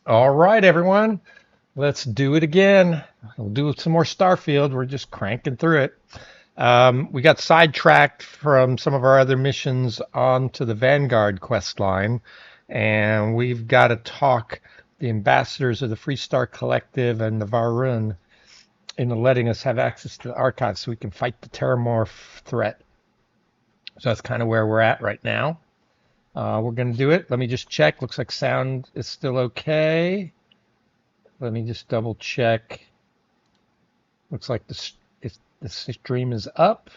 All right, everyone. Let's do it again. We'll do some more Starfield. We're just cranking through it. We got sidetracked from some of our other missions onto the Vanguard quest line, and we've got to talk the ambassadors of the Freestar Collective and the Varun into letting us have access to the archives so we can fight the Terramorph threat. So that's kind of where we're at right now. We're going to do it. Let me just check. Looks like sound is still okay. Let me just double check. Looks like the stream is up.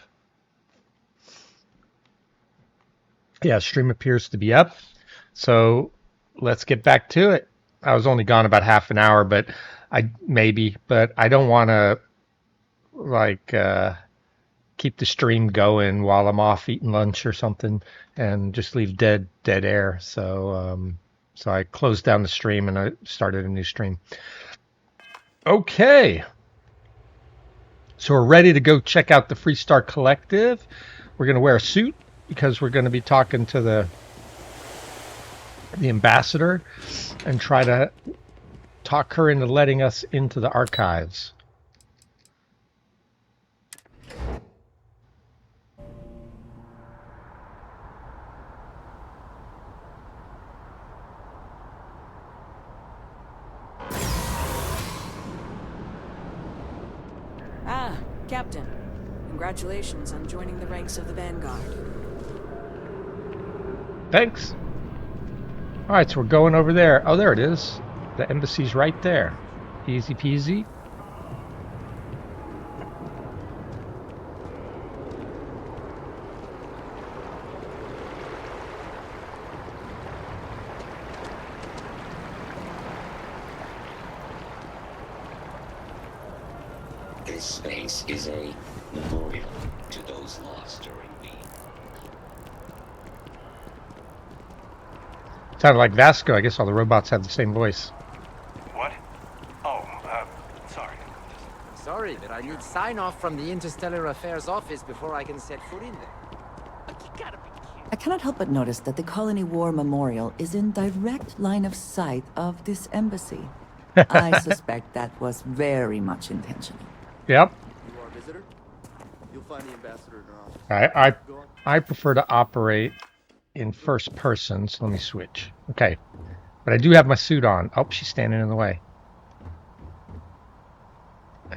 Yeah, stream appears to be up. So let's get back to it. I was only gone about half an hour, but I don't want to like keep the stream going while I'm off eating lunch or something and just leave dead air. So I closed down the stream and I started a new stream. Okay. So we're ready to go check out the Freestar Collective. We're going to wear a suit because we're going to be talking to the ambassador and try to talk her into letting us into the archives. Ah, Captain. Congratulations on joining the ranks of the Vanguard. Thanks. All right, so we're going over there. Oh, there it is. The embassy's right there. Easy peasy. This space is a memorial to those lost during the... Sounded like Vasco. I guess all the robots have the same voice. What? Oh, sorry. Sorry, but I need sign-off from the Interstellar Affairs office before I can set foot in there. You gotta be kidding. I cannot help but notice that the Colony War Memorial is in direct line of sight of this embassy. I suspect that was very much intentional. Yep. You are a visitor? You'll find the ambassador in our office. I prefer to operate in first person, so let me switch. Okay. But I do have my suit on. Oh, she's standing in the way.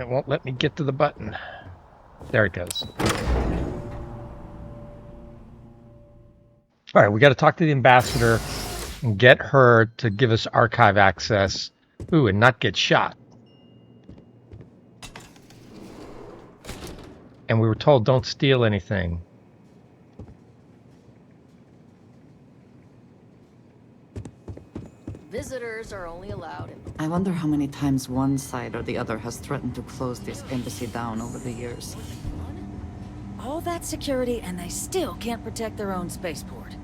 It won't let me get to the button. There it goes. All right, we got to talk to the ambassador and get her to give us archive access. Ooh, and not get shot. And we were told don't steal anything. Visitors are only allowed in... I wonder how many times one side or the other has threatened to close this embassy down over the years. All that security and they still can't protect their own spaceport.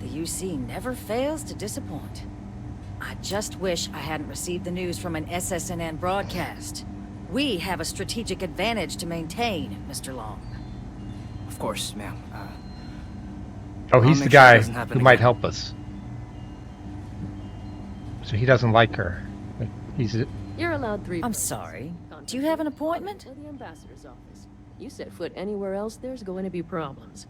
The UC never fails to disappoint. I just wish I hadn't received the news from an SSNN broadcast. We have a strategic advantage to maintain, Mr. Long. Of course, ma'am. Oh, I'll he's the make sure it guy doesn't happen who might again. help us. So he doesn't like her. You're allowed 3. I'm sorry. Do you have an appointment? Or the ambassador's office. You set foot anywhere else, there's going to be problems.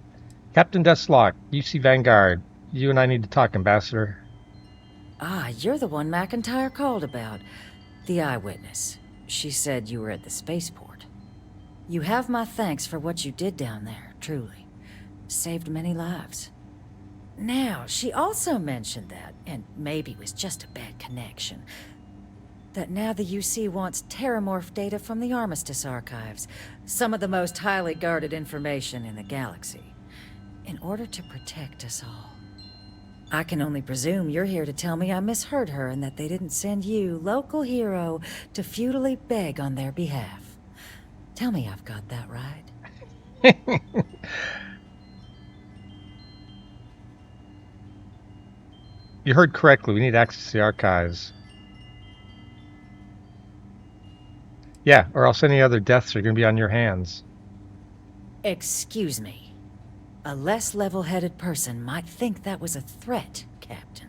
Captain Deslok, UC Vanguard. You and I need to talk, Ambassador. Ah, you're the one McIntyre called about. The eyewitness. She said you were at the spaceport. You have my thanks for what you did down there, truly. Saved many lives. Now, she also mentioned that, and maybe it was just a bad connection, that now the UC wants Terramorph data from the Armistice archives, some of the most highly guarded information in the galaxy, in order to protect us all. I can only presume you're here to tell me I misheard her and that they didn't send you, local hero, to futilely beg on their behalf. Tell me I've got that right. You heard correctly. We need access to the archives. Yeah, or else any other deaths are going to be on your hands. Excuse me. A less level-headed person might think that was a threat, Captain.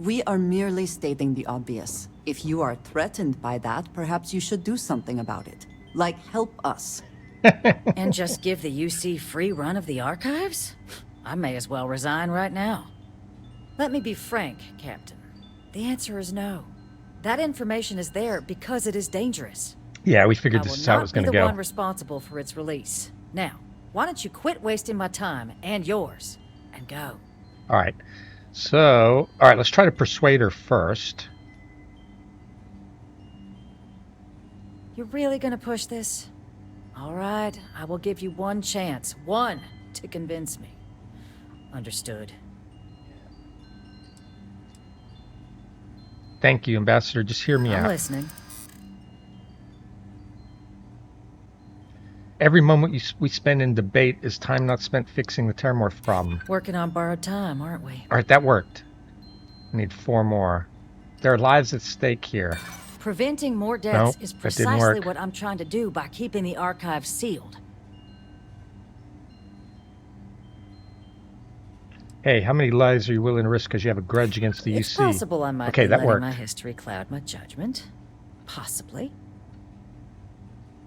We are merely stating the obvious. If you are threatened by that, perhaps you should do something about it. Like, help us. And just give the UC free run of the archives? I may as well resign right now. Let me be frank, Captain. The answer is no. That information is there because it is dangerous. Yeah, we figured this is how it was going to I will not be the go. one responsible for its release. Now, why don't you quit wasting my time and yours and go? All right. So, all right, let's try to persuade her first. You're really gonna push this? All right, I will give you one chance. One to convince me. Understood. Thank you, Ambassador. Just hear me I'm out. listening. Every moment we spend in debate is time not spent fixing the terramorph problem. Working on borrowed time, aren't we? All right, that worked. I need 4 more. There are lives at stake here. Preventing more deaths Nope, is that didn't precisely work. what I'm trying to do by keeping the archives sealed. Hey, how many lives are you willing to risk because you have a grudge against the It's UC? possible I might Okay, be that letting worked. my history cloud my judgment. Possibly.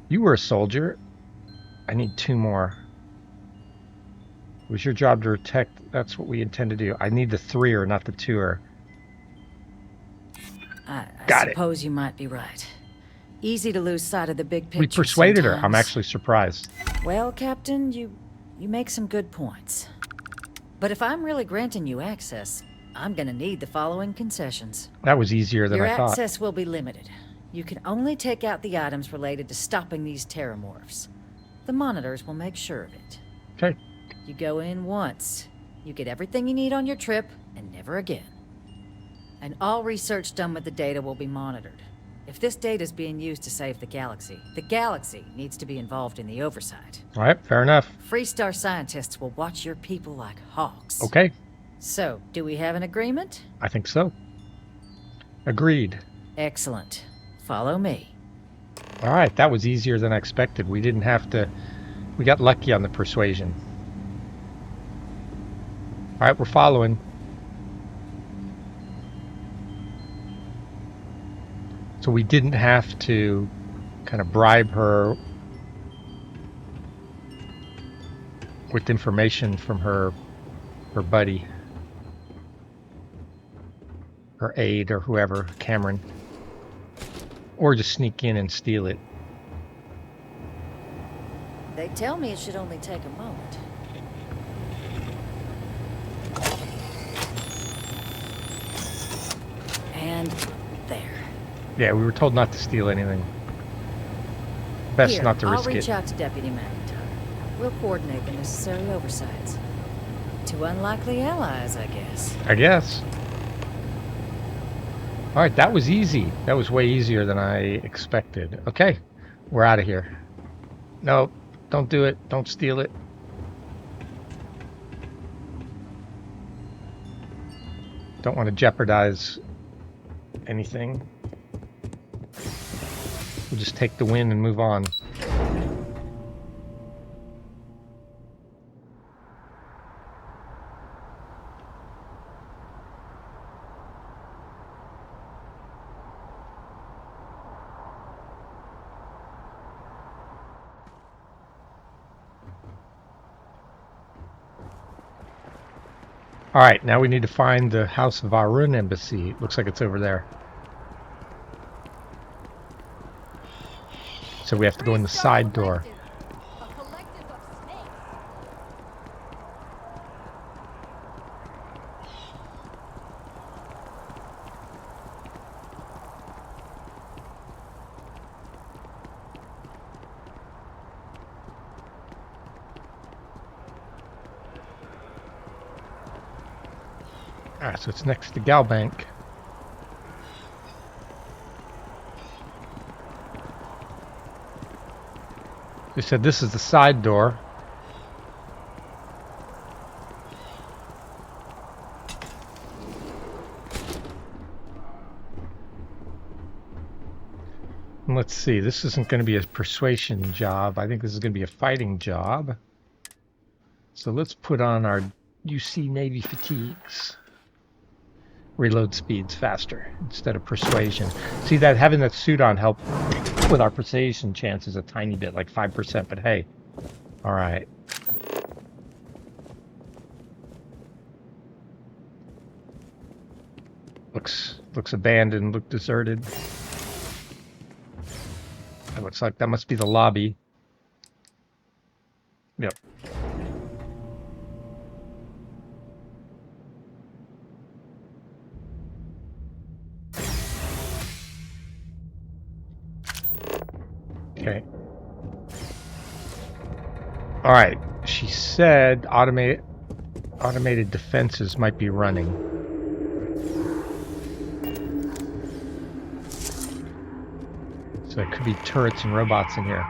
You were a soldier. I need 2 more. It was your job to protect. That's what we intend to do. I need the 3er, not the 2er. I Got it. suppose you might be right. Easy to lose sight of the big picture. We persuaded her. I'm sometimes. actually surprised. Well, Captain, you make some good points. But if I'm really granting you access, I'm gonna need the following concessions. That was easier than Your I thought. access will be limited. You can only take out the items related to stopping these terramorphs. The monitors will make sure of it. Okay. You go in once. You get everything you need on your trip, and never again. And all research done with the data will be monitored. If this data is being used to save the galaxy needs to be involved in the oversight. All right, fair enough. Freestar scientists will watch your people like hawks. Okay, So, do we have an agreement? I think so. Agreed. Excellent. Follow me. All right, that was easier than I expected. We didn't have to... We got lucky on the persuasion. All right, we're following. So we didn't have to kind of bribe her with information from her buddy, her aide, or whoever, Cameron, or just sneak in and steal it. They tell me it should only take a moment. And there. Yeah, we were told not to steal anything. Best Here, not to I'll risk reach it. out to Deputy McIntyre. We'll coordinate the necessary oversights. 2 unlikely allies, I guess. I guess. All right, that was easy. That was way easier than I expected. Okay, we're out of here. No, don't do it. Don't steal it. Don't want to jeopardize anything. We'll just take the win and move on. All right, now we need to find the House of Arun embassy. Looks like it's over there. So we have to go in the side door. Alright, so it's next to Galbank. They said this is the side door. And let's see, this isn't going to be a persuasion job. I think this is going to be a fighting job. So let's put on our UC Navy fatigues. reload speeds faster instead of persuasion. See, that having that suit on helped with our persuasion chances a tiny bit, like 5%, but hey. All right. Looks abandoned, look deserted. It looks like that must be the lobby. Yep. Okay. All right. She said automated defenses might be running. So it could be turrets and robots in here.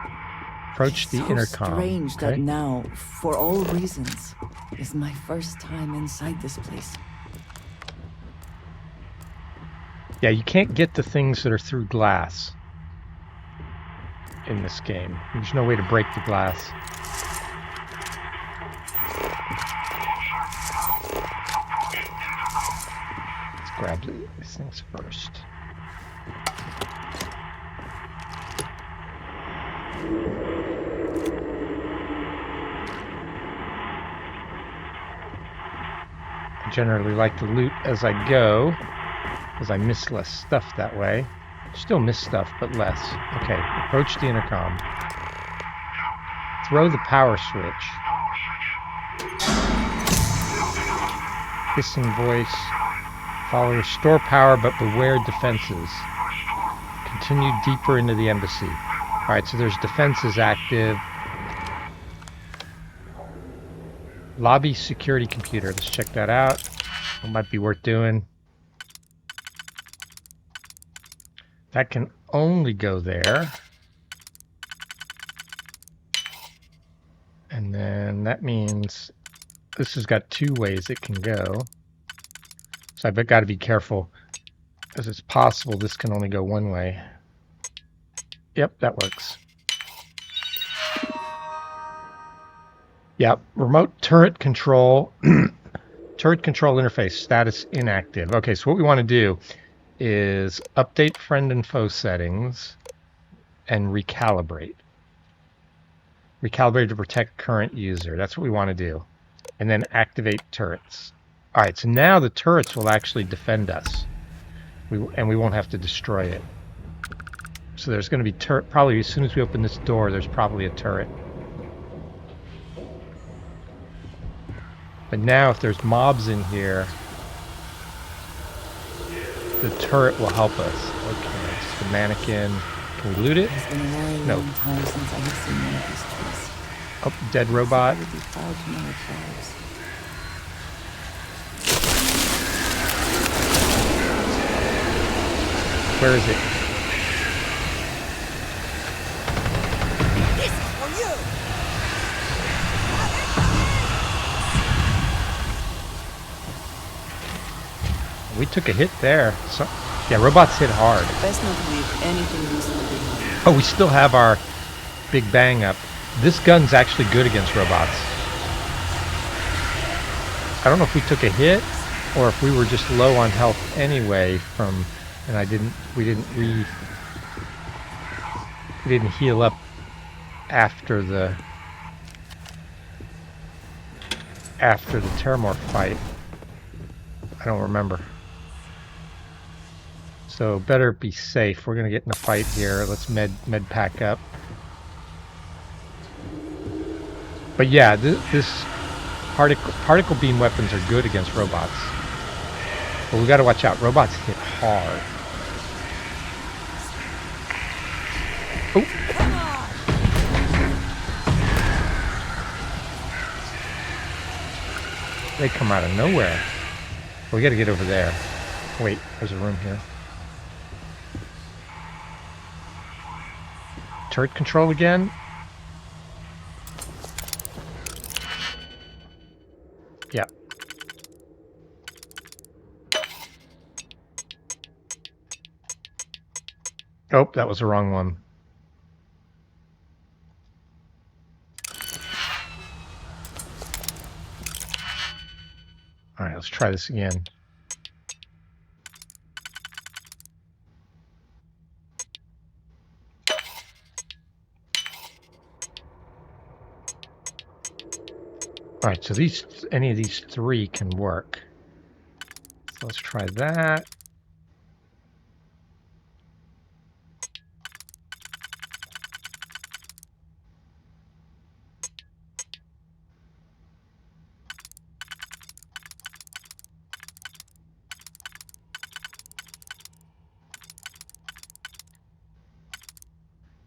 Approach the intercom. Strange that now, for all reasons, is my first time inside this place. Yeah, you can't get the things that are through glass in this game. There's no way to break the glass. Let's grab these things first. I generally like to loot as I go, because I miss less stuff that way. Still miss stuff, but less. Okay, approach the intercom. Throw the power switch. Hissing voice. Follow restore power, but beware defenses. Continue deeper into the embassy. Alright, so there's defenses active. Lobby security computer. Let's check that out. It might be worth doing. That can only go there. And then that means this has got 2 ways it can go. So I've got to be careful, because it's possible this can only go 1 way. Yep, that works. Yep, remote turret control. Turret control interface status inactive. Okay, so what we want to do is update friend and foe settings and recalibrate. Recalibrate to protect current user. That's what we want to do. And then activate turrets. Alright, so now the turrets will actually defend us. And we won't have to destroy it. So there's going to be turret. Probably as soon as we open this door, there's probably a turret. But now if there's mobs in here, the turret will help us. Okay, it's the mannequin. Can we loot it? It's been a very long time since I have seen one of these trees. Oh, dead robot. It would be far too many flowers. Where is it? This is for you! We took a hit there. So, yeah, robots hit hard. Best not to leave anything useful behind. Oh, we still have our big bang up. This gun's actually good against robots. I don't know if we took a hit or if we were just low on health anyway from, and we didn't heal up after the Terramorph fight. I don't remember. So better be safe. We're gonna get in a fight here. Let's med pack up. But yeah, this particle beam weapons are good against robots. But we gotta watch out. Robots hit hard. Oh. They come out of nowhere. We gotta get over there. Wait, there's a room here. Turret control again. Yeah. Oh, that was the wrong one. All right, let's try this again. All right, so any of these three can work. So let's try that.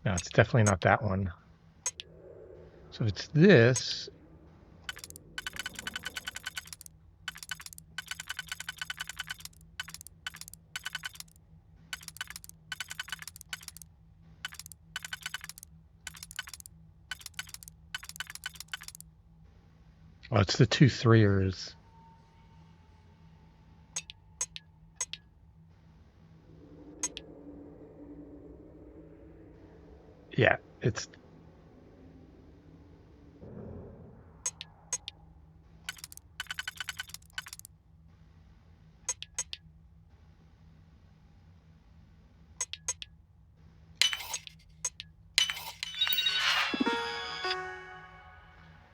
No, it's definitely not that one. So if it's this. Oh, it's the 2-3ers. Yeah, it's.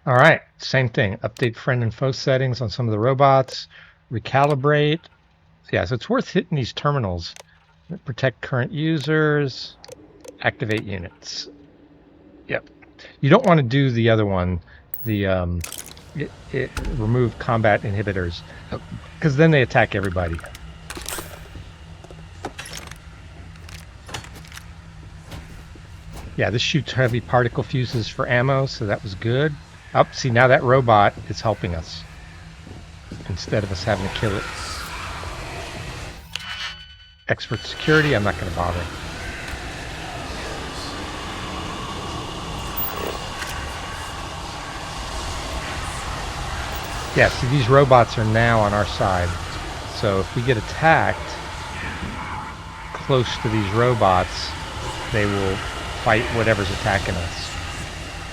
All right, same thing. Update friend and foe settings on some of the robots. Recalibrate. Yeah, so it's worth hitting these terminals. Protect current users. Activate units. Yep. You don't want to do the other one, the remove combat inhibitors, because then they attack everybody. Yeah, this shoots heavy particle fuses for ammo, so that was good. Oh, see, now that robot is helping us instead of us having to kill it. Expert security, I'm not going to bother. Yeah, see, these robots are now on our side. So if we get attacked close to these robots, they will fight whatever's attacking us.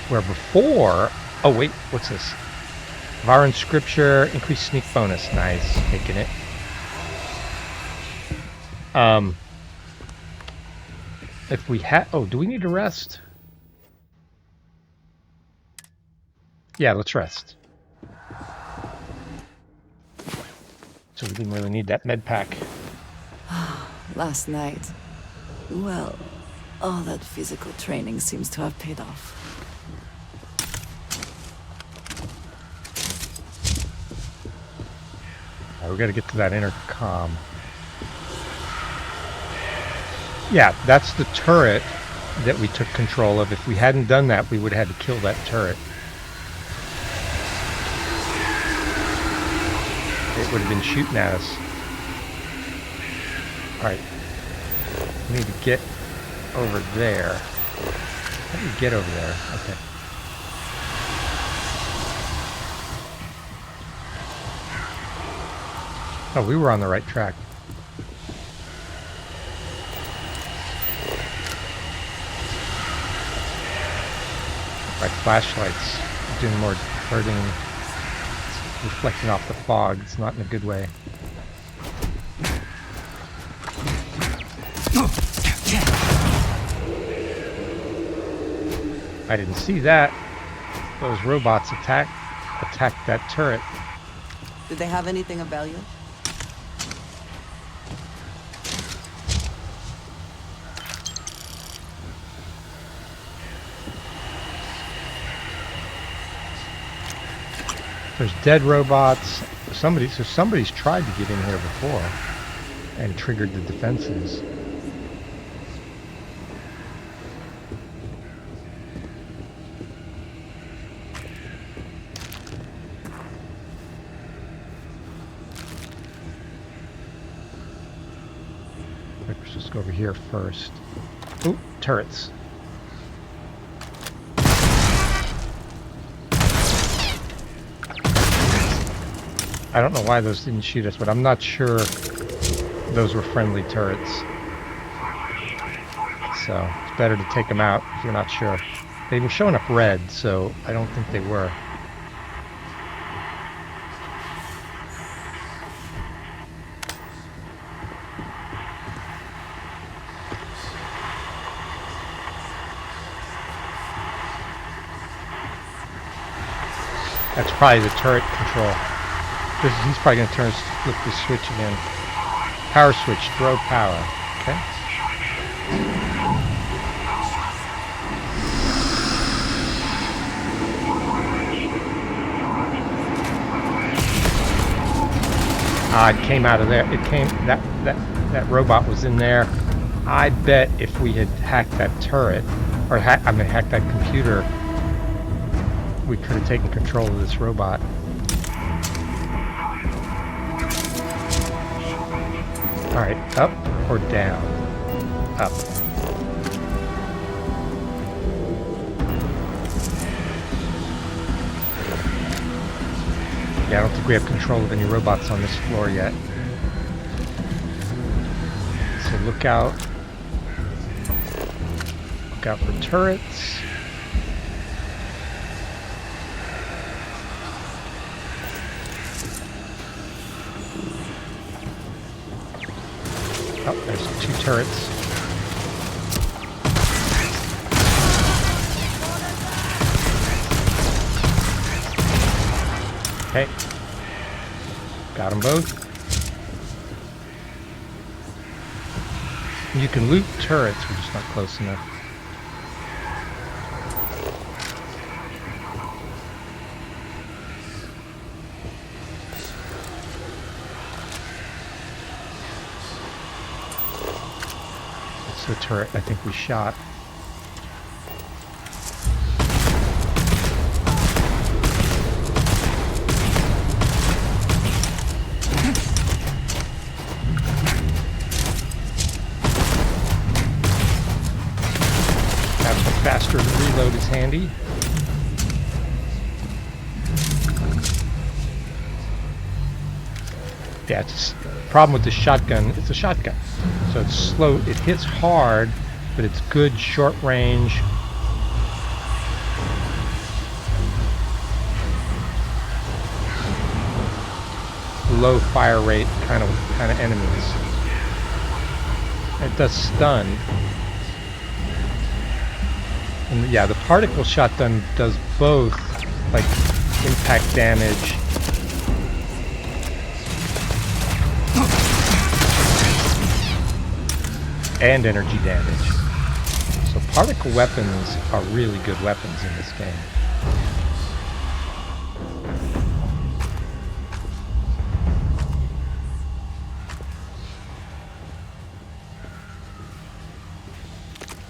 Where before... Oh, wait, what's this? Varan Scripture, increased sneak bonus. Nice, taking it. If we had... Oh, do we need to rest? Yeah, let's rest. So we didn't really need that med pack. Last night. Well, all that physical training seems to have paid off. All right, we got to get to that intercom. Yeah, that's the turret that we took control of. If we hadn't done that, we would have had to kill that turret. It would have been shooting at us. Alright. We need to get over there. How do we get over there? Okay. Oh, we were on the right track. Right, flashlights doing more hurting, reflecting off the fog. It's not in a good way. I didn't see that. Those robots attacked that turret. Did they have anything of value? There's dead robots. Somebody's tried to get in here before and triggered the defenses. Let's just go over here first. Ooh, turrets. I don't know why those didn't shoot us, but I'm not sure those were friendly turrets. So it's better to take them out if you're not sure. They were showing up red, so I don't think they were. That's probably the turret control. He's probably going to flip the switch again. Power switch, throw power. Okay. It came out of there. It came, that robot was in there. I bet if we had hacked that turret, or hacked that computer, we could have taken control of this robot. Alright, up or down? Up. Yeah, I don't think we have control of any robots on this floor yet. So look out. Look out for turrets. Oh, there's 2 turrets. Okay. Got them both. You can loot turrets, we're just not close enough. That's the turret I think we shot. Faster reload is handy. Yeah, it's a problem with the shotgun. It's a shotgun, so it's slow. It hits hard, but it's good short range. Low fire rate kind of enemies. It does stun. And yeah, the particle shotgun does both, like impact damage and energy damage. So particle weapons are really good weapons in this game.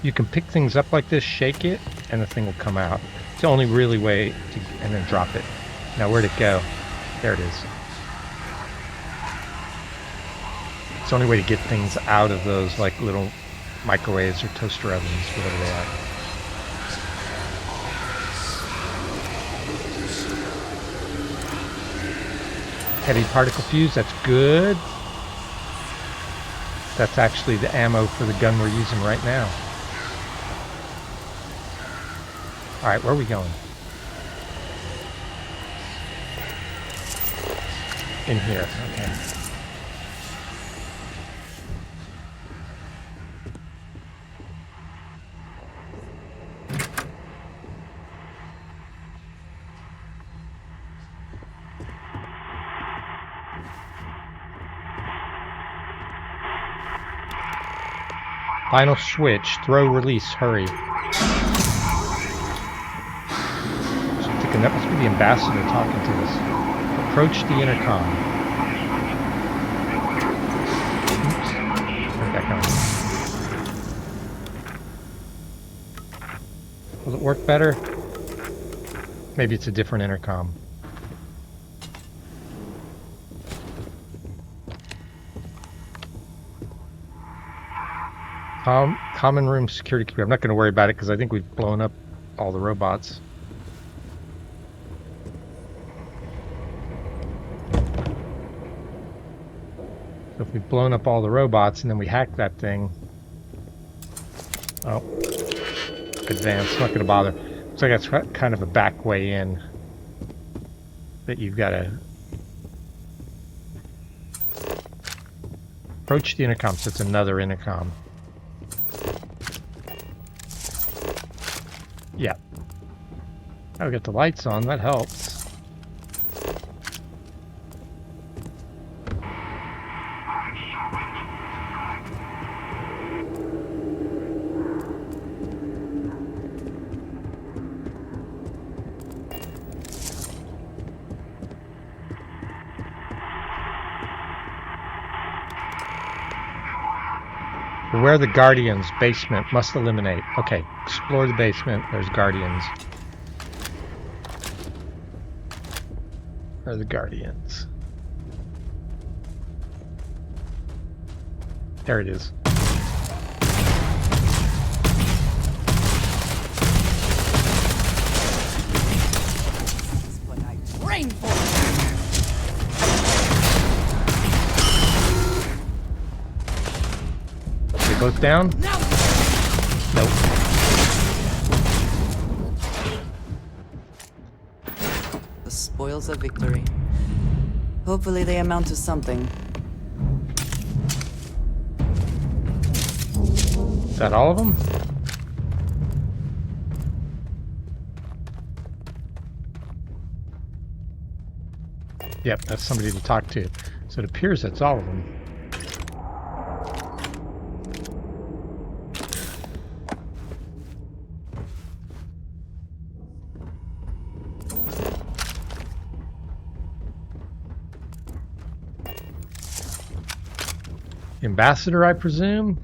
You can pick things up like this, shake it, and the thing will come out. It's the only really way to, and then drop it. Now where'd it go? There it is. It's the only way to get things out of those like little microwaves or toaster ovens, whatever they are. Heavy particle fuse, that's good. That's actually the ammo for the gun we're using right now. Alright, where are we going? In here, okay. Final switch, throw, release, hurry. That must be the ambassador talking to us. Approach the intercom. Oops. Where'd that go? Will it work better? Maybe it's a different intercom. Common room security computer. I'm not going to worry about it because I think we've blown up all the robots. So if we've blown up all the robots and then we hack that thing. Oh. Advance. Not going to bother. Looks like that's kind of a back way in. That you've got to approach the intercom. So it's another intercom. Yeah. Now we got the lights on. That helps. Where are the Guardians? Basement. Must eliminate. Okay, explore the basement. There's Guardians. Where are the Guardians? There it is. They both down? Nope. The spoils of victory. Hopefully they amount to something. Is that all of them? Yep, that's somebody to talk to. So it appears that's all of them. Ambassador, I presume?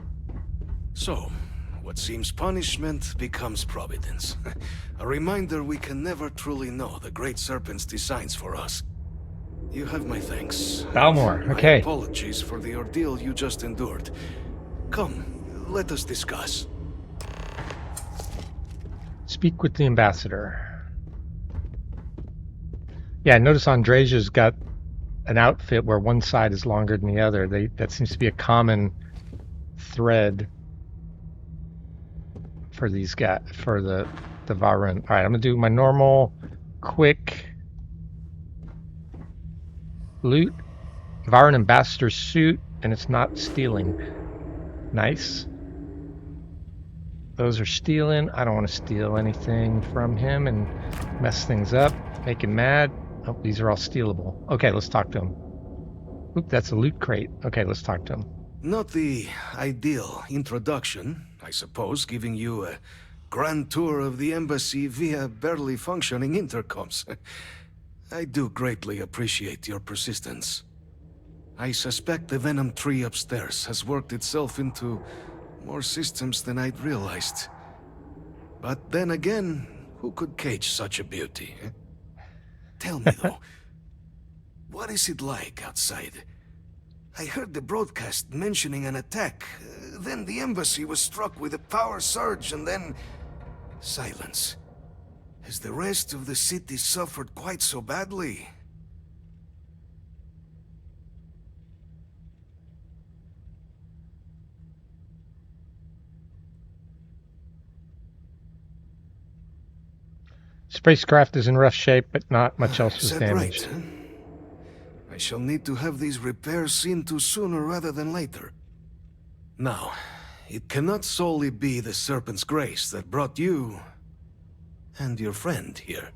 So, what seems punishment becomes providence. A reminder we can never truly know the Great Serpent's designs for us. You have my thanks. Balmore, My okay. apologies for the ordeal you just endured. Come, let us discuss. Speak with the ambassador. Yeah, notice Andresia's got an outfit where one side is longer than the other. That seems to be a common thread for these guys, for the Varun. All right, I'm gonna do my normal, quick loot. Varun ambassador suit, and it's not stealing. Nice. Those are stealing. I don't want to steal anything from him and mess things up, make him mad. Oh, these are all stealable. Okay, let's talk to him. Oop, that's a loot crate. Okay, let's talk to him. Not the ideal introduction, I suppose, giving you a grand tour of the embassy via barely functioning intercoms. I do greatly appreciate your persistence. I suspect the Venom tree upstairs has worked itself into more systems than I'd realized. But then again, who could cage such a beauty? Tell me though, what is it like outside? I heard the broadcast mentioning an attack. Then the embassy was struck with a power surge and then silence. Has the rest of the city suffered quite so badly? Spacecraft is in rough shape, but not much else was Is that damaged. right? I shall need to have these repairs seen to sooner rather than later. Now, it cannot solely be the Serpent's grace that brought you and your friend here.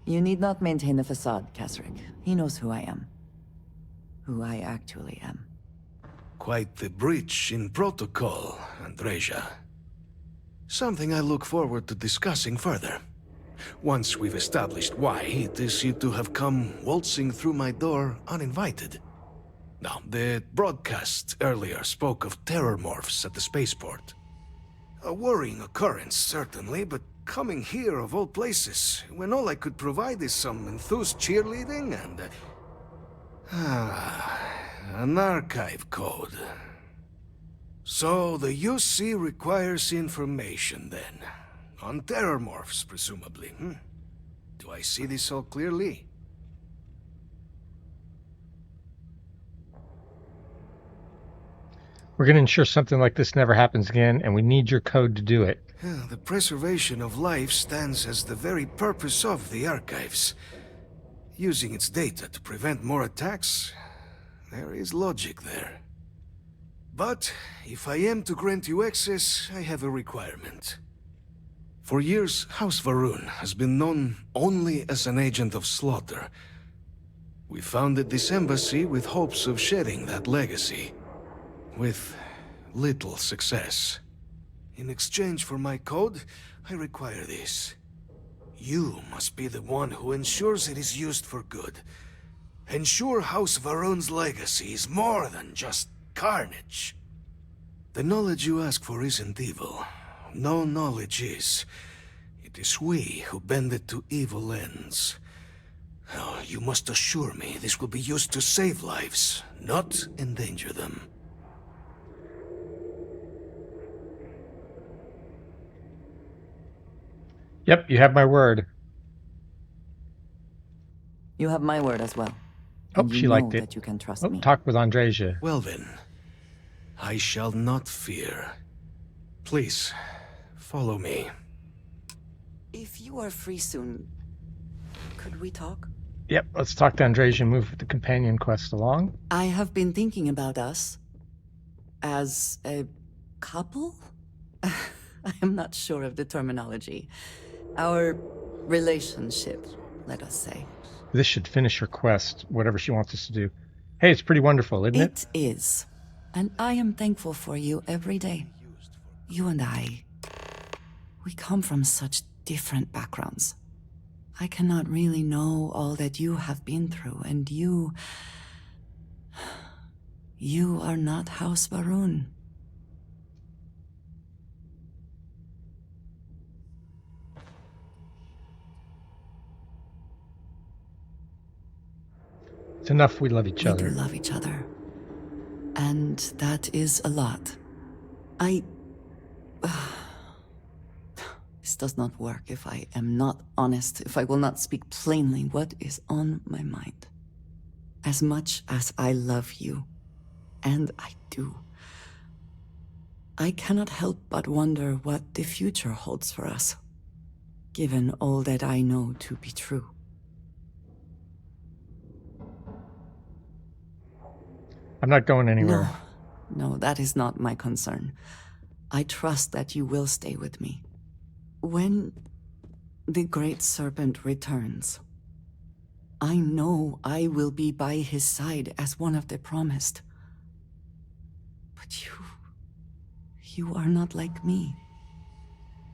You need not maintain the facade, Kasric. He knows who I am. Who I actually am. Quite the breach in protocol, Andreja. Something I look forward to discussing further. Once we've established why it is you to have come waltzing through my door uninvited. Now, the broadcast earlier spoke of terror morphs at the spaceport. A worrying occurrence, certainly, but coming here of all places, when all I could provide is some enthused cheerleading and... an archive code. So the UC requires information, then. On terror morphs, presumably, Do I see this all clearly? We're going to ensure something like this never happens again, and we need your code to do it. The preservation of life stands as the very purpose of the archives. Using its data to prevent more attacks, there is logic there. But if I am to grant you access, I have a requirement. For years, House Varun has been known only as an agent of slaughter. We founded this embassy with hopes of shedding that legacy. With little success. In exchange for my code, I require this. You must be the one who ensures it is used for good. Ensure House Varun's legacy is more than just carnage. The knowledge you ask for isn't evil. No knowledge is. It is we who bend it to evil ends. Oh, you must assure me this will be used to save lives, not endanger them. Yep, you have my word. You have my word as well. Oh, And you she know liked it. that you can trust Oh, me. talk with Andreja. Well then, I shall not fear. Please, follow me. If you are free soon, could we talk? Yep, let's talk to Andreja and move the companion quest along. I have been thinking about us as a couple? I am not sure of the terminology. Our relationship, let us say. This should finish her quest, whatever she wants us to do. Hey, it's pretty wonderful, isn't it? It is. And I am thankful for you every day. You and I, we come from such different backgrounds. I cannot really know all that you have been through, and you are not House Baroon. It's enough we love each We other. do love each other. And that is a lot. This does not work if I am not honest, if I will not speak plainly what is on my mind. As much as I love you, and I do, I cannot help but wonder what the future holds for us, given all that I know to be true. I'm not going anywhere. No, that is not my concern. I trust that you will stay with me. When the Great Serpent returns, I know I will be by his side as one of the promised. But you are not like me.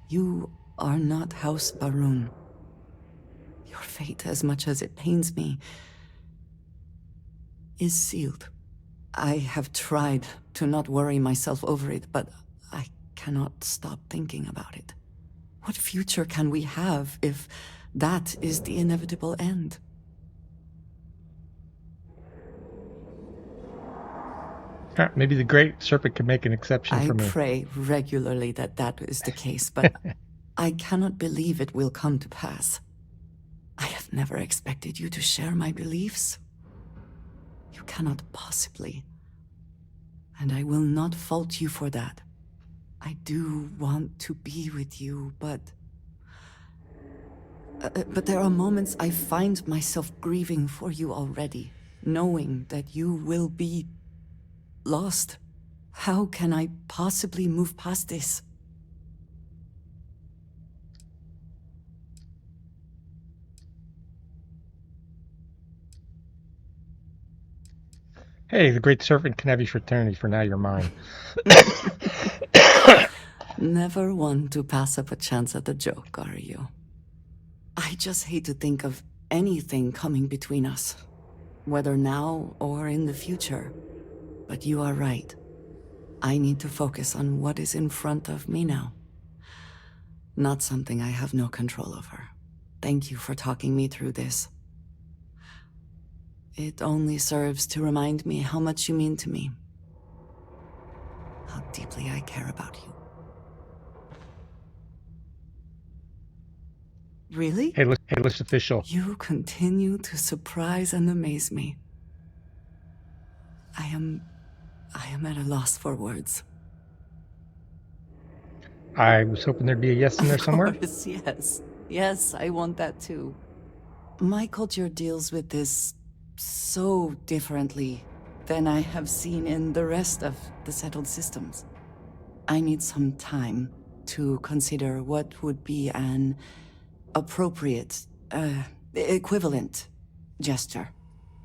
You are not House Baroon. Your fate, as much as it pains me, is sealed. I have tried to not worry myself over it, but I cannot stop thinking about it. What future can we have if that is the inevitable end? Maybe the Great Serpent could make an exception for me. I pray regularly that that is the case, but I cannot believe it will come to pass. I have never expected you to share my beliefs. You cannot possibly. And I will not fault you for that. I do want to be with you, but there are moments I find myself grieving for you already, knowing that you will be lost. How can I possibly move past this? Hey, the Great Serpent can have you for eternity. For now, you're mine. Never one to pass up a chance at a joke, are you? I just hate to think of anything coming between us, whether now or in the future. But you are right. I need to focus on what is in front of me now. Not something I have no control over. Thank you for talking me through this. It only serves to remind me how much you mean to me. How deeply I care about you. Really? Hey, list official. You continue to surprise and amaze me. I am at a loss for words. I was hoping there'd be a yes in there somewhere. Of course, yes. Yes, I want that too. My culture deals with this so differently than I have seen in the rest of the settled systems. I need some time to consider what would be an appropriate, equivalent gesture.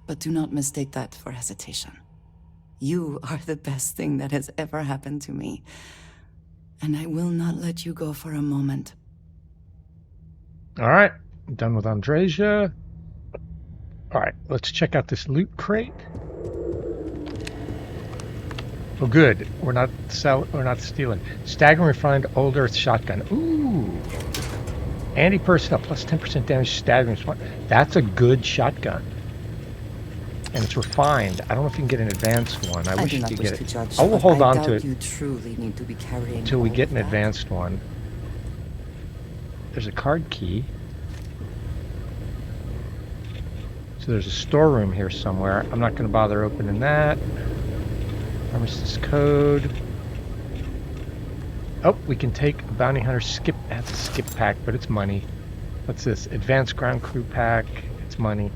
But do not mistake that for hesitation. You are the best thing that has ever happened to me. And I will not let you go for a moment. All right, I'm done with Andreja. All right, let's check out this loot crate. Oh, good. We're not stealing. Staggering refined old earth shotgun. Ooh. Anti-personnel plus 10% damage. Staggering. That's a good shotgun. And it's refined. I don't know if you can get an advanced one. I wish do you not could wish get to it. judge, I will but hold I on to doubt it you truly need to be carrying until we all get of an that. advanced one. There's a card key. So there's a storeroom here somewhere. I'm not going to bother opening that. Armistice code. Oh, we can take a bounty hunter skip. That's a skip pack, but it's money. What's this? Advanced ground crew pack. It's money.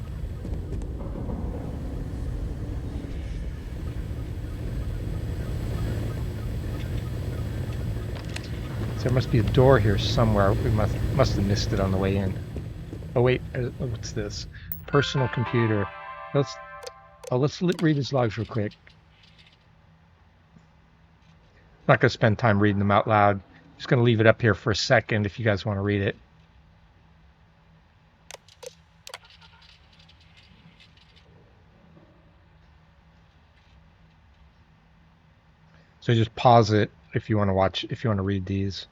So there must be a door here somewhere. We must have missed it on the way in. Oh wait, what's this? Personal computer. Let's read his logs real quick. I'm not going to spend time reading them out loud. Just going to leave it up here for a second if you guys want to read it. So just pause it if you want to watch, if you want to read these.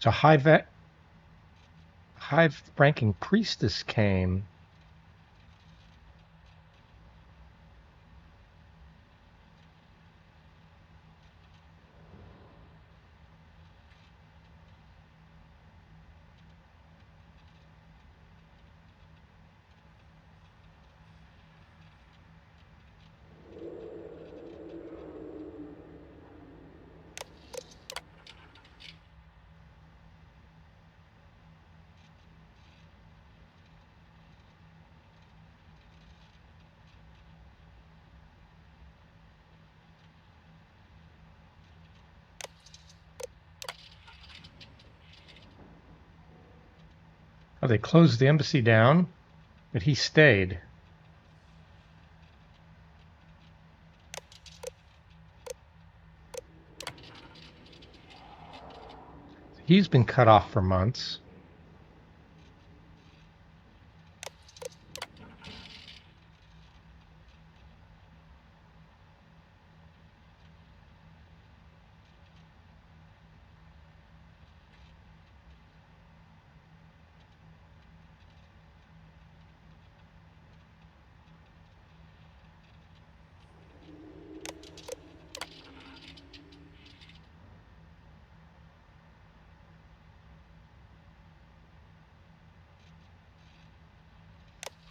So high-ranking priestess came. Oh, they closed the embassy down, but he stayed. He's been cut off for months.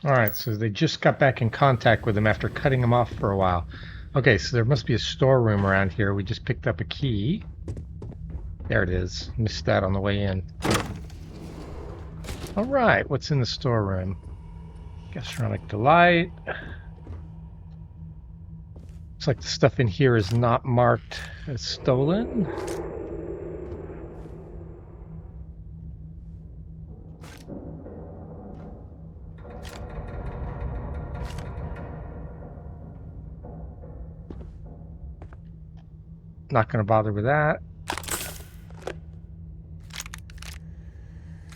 All right, so they just got back in contact with him after cutting him off for a while. Okay, so there must be a storeroom around here. We just picked up a key. There it is. Missed that on the way in. All right, what's in the storeroom? Gastronomic delight. Looks like the stuff in here is not marked as stolen. Not going to bother with that.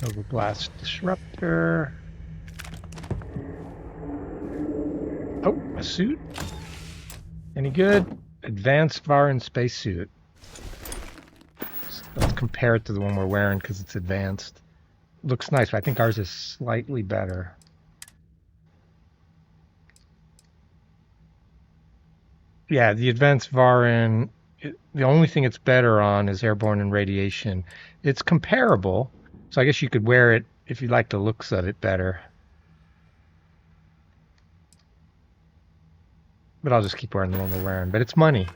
Nova Blast Disruptor. Oh, a suit. Any good? Advanced Varan spacesuit. Let's compare it to the one we're wearing because it's advanced. Looks nice, but I think ours is slightly better. Yeah, the advanced Varan, the only thing it's better on is airborne and radiation. It's comparable, so I guess you could wear it if you like the looks of it better. But I'll just keep wearing the one we're wearing. But it's money.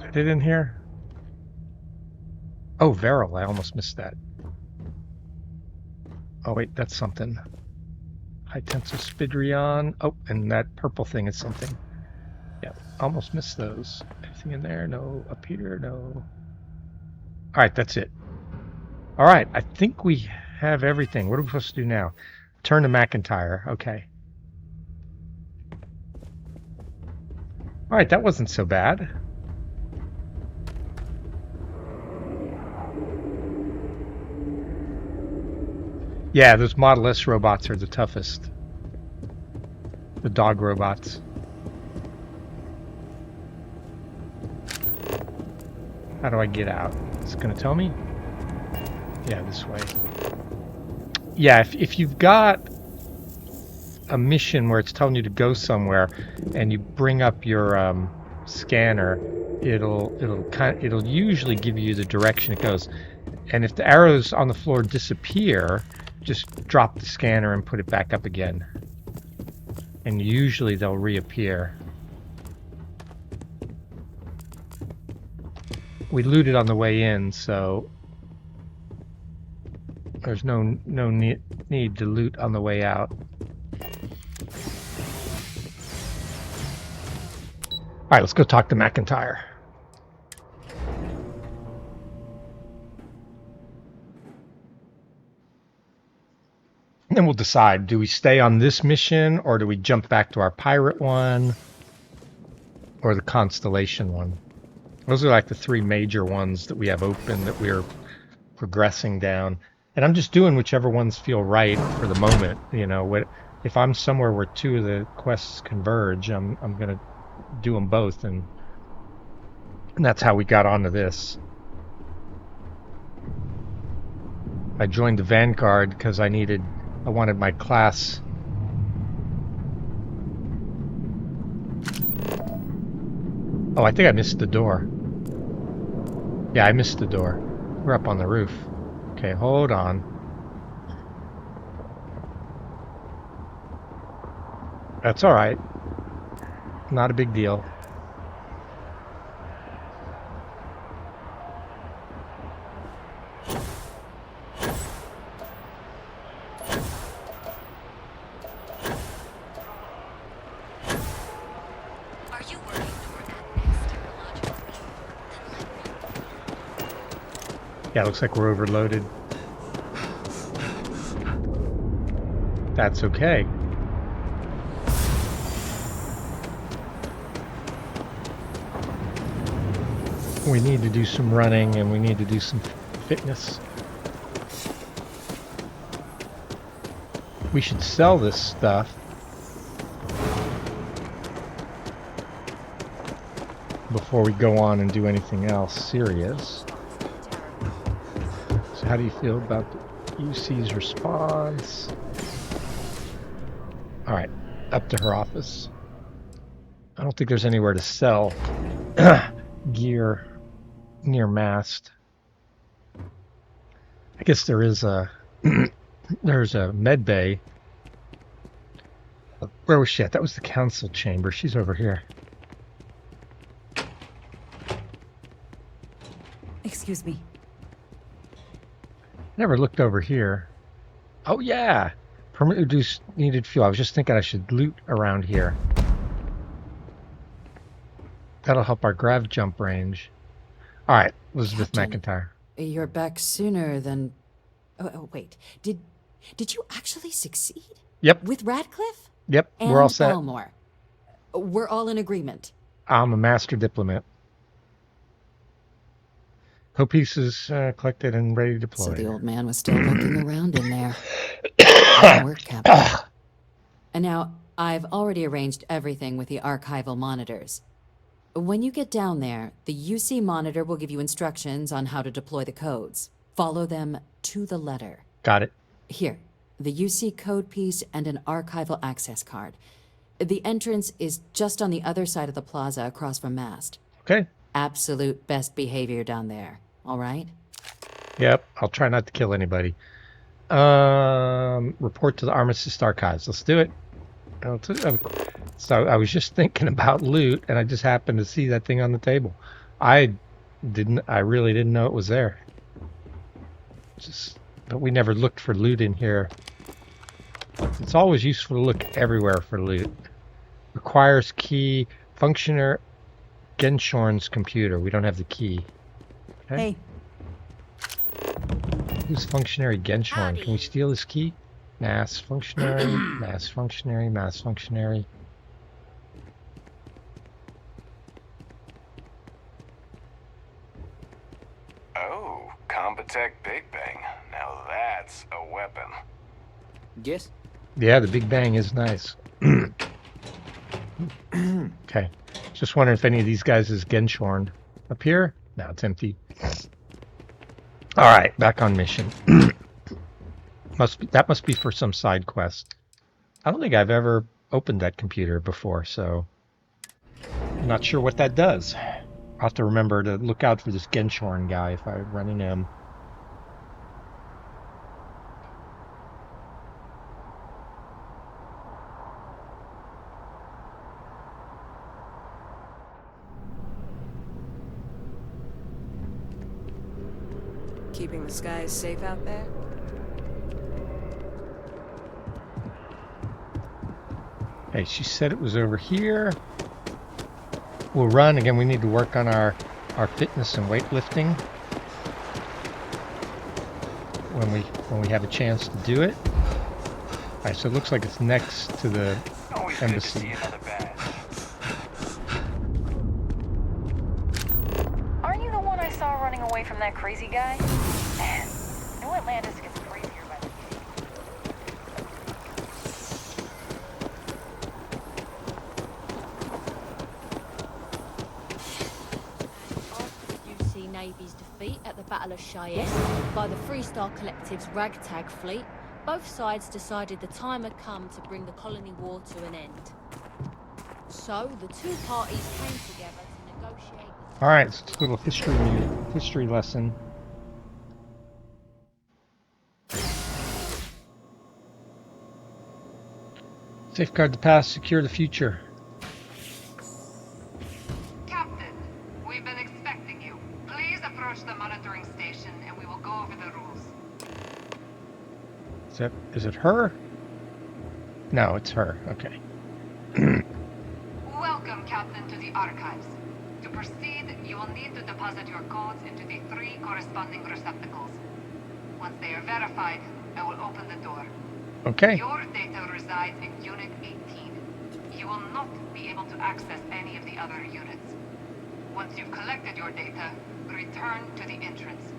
Is it in here? Oh, Veril. I almost missed that. Oh, wait, that's something. High tensile Spidrion. Oh, and that purple thing is something. Yeah, almost missed those. Anything in there? No. Up here? No. All right, that's it. All right, I think we have everything. What are we supposed to do now? Turn to McIntyre. Okay. All right, that wasn't so bad. Yeah, those Model S robots are the toughest. The dog robots. How do I get out? It's gonna tell me? Yeah, this way. Yeah, if you've got a mission where it's telling you to go somewhere and you bring up your scanner, it'll usually give you the direction it goes. And if the arrows on the floor disappear, just drop the scanner and put it back up again. And usually they'll reappear. We looted on the way in, so there's no need to loot on the way out. All right, let's go talk to McIntyre. And then we'll decide, do we stay on this mission or do we jump back to our pirate one or the Constellation one? Those are like the three major ones that we have open that we're progressing down. And I'm just doing whichever ones feel right for the moment. You know, if I'm somewhere where two of the quests converge, I'm going to do them both. And that's how we got onto this. I joined the Vanguard because I wanted my class. Oh, I think I missed the door. Yeah, I missed the door. We're up on the roof. Okay, hold on. That's all right. Not a big deal. Yeah, looks like we're overloaded. That's okay. We need to do some running and we need to do some fitness. We should sell this stuff. Before we go on and do anything else serious. So how do you feel about the UC's response? Alright, up to her office. I don't think there's anywhere to sell gear near mast. I guess there is there's a med bay. Where was she at? That was the council chamber. She's over here. Excuse me. Never looked over here. Oh yeah, permanently reduced needed fuel. I was just thinking I should loot around here. That'll help our grav jump range. All right, Elizabeth Captain, McIntyre. You're back sooner than... Oh, wait. Did you actually succeed? Yep. With Radcliffe? Yep, And we're all set. Elmore. We're all in agreement. I'm a master diplomat. Co pieces collected and ready to deploy. So the old man was still looking around in there. Good work, Captain. And now, I've already arranged everything with the archival monitors. When you get down there, the UC monitor will give you instructions on how to deploy the codes. Follow them to the letter. Got it. Here, the UC code piece and an archival access card. The entrance is just on the other side of the plaza across from Mast. Okay. Absolute best behavior down there, all right? Yep, I'll try not to kill anybody. Report to the Armistice Archives. Let's do it. So I was just thinking about loot, and I just happened to see that thing on the table. I really didn't know it was there. But we never looked for loot in here. It's always useful to look everywhere for loot. Requires key. Functioner Genshorn's computer. We don't have the key. Okay. Hey. Who's functionary Genshorn? Can we steal his key? Mass functionary, mass functionary, mass functionary. Oh, Compotech Big Bang. Now that's a weapon. Yes? Yeah, the Big Bang is nice. Okay. Just wondering if any of these guys is Genshorn. Up here? No, it's empty. All right, back on mission. That must be for some side quest. I don't think I've ever opened that computer before, so I'm not sure what that does. I'll have to remember to look out for this Genshorn guy if I run into him. Keeping the skies safe out there? Hey, she said it was over here. We'll run. Again, we need to work on our fitness and weightlifting when we have a chance to do it. All right, so it looks like it's next to the Always good to embassy. see another badge. Aren't you the one I saw running away from that crazy guy? Man, New Atlantis gets crazier by the day. UC Navy's defeat at the Battle of Cheyenne by the Freestar Collective's ragtag fleet, both sides decided the time had come to bring the colony war to an end. So the two parties came together to negotiate. All right, it's a little history lesson. Safeguard the past, secure the future. Captain, we've been expecting you. Please approach the monitoring station and we will go over the rules. Is it her? No, it's her. Okay. Welcome, Captain, to the archives. To proceed, you will need to deposit your codes into the 3 corresponding receptacles. Once they are verified, I will open the door. Okay. Your data resides in Unit 18. You will not be able to access any of the other units. Once you've collected your data, return to the entrance.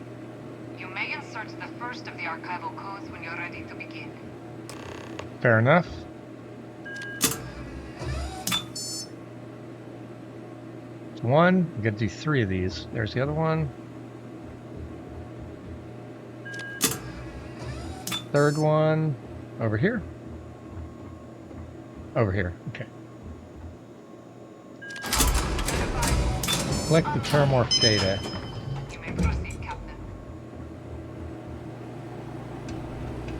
You may insert the first of the archival codes when you're ready to begin. Fair enough. It's one. We got to do 3 of these. There's the other one. Third one. Over here? Over here. Okay. Collect the terramorph data. You may proceed, Captain.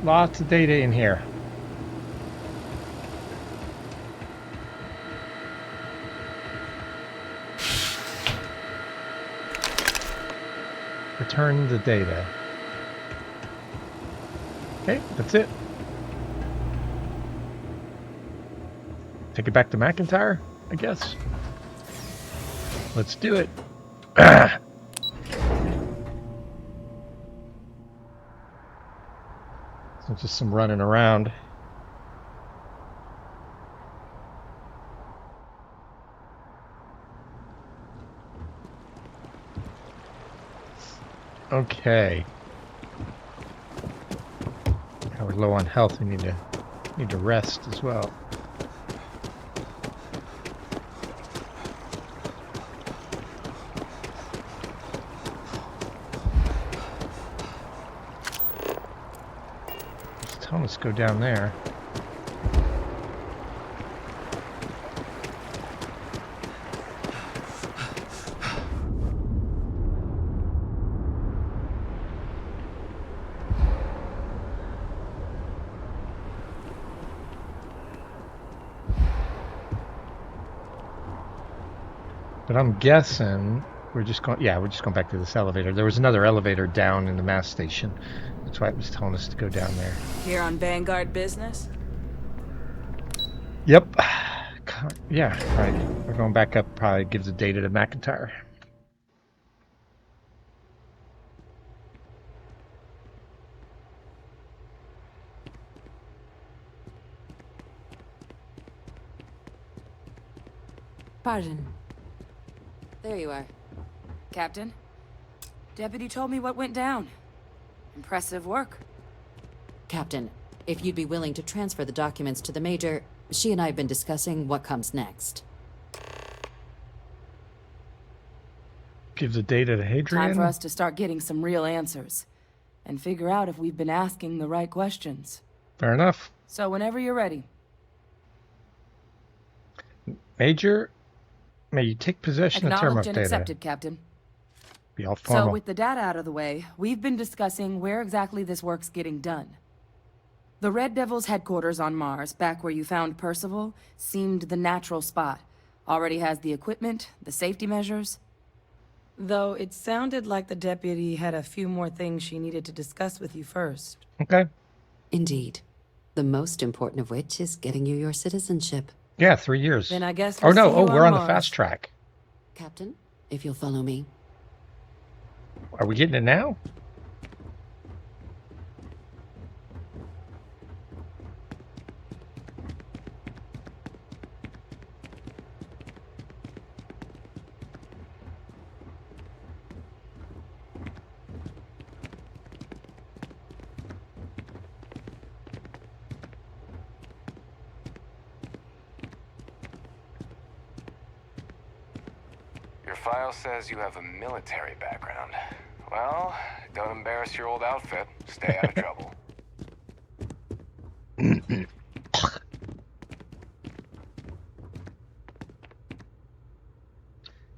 Lots of data in here. Return the data. Okay, that's it. Take it back to McIntyre, I guess. Let's do it. So just some running around. Okay. Now we're low on health. We need to rest as well. It's telling us to go down there. But I'm guessing we're just going back to this elevator. There was another elevator down in the mass station. That's why it was telling us to go down there. Here on Vanguard business? Yep. Yeah, right. We're going back up, probably gives the data to McIntyre. Pardon. There you are. Captain. Deputy told me what went down. Impressive work. Captain, If you'd be willing to transfer the documents to the Major, she and I have been discussing what comes next. Give the data to Hadrian. Time for us to start getting some real answers. And figure out if we've been asking the right questions. Fair enough. So whenever you're ready. Major, may you take possession of term of Acknowledged and data. accepted, Captain. Be all formal. So with the data out of the way, we've been discussing where exactly this work's getting done. The Red Devil's headquarters on Mars, back where you found Percival, seemed the natural spot. Already has the equipment, the safety measures. Though it sounded like the deputy had a few more things she needed to discuss with you first. Okay. Indeed. The most important of which is getting you your citizenship. Yeah, 3 years. Then I guess Oh we'll no, see oh, you we're on Mars. the fast track. Captain, if you'll follow me. Are we getting it now? Your file says you have a military background. Well, don't embarrass your old outfit. Stay out of trouble.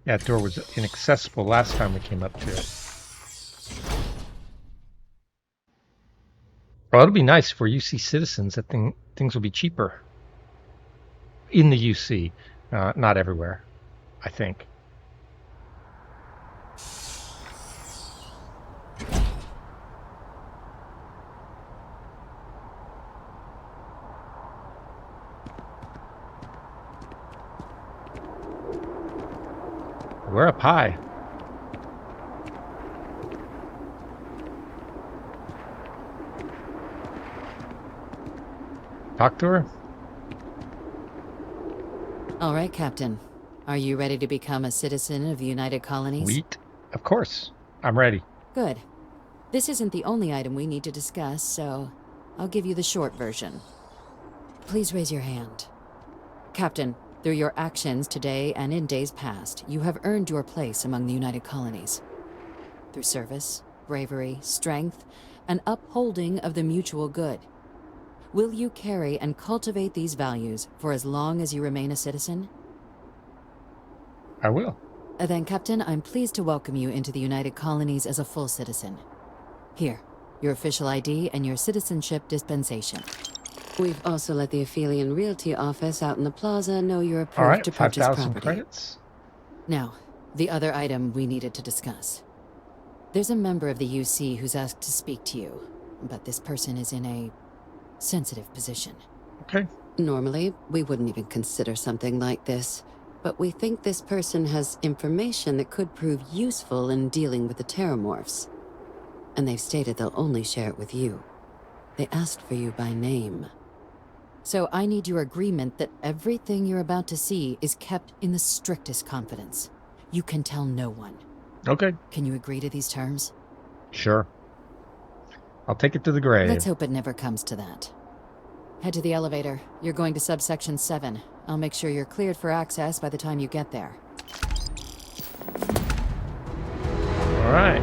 Yeah, that door was inaccessible last time we came up to it. Well, it'll be nice for UC citizens. That things will be cheaper in the UC, not everywhere, I think. We're up high. Talk to her? All right, Captain. Are you ready to become a citizen of the United Colonies? Wheat? Of course. I'm ready. Good. This isn't the only item we need to discuss, so I'll give you the short version. Please raise your hand. Captain, through your actions today and in days past, you have earned your place among the United Colonies. Through service, bravery, strength, and upholding of the mutual good. Will you carry and cultivate these values for as long as you remain a citizen? I will. Then, Captain, I'm pleased to welcome you into the United Colonies as a full citizen. Here, your official ID and your citizenship dispensation. We've also let the Aphelion Realty office out in the plaza know you're approved All right, to purchase 5,000 property. credits. Now, the other item we needed to discuss. There's a member of the UC who's asked to speak to you, but this person is in a sensitive position. Okay. Normally, we wouldn't even consider something like this, but we think this person has information that could prove useful in dealing with the Terramorphs. And they've stated they'll only share it with you. They asked for you by name. So I need your agreement that everything you're about to see is kept in the strictest confidence. You can tell no one. Okay. Can you agree to these terms? Sure. I'll take it to the grave. Let's hope it never comes to that. Head to the elevator. You're going to subsection 7. I'll make sure you're cleared for access by the time you get there. All right.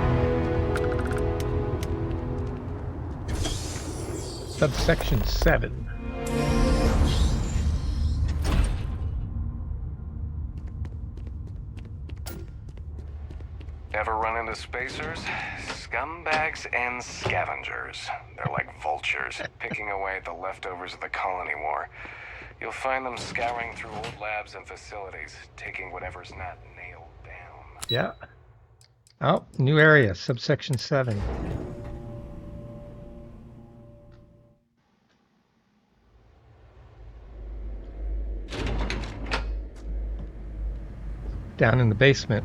Subsection 7. Ever run into spacers? Scumbags and scavengers. They're like vultures, picking away at the leftovers of the colony war. You'll find them scouring through old labs and facilities, taking whatever's not nailed down. Yeah. Oh, new area, subsection 7. Down in the basement.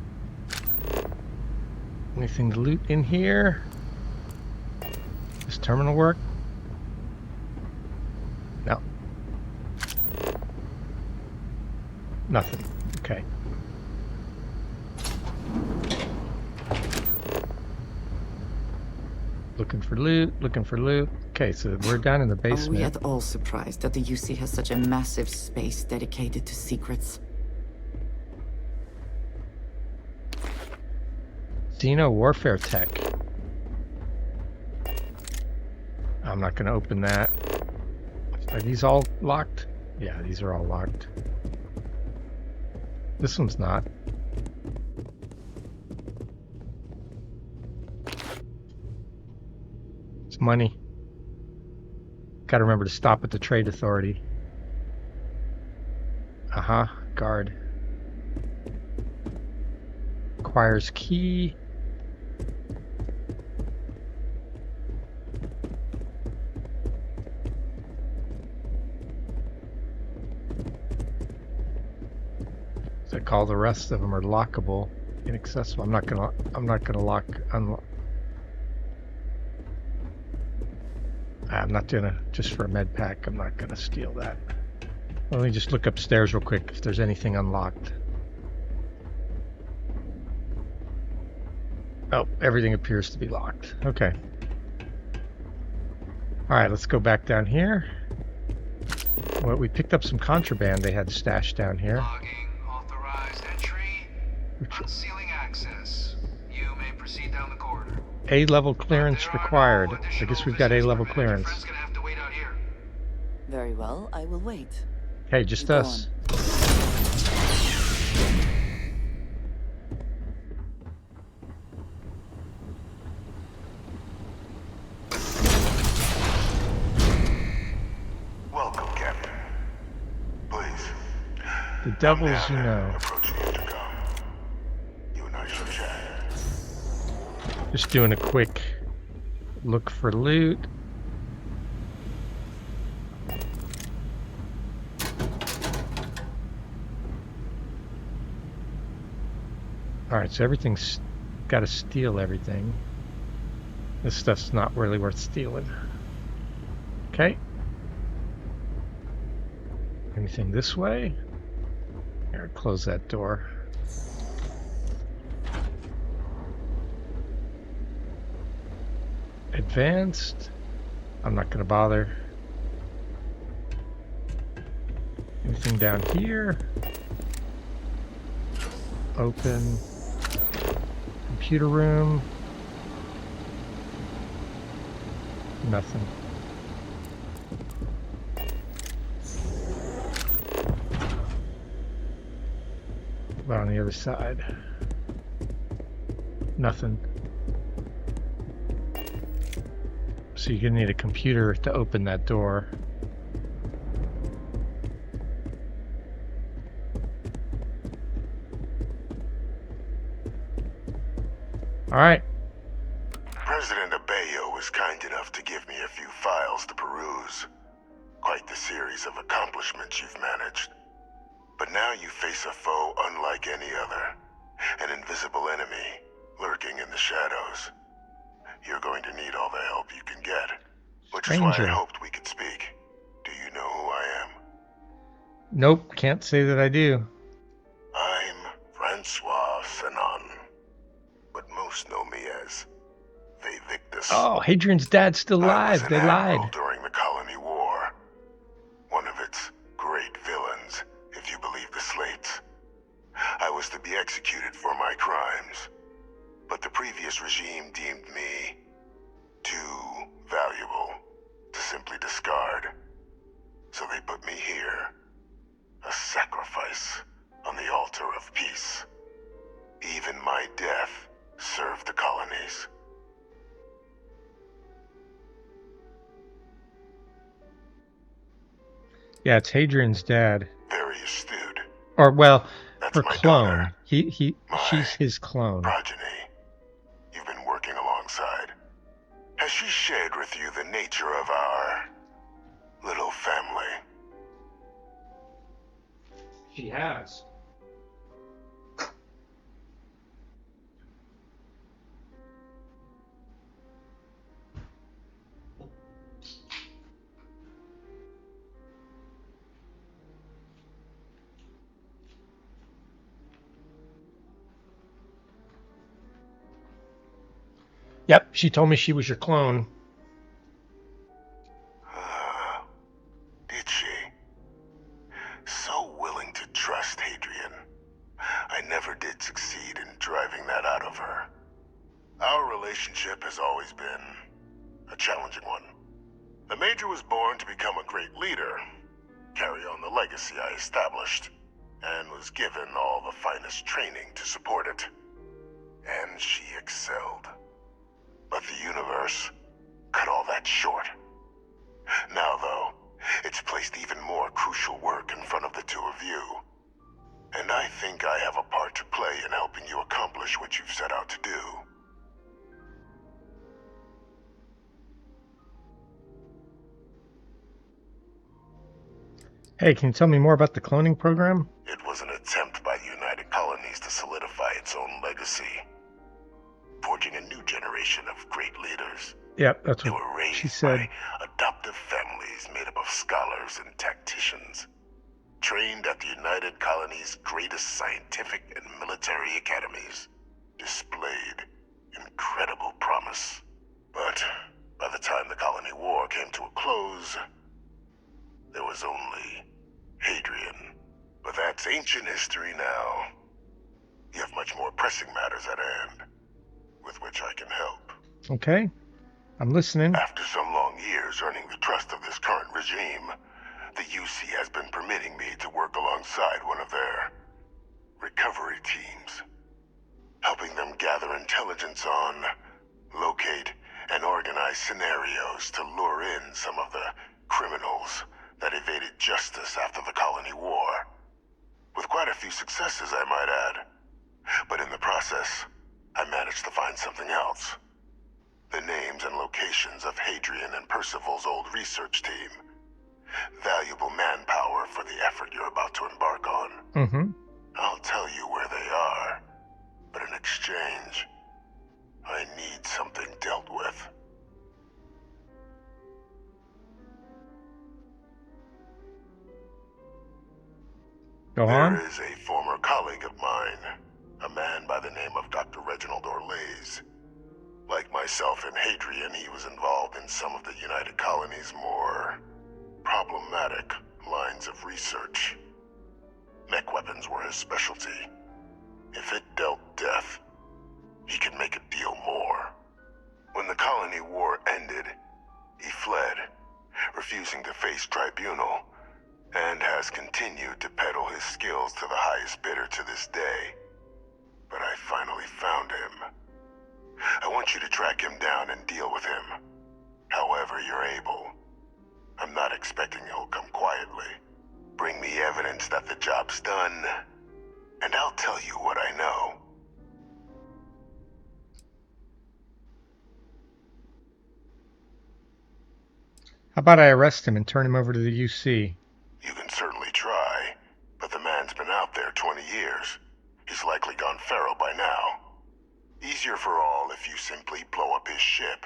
Anything to loot in here? Does terminal work? No. Nothing. Okay. Looking for loot, looking for loot. Okay, so we're down in the Are we basement. at all surprised that the UC has such a massive space dedicated to secrets? Xeno warfare tech. I'm not going to open that. Are these all locked? Yeah, these are all locked. This one's not. It's money. Got to remember to stop at the trade authority. Guard. Requires key. So I call the rest of them are lockable, inaccessible. I'm not gonna lock. I'm not gonna, just for a med pack, I'm not gonna steal that. Let me just look upstairs real quick if there's anything unlocked. Oh, everything appears to be locked. Okay. Alright, let's go back down here. Well, we picked up some contraband they had stashed down here. Logging authorized entry. Unsealing access. You may proceed down the corridor. A-level clearance required. I guess we've got A-level clearance. Very well, I will wait. Hey, just us. Welcome, Captain. Please. The devils, you know. Approach the intercom. You and I shall chat. Just doing a quick look for loot. Alright, so everything's got to steal everything. This stuff's not really worth stealing. Okay. Anything this way? Here, close that door. Advanced. I'm not going to bother. Anything down here? Open. Computer room. Nothing. But on the other side, nothing. So you're gonna need a computer to open that door. All right. President Abeyo was kind enough to give me a few files to peruse. Quite the series of accomplishments you've managed. But now you face a foe unlike any other. An invisible enemy, lurking in the shadows. You're going to need all the help you can get. Which is why I hoped we could speak. Do you know who I am? Nope, can't say that I do. I'm Francois Fanon. But most know me as Victus. Oh, Hadrian's dad's still alive. They lied. During the Colony War. One of its great villains, if you believe the slates. I was to be executed for my crimes. But the previous regime deemed me too valuable to simply discard. So they put me here. A sacrifice on the altar of peace. Even my death served the colonies. Yeah, it's Hadrian's dad. Very astute. Or well, That's her my clone. daughter. She's his clone. Progeny. You've been working alongside. Has she shared with you the nature of our little family? She has. Yep, she told me she was your clone. Did she? So willing to trust Hadrian. I never did succeed in driving that out of her. Our relationship has always been a challenging one. The Major was born to become a great leader, carry on the legacy I established, and was given all the finest training to support it. And she excelled. But the universe cut all that short. Now, though, it's placed even more crucial work in front of the two of you. And I think I have a part to play in helping you accomplish what you've set out to do. Hey, can you tell me more about the cloning program? It was an attempt by the United Colonies to solidify its own legacy, forging a new generation of great leaders. Yep, that's They what were raised she said. by adoptive families made up of scholars and tacticians, trained at the United Colonies' greatest scientific and military academies, displayed incredible promise. But by the time the Colony War came to a close, there was only Hadrian. But that's ancient history now. You have much more pressing matters at hand, with which I can help. Okay, I'm listening. After some long years earning the trust of this current regime, the UC has been permitting me to work alongside one of their recovery teams, helping them gather intelligence on, locate, and organize scenarios to lure in some of the criminals that evaded justice after the Colony War. With quite a few successes, I might add. But in the process, I managed to find something else. The names and locations of Hadrian and Percival's old research team. Valuable manpower for the effort you're about to embark on. Mm-hmm. I'll tell you where they are, but in exchange, I need something dealt with. Go on. There is a former colleague of mine, a man by the name of Dr. Reginald Orlaise. Like myself and Hadrian, he was involved in some of the United Colonies' more problematic lines of research. Mech weapons were his specialty. If it dealt death, he could make a deal more. When the Colony War ended, he fled, refusing to face tribunal, and has continued to peddle his skills to the highest bidder to this day. But I finally found him. I want you to track him down and deal with him, however you're able. I'm not expecting he'll come quietly. Bring me evidence that the job's done, and I'll tell you what I know. How about I arrest him and turn him over to the UC? You can certainly try, but the man's been out there 20 years. He's likely gone feral by now. Easier for all if you simply blow up his ship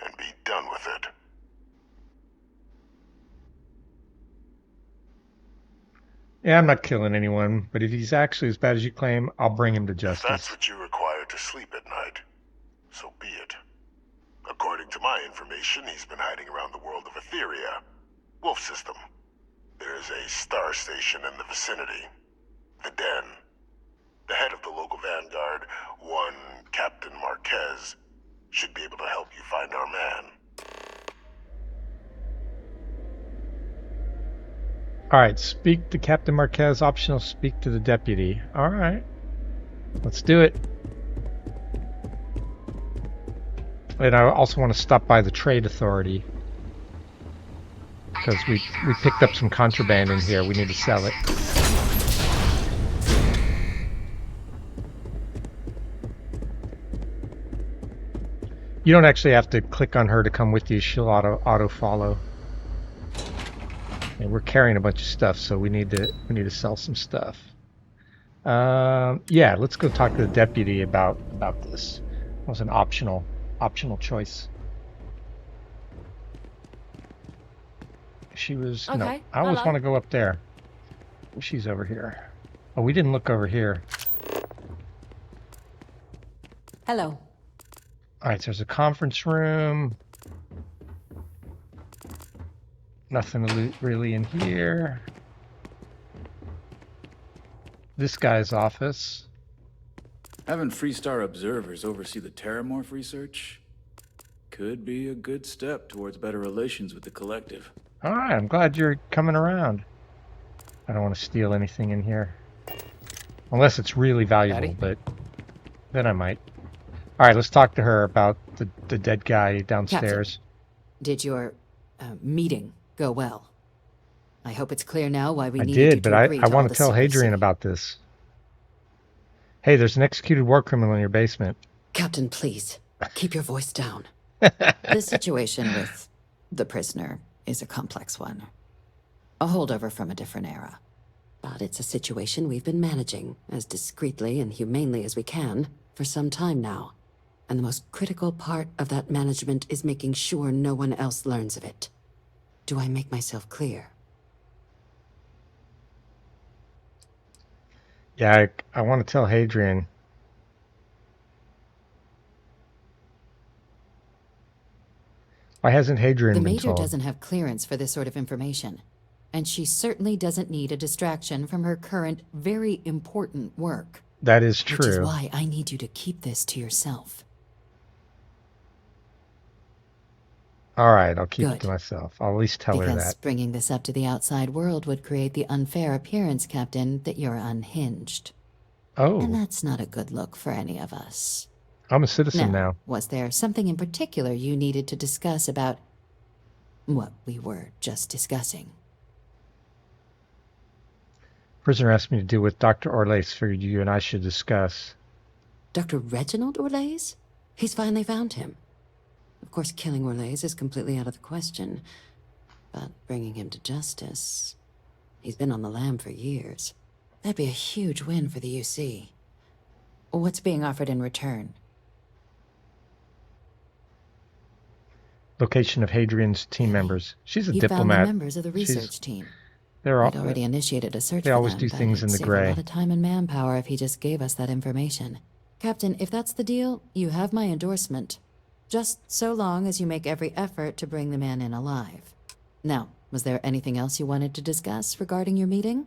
and be done with it. Yeah, I'm not killing anyone, but if he's actually as bad as you claim, I'll bring him to If justice. that's what you require to sleep at night, so be it. According to my information, he's been hiding around the world of Etheria, Wolf System. There's a star station in the vicinity, the Den. The head of the local vanguard, one Captain Marquez, should be able to help you find our man. All right, speak to Captain Marquez. Optional, speak to the deputy. All right, let's do it. And I also want to stop by the Trade Authority because we picked up some contraband in here. We need to sell it. You don't actually have to click on her to come with you. She'll auto follow. And we're carrying a bunch of stuff, so we need to sell some stuff. Yeah, let's go talk to the deputy about this. It was an optional choice. She was no. Okay, I always hello. want to go up there. She's over here. Oh, we didn't look over here. Hello. All right, so there's a conference room. Nothing really in here. This guy's office. Having Freestar observers oversee the Terramorph research could be a good step towards better relations with the Collective. All right, I'm glad you're coming around. I don't want to steal anything in here. Unless it's really valuable, Daddy? but then I might. All right, let's talk to her about the dead guy downstairs. Captain, did your meeting go well? I hope it's clear now why we I needed you did, to but agree I to all want to the tell secrecy. Hadrian about this. Hey, there's an executed war criminal in your basement. Captain, please, keep your voice down. The situation with the prisoner is a complex one. A holdover from a different era. But it's a situation we've been managing as discreetly and humanely as we can for some time now. And the most critical part of that management is making sure no one else learns of it. Do I make myself clear? Yeah, I want to tell Hadrian. Why hasn't Hadrian The been Major told? doesn't have clearance for this sort of information. And she certainly doesn't need a distraction from her current, very important work. That is true. Which is why I need you to keep this to yourself. All right, I'll keep Good. it to myself. I'll at least tell her Because that. bringing this up to the outside world would create the unfair appearance, Captain, that you're unhinged. Oh. And that's not a good look for any of us. I'm a citizen now. Was there something in particular you needed to discuss about what we were just discussing? Prisoner asked me to deal with Dr. Orlace. Figured you and I should discuss. Dr. Reginald Orlace? He's finally found him. Of course, killing Orlace is completely out of the question. But bringing him to justice... He's been on the lam for years. That'd be a huge win for the UC. What's being offered in return? Location of Hadrian's team members. She's a He diplomat. found the members of the research team. They're all. I'd already initiated a search They for always them, do but things in it'd the save gray. a lot of time and manpower if he just gave us that information. Captain, if that's the deal, you have my endorsement. Just so long as you make every effort to bring the man in alive. Now, was there anything else you wanted to discuss regarding your meeting?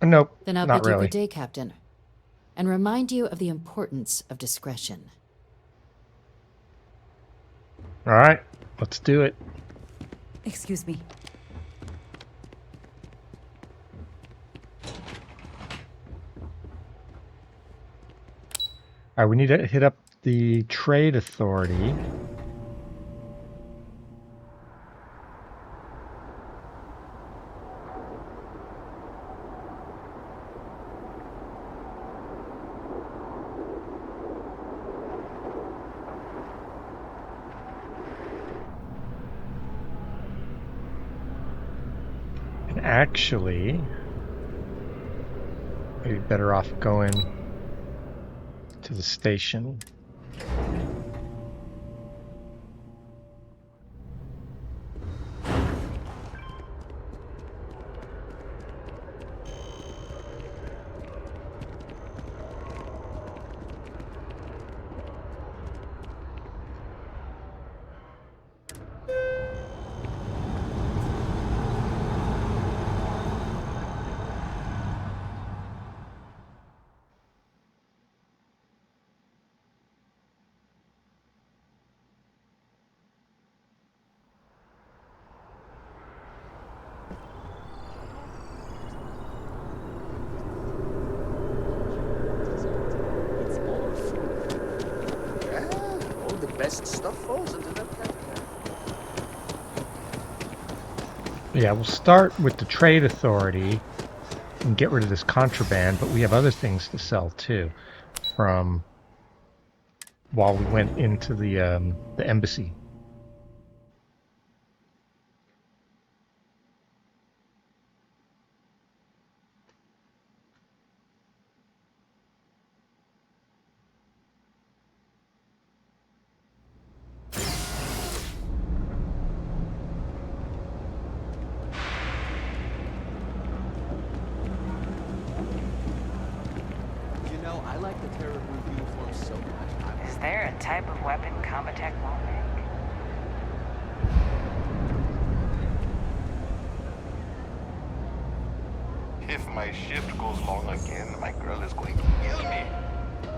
Nope, Then I'll not bid you really. good day, Captain. And remind you of the importance of discretion. All right, let's do it. Excuse me. All right, we need to hit up the trade authority. And actually, maybe better off going to the station. All the best stuff falls into that category. Yeah, we'll start with the trade authority and get rid of this contraband, but we have other things to sell too from while we went into the embassy. type of weapon Combatech won't make? If my shift goes long again, my girl is going to kill me.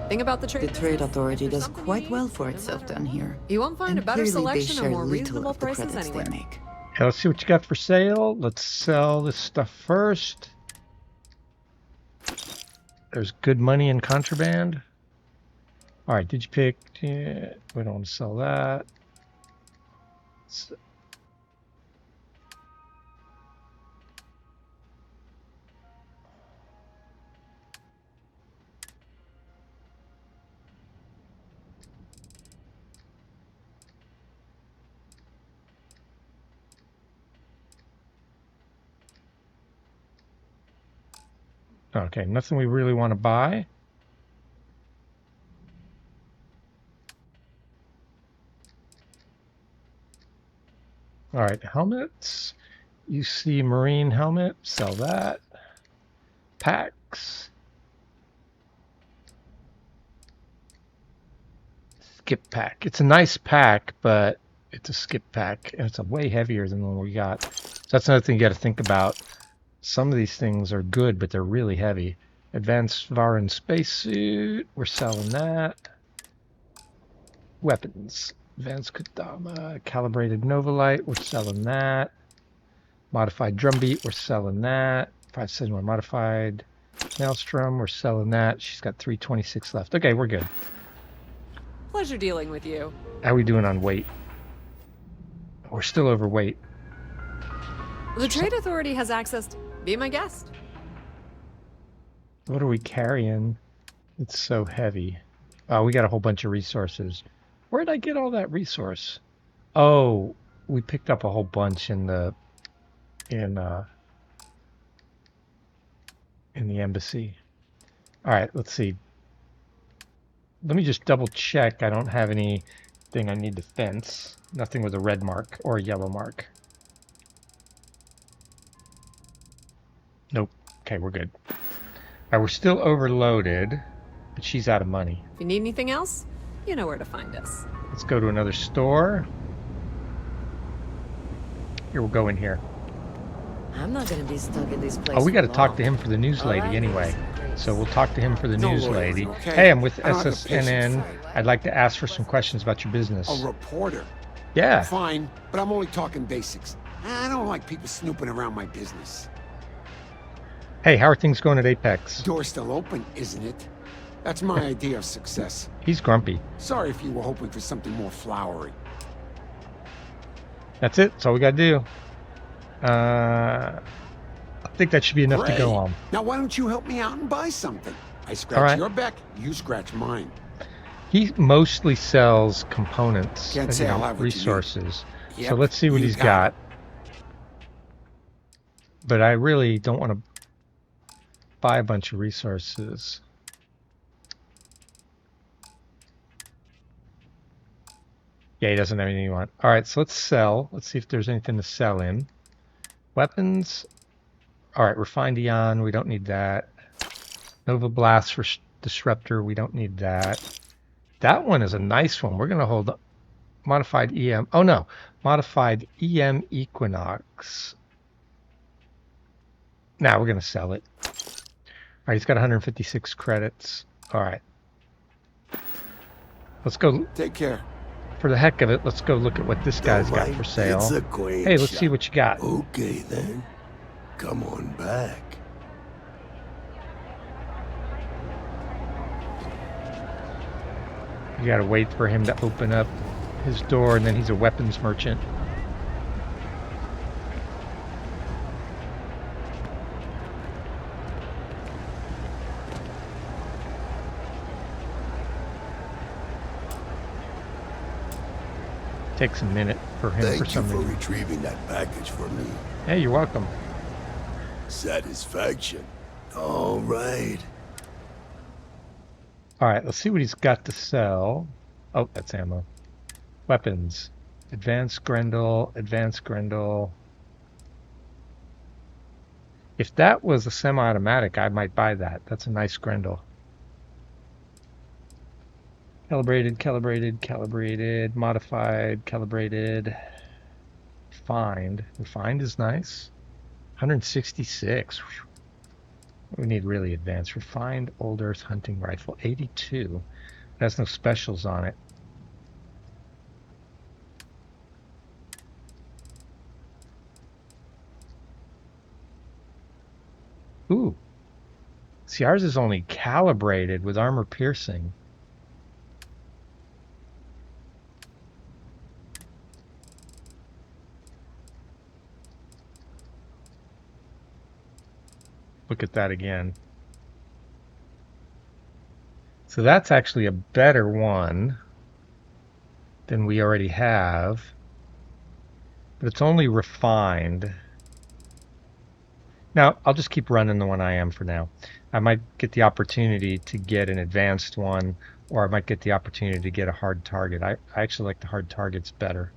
Thing about the The Trade Authority does quite well for itself down here. You won't find And a better clearly selection they or share more little reasonable of the prices credits anywhere. they make. Okay, let's see what you got for sale. Let's sell this stuff first. There's good money in contraband. All right, did you pick? Yeah, we don't want to sell that. Okay, nothing we really want to buy. All right, helmets. You see marine helmet, sell that. Packs. Skip pack. It's a nice pack, but it's a skip pack, and it's a way heavier than the one we got. So that's another thing you got to think about. Some of these things are good, but they're really heavy. Advanced Varan spacesuit. We're selling that. Weapons. Advanced Kodama. Calibrated Novolite. We're selling that. Modified Drumbeat. We're selling that. 571 Modified Maelstrom. We're selling that. She's got 326 left. Okay, we're good. Pleasure dealing with you. How are we doing on weight? We're still overweight. The Trade Authority has access. Be my guest. What are we carrying? It's so heavy. Oh, we got a whole bunch of resources. Where'd I get all that resource? Oh, we picked up a whole bunch in the embassy. All right, let's see. Let me just double check. I don't have anything I need to fence. Nothing with a red mark or a yellow mark. Nope. Okay, we're good. All right, we're still overloaded, but she's out of money. If you need anything else, you know where to find us. Let's go to another store. Here, we'll go in here. I'm not going to be stuck in this place. Oh, we got to for talk long. to him for the news lady anyway. So we'll talk to him for the No news lawyers, lady. okay? Hey, I'm with I don't have the patience SSNN. for it. I'd like to ask for some questions about your business. A reporter? Yeah. Fine, but I'm only talking basics. I don't like people snooping around my business. Hey, how are things going at Apex? Door's still open, isn't it? That's my idea of success. He's grumpy. Sorry if you were hoping for something more flowery. That's it. That's all we got to do. I think that should be enough to go on. Now why don't you help me out and buy something? I scratch All right. your back, you scratch mine. He mostly sells components, Can't say I'll have what you need. resources. So Yep, let's see what you he's got got. But I really don't want to buy a bunch of resources. Yeah, he doesn't have anything you want. All right, so let's sell. Let's see if there's anything to sell in. Weapons. All right, refined ion. We don't need that. Nova Blast for Disruptor. We don't need that. That one is a nice one. We're going to hold modified EM. Oh, no. Modified EM Equinox. Now we're going to sell it. All right, he's got 156 credits. All right. Let's go. Take care. For the heck of it, let's go look at what this guy's got for sale. It's a great Hey, let's see shot. what you got. Okay, then. Come on back. You gotta wait for him to open up his door, and then he's a weapons merchant. Takes a minute for him Thank for you some for reason. retrieving that package for me. Hey, you're welcome. Satisfaction. All right. All right, let's see what he's got to sell. Oh, that's ammo. Weapons. Advanced Grendel, Advanced Grendel. If that was a semi-automatic, I might buy that. That's a nice Grendel. Calibrated, calibrated, calibrated, modified, calibrated. Refined. Refined is nice. 166. We need really advanced. Refined Old Earth hunting rifle. 82. It has no specials on it. Ooh. See, ours is only calibrated with armor piercing. Look at that again. So that's actually a better one than we already have. But it's only refined. Now, I'll just keep running the one I am for now. I might get the opportunity to get an advanced one, or I might get the opportunity to get a hard target. I actually like the hard targets better.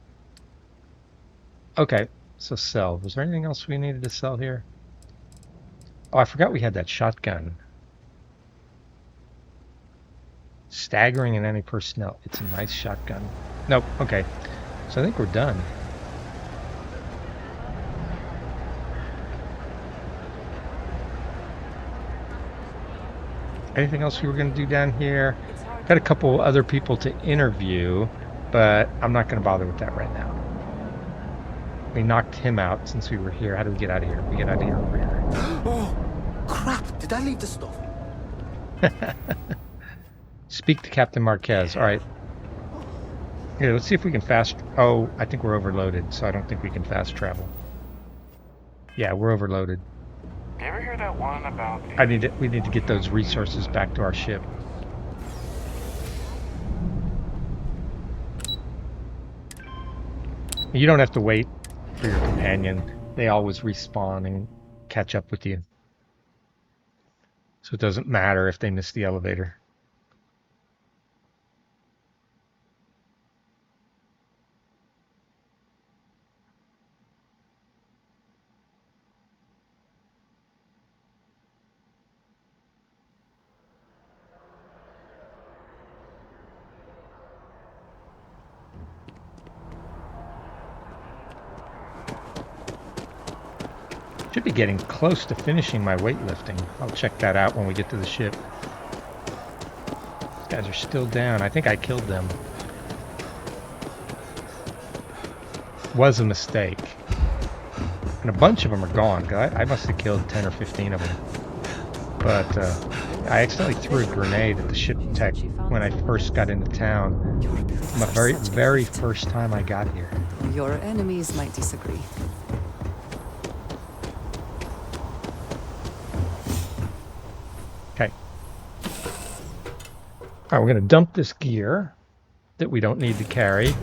Okay, so sell. Was there anything else we needed to sell here? Oh, I forgot we had that shotgun. Staggering in any personnel. It's a nice shotgun. Nope, okay. So I think we're done. Anything else we were going to do down here? Got a couple other people to interview, but I'm not going to bother with that right now. We knocked him out since we were here. How do we get out of here? We get out of here over here. Oh, crap! Did I leave the stuff? Speak to Captain Marquez. All right. Here, let's see if we can fast... Oh, I think we're overloaded, so I don't think we can fast travel. Yeah, we're overloaded. You ever hear that one about the... We need to get those resources back to our ship. You don't have to wait for your companion. They always respawn and catch up with you. So it doesn't matter if they miss the elevator. Should be getting close to finishing my weightlifting. I'll check that out when we get to the ship. These guys are still down. I think I killed them. Was a mistake. And a bunch of them are gone. I must have killed 10 or 15 of them. But I accidentally threw a grenade at the ship tech when I first got into town. My very first time I got here. Your enemies might disagree. Okay. All right, we're going to dump this gear that we don't need to carry.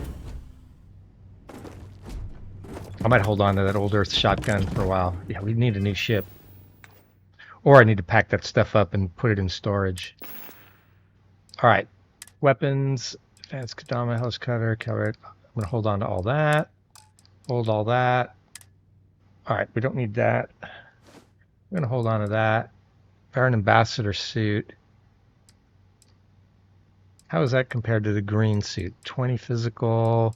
I might hold on to that old Earth shotgun for a while. Yeah, we need a new ship. Or I need to pack that stuff up and put it in storage. All right. Weapons, advanced Kadama, house cutter, carrot. I'm going to hold on to all that. Hold all that. All right, we don't need that. I'm going to hold on to that. Baron Ambassador suit. How is that compared to the green suit? 20 physical,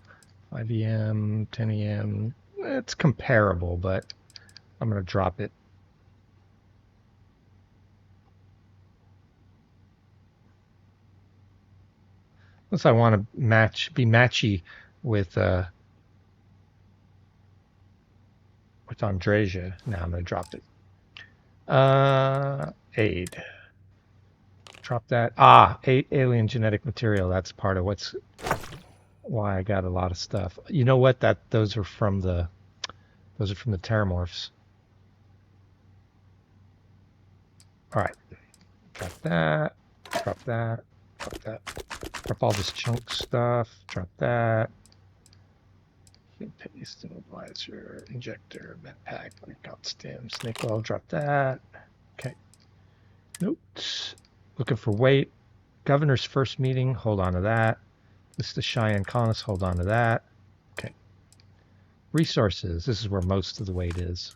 5 EM, 10 EM. It's comparable, but I'm going to drop it. Unless I want to be matchy with Andreja. Now I'm going to drop it. Aid. Drop that. Alien genetic material. That's part of why I got a lot of stuff. You know what? Those are from the Terramorphs. All right. Drop that. Drop that. Drop that. Drop all this chunk stuff. Drop that. Paste, immobilizer, injector, med pack, blackout stem, snake oil. Drop that. Okay. Notes. Looking for weight. Governor's first meeting. Hold on to that. List of Cheyenne colonists. Hold on to that. Okay. Resources. This is where most of the weight is.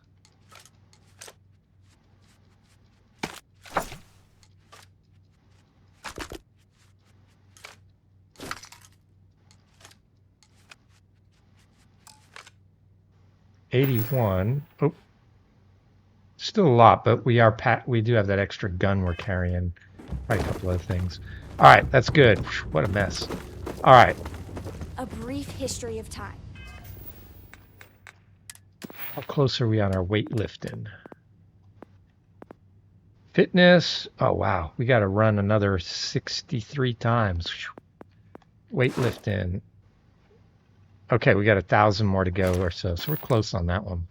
81. Oh, still a lot, but we do have that extra gun we're carrying. Probably a couple other things. All right, that's good. What a mess. All right. A brief history of time. How close are we on our weightlifting? Fitness. Oh, wow. We got to run another 63 times. Weightlifting. Okay, we got 1,000 more to go or so. So we're close on that one.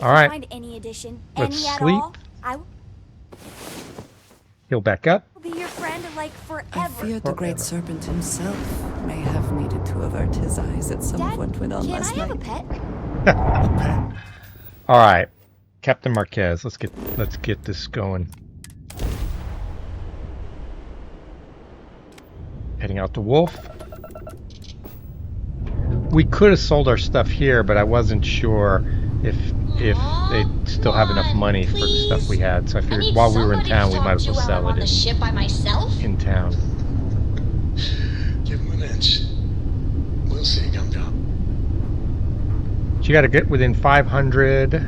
All right. Find any addition, Let's any at sleep. all, I will Heal back up. be your friend like forever. I feared the great serpent himself may have needed to avert his eyes at some of what went on Can last I have night. a pet? All right, Captain Marquez. Let's get this going. Heading out to Wolf. We could have sold our stuff here, but I wasn't sure if they'd still have enough money for the stuff we had. So I figured while we were in town, we might as well sell it ship by myself. in town. Give him an inch. We'll see. Come down. So you got to get within 500, and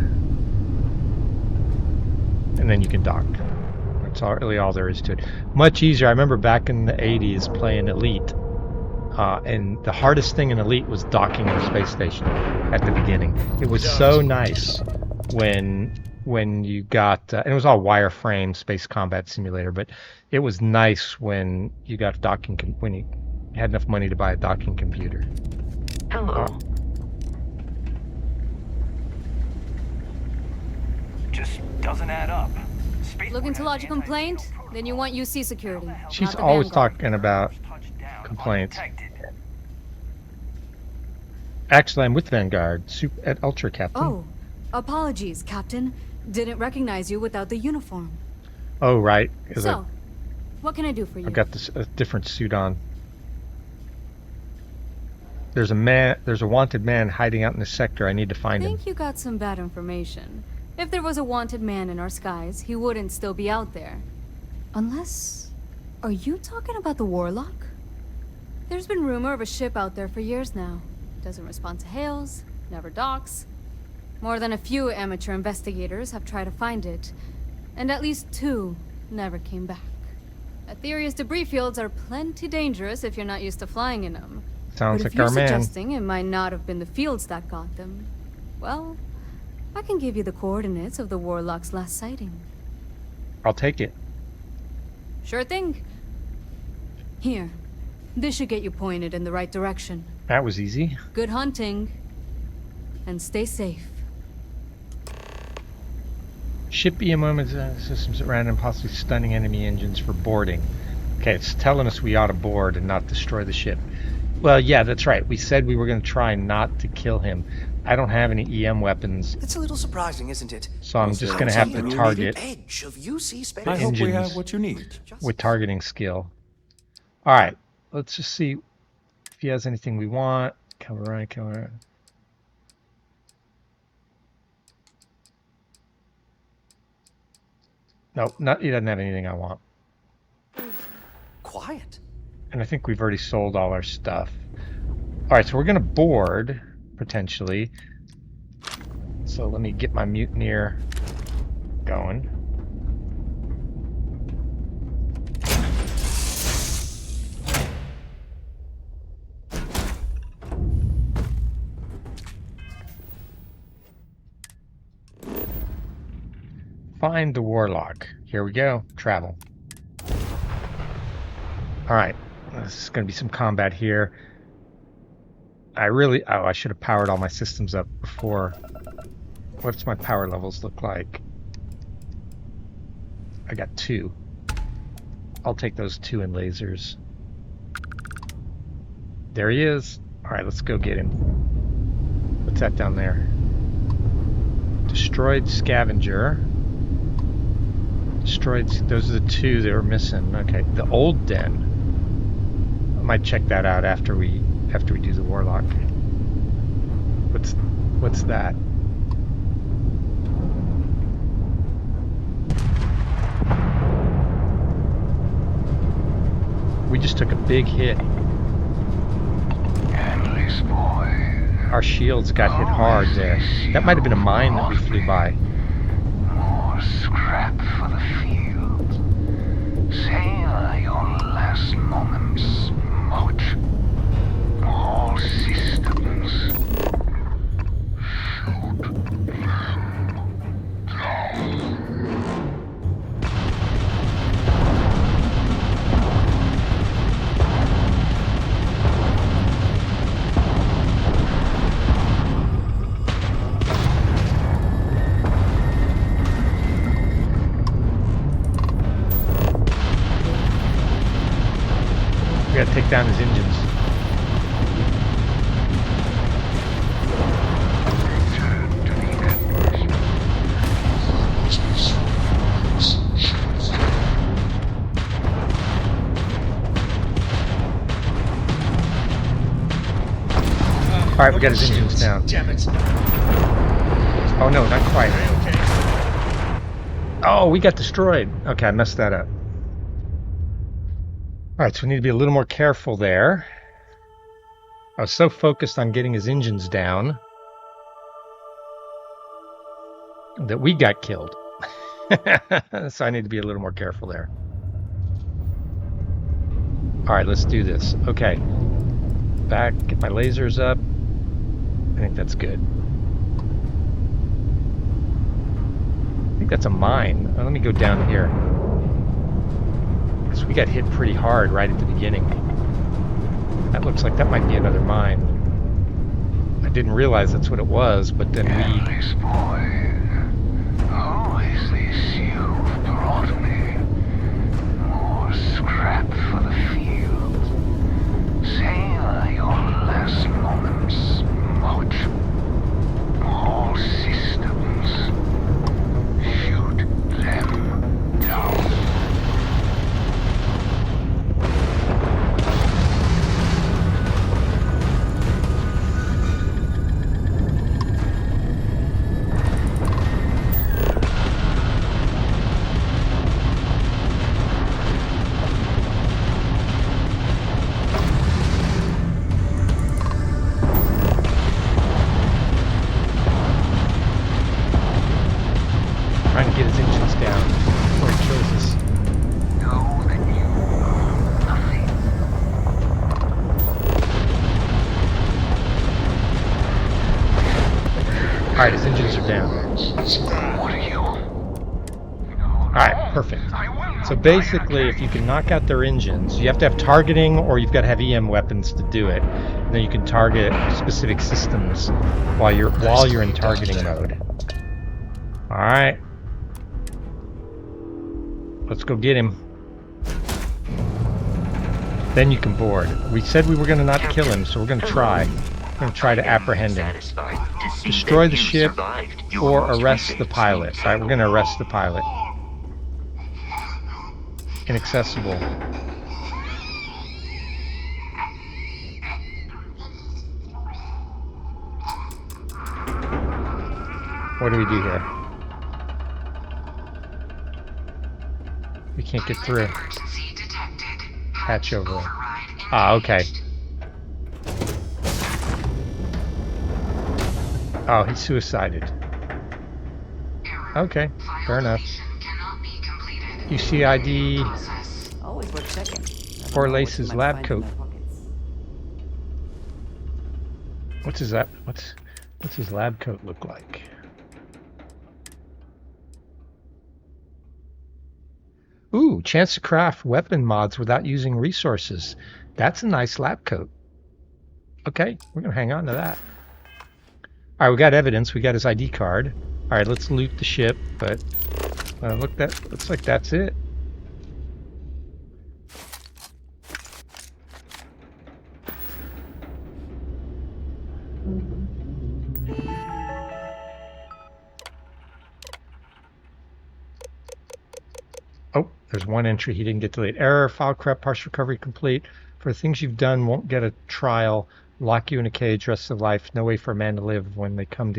then you can dock. That's really all there is to it. Much easier. I remember back in the 80s playing Elite, and the hardest thing in Elite was docking in the space station at the beginning. It was so nice when you got, and it was all wireframe space combat simulator, but it was nice when you got a docking, when you had enough money to buy a docking computer. Hello. Just doesn't add up. Looking to lodge a complaint? Then you want UC security. She's not the always Vanguard. talking about complaints. Actually, I'm with Vanguard, at Ultra Captain. Oh, apologies, Captain. Didn't recognize you without the uniform. Oh, right. 'Cause So, what can I do for you? I've got a different suit on. There's a wanted man hiding out in the sector. I need to I find him. think you got some bad information. If there was a wanted man in our skies, he wouldn't still be out there. Unless... Are you talking about the Warlock? There's been rumor of a ship out there for years now. Doesn't respond to hails, never docks. More than a few amateur investigators have tried to find it, and at least 2 never came back. Aetherius debris fields are plenty dangerous if you're not used to flying in them. Sounds But like if you're our man. suggesting it might not have been the fields that got them, well, I can give you the coordinates of the Warlock's last sighting. I'll take it. Sure thing. Here. This should get you pointed in the right direction. That was easy. Good hunting. And stay safe. Ship EMM systems at random, possibly stunning enemy engines for boarding. Okay, it's telling us we ought to board and not destroy the ship. Well, yeah, that's right. We said we were going to try not to kill him. I don't have any EM weapons, It's a little surprising, isn't it? so I'm just going to have to target Edge of UC space. the engines what you need. with targeting skill. All right, let's just see if he has anything we want. Cover right, cover right. Nope, he doesn't have anything I want. Quiet. And I think we've already sold all our stuff. All right, so we're going to board, potentially. So let me get my mutineer going. Find the Warlock. Here we go. Travel. Alright. This is going to be some combat here. I should have powered all my systems up before. What's my power levels look like? I got 2. I'll take those 2 in lasers. There he is. Alright, let's go get him. What's that down there? Destroyed scavenger. Destroyed. Those are the 2 that were missing. Okay, the old den. I might check that out after we do the Warlock. What's that? We just took a big hit. Our shields got hit hard there. That might have been a mine that we flew by. More scrap for the field. Savor your last moments, Moat. All systems. Shoot them down. We gotta take down his engines. Alright, we got his engines down. Damn it. Oh no, not quite. Oh, we got destroyed. Okay, I messed that up. Alright, so we need to be a little more careful there. I was so focused on getting his engines down that we got killed. So I need to be a little more careful there. Alright, let's do this. Okay. Back, get my lasers up. I think that's good. I think that's a mine. Let me go down here. Because we got hit pretty hard right at the beginning. That looks like that might be another mine. I didn't realize that's what it was, but then Careless boy. Who is this you've brought me? More scrap for the field. Savor your last moments, Moat. All systems. Shoot them down. trying to get his engines down before he kills us. Know that you are nothing. Alright, his engines are down. What are you? Alright, perfect. So basically, if you can knock out their engines, you have to have targeting or you've got to have EM weapons to do it. And then you can target specific systems while you're in targeting mode. Alright. Let's go get him. Then you can board. We said we were going to not kill him, so we're going to try. We're going to try to apprehend him. Destroy the ship or arrest the pilot. Alright, we're going to arrest the pilot. Inaccessible. What do we do here? We can't get through. Hatch over. Ah, okay. Oh, he suicided. Okay, fair enough. UCID Always worth checking. or Lace's lab coat. What's his lab coat look like? Ooh, chance to craft weapon mods without using resources. That's a nice lab coat. Okay, we're gonna hang on to that. Alright, we got evidence. We got his ID card. Alright, let's loot the ship, but looks like that's it. Oh, there's one entry he didn't get delayed. Error, file corrupt, partial recovery complete. For things you've done, won't get a trial. Lock you in a cage, rest of life. No way for a man to live. When they come,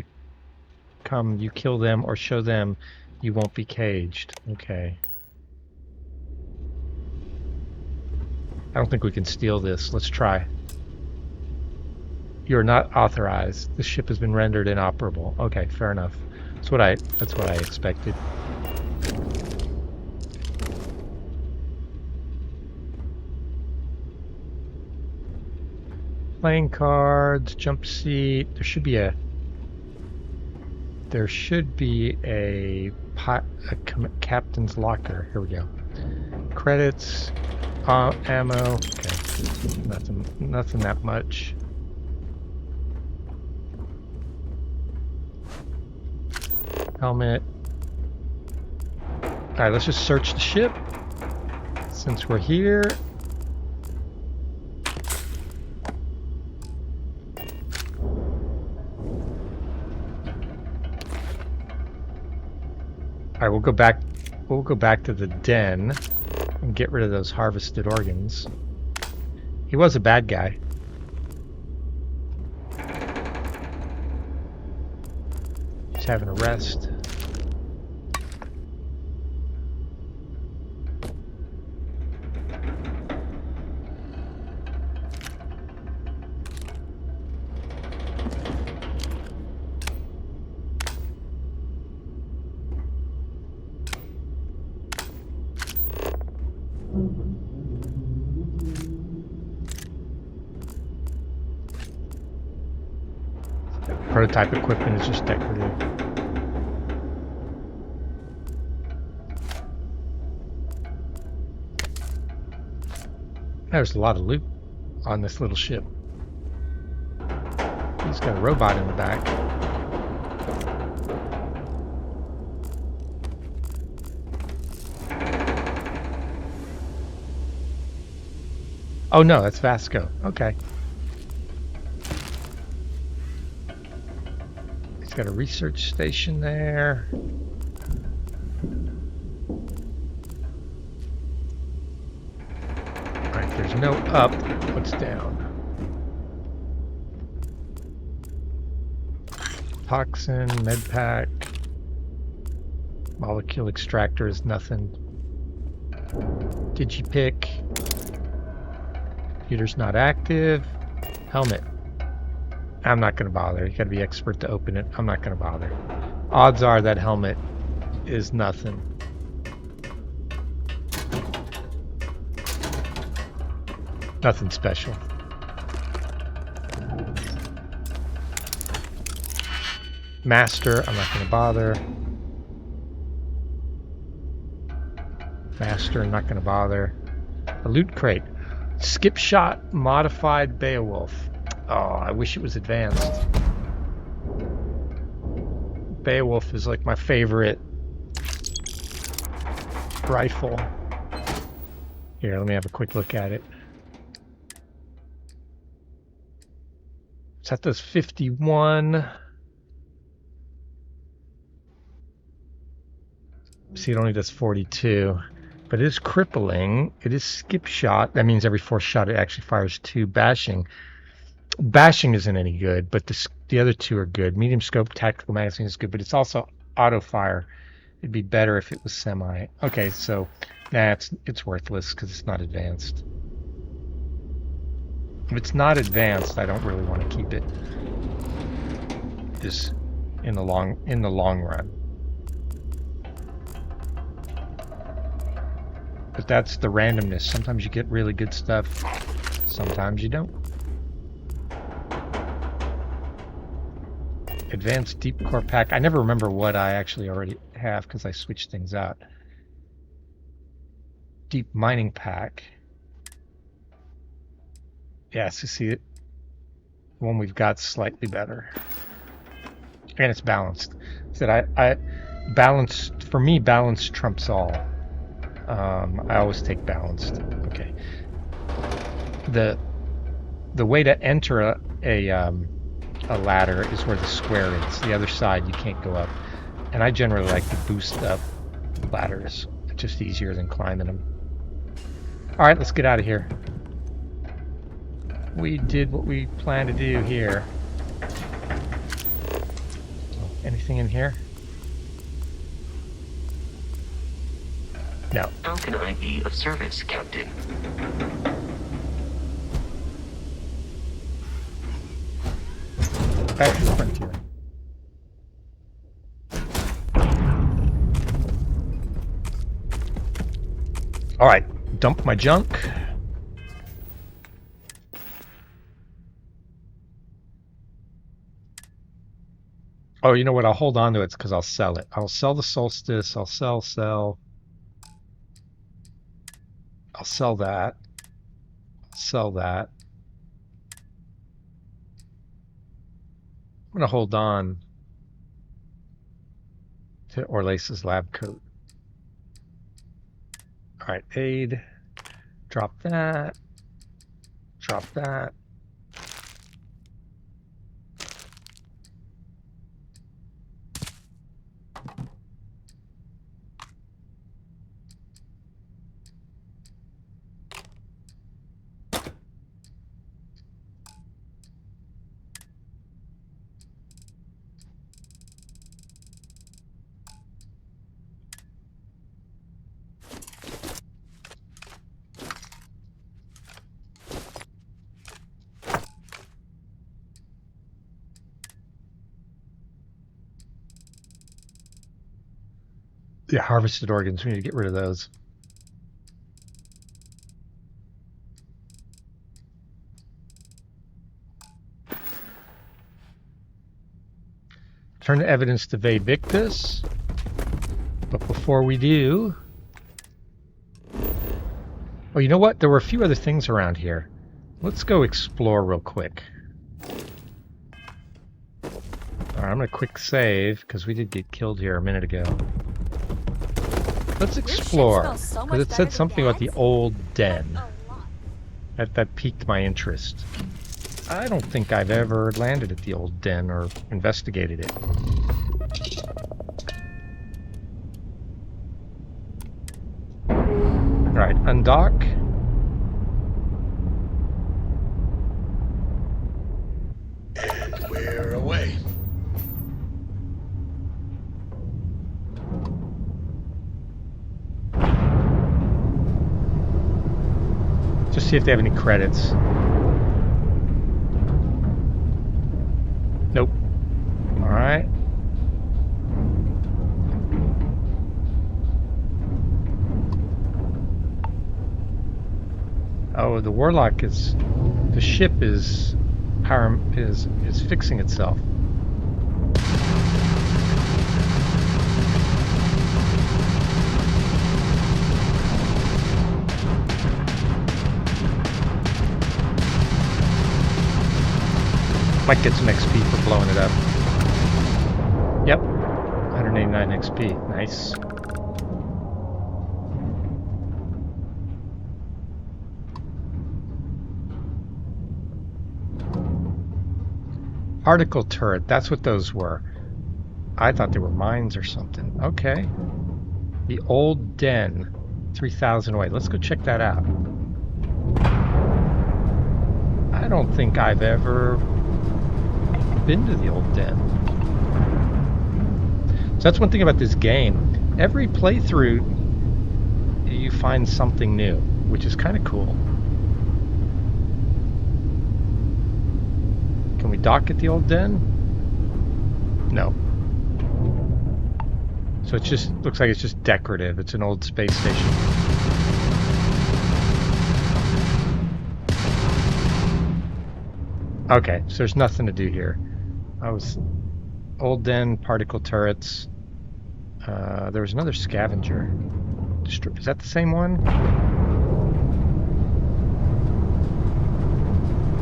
you kill them or show them you won't be caged. Okay. I don't think we can steal this. Let's try. You're not authorized. The ship has been rendered inoperable. Okay, fair enough. That's what I expected. Playing cards, jump seat. There should be a captain's locker. Here we go. Credits, ammo. Okay, nothing that much. Helmet. All right, let's just search the ship since we're here. All right, we'll go back to the den and get rid of those harvested organs. He was a bad guy. He's having a rest. Prototype equipment is just decorative. There's a lot of loot on this little ship. He's got a robot in the back. Oh no, that's Vasco. Okay. He's got a research station there. Alright, there's no up. What's down? Toxin, med pack. Molecule extractor is nothing. Digipick. Computer's not active. Helmet. I'm not going to bother. You got to be expert to open it. I'm not going to bother. Odds are that helmet is nothing. Nothing special. Master, I'm not going to bother. Master, I'm not going to bother. A loot crate. Skip shot modified Beowulf. Oh, I wish it was advanced. Beowulf is like my favorite rifle. Here, let me have a quick look at it. So that does 51. See, it only does 42. But it is crippling. It is skip shot. That means every 4th shot it actually fires 2. Bashing. Bashing isn't any good, but the other 2 are good. Medium scope tactical magazine is good, but it's also auto fire. It'd be better if it was semi. Okay, so nah, it's worthless because it's not advanced. If it's not advanced, I don't really want to keep it. This in the long run. But that's the randomness. Sometimes you get really good stuff. Sometimes you don't. Advanced deep core pack. I never remember what I actually already have because I switched things out. Deep mining pack. Yeah, so see it. The one we've got slightly better. And it's balanced. So I balanced, for me, balanced trumps all. I always take balanced. Okay. The way to enter a ladder is where the square is. The other side you can't go up. And I generally like to boost up ladders. It's just easier than climbing them. Alright, let's get out of here. We did what we planned to do here. Anything in here? No. How can I be of service, Captain? back to the frontier. All right, dump my junk. Oh, you know what? I'll hold on to it because I'll sell it. I'll sell the solstice. I'll sell. I'll sell that. Sell that. I'm going to hold on to Orlace's lab coat. All right, aid. Drop that. Drop that. Yeah, harvested organs. We need to get rid of those. Turn the evidence to Ve Victus. But before we do... Oh, you know what? There were a few other things around here. Let's go explore real quick. Alright, I'm going to quick save, because we did get killed here a minute ago. Let's explore, because it said something about the old den. That piqued my interest. I don't think I've ever landed at the old den or investigated it. Alright, undock. And we're away. Just see if they have any credits. Nope. Alright. Oh, the Warlock is... The ship is fixing itself. Might get some XP for blowing it up. Yep. 189 XP. Nice. Particle turret. That's what those were. I thought they were mines or something. Okay. The old den. 3,000 away. Let's go check that out. I don't think I've ever been to the old den. So that's one thing about this game. Every playthrough you find something new, which is kind of cool. Can we dock at the old den? No. So it just looks like it's just decorative. It's an old space station. Okay, so there's nothing to do here. Old den, particle turrets. There was another scavenger. Is that the same one?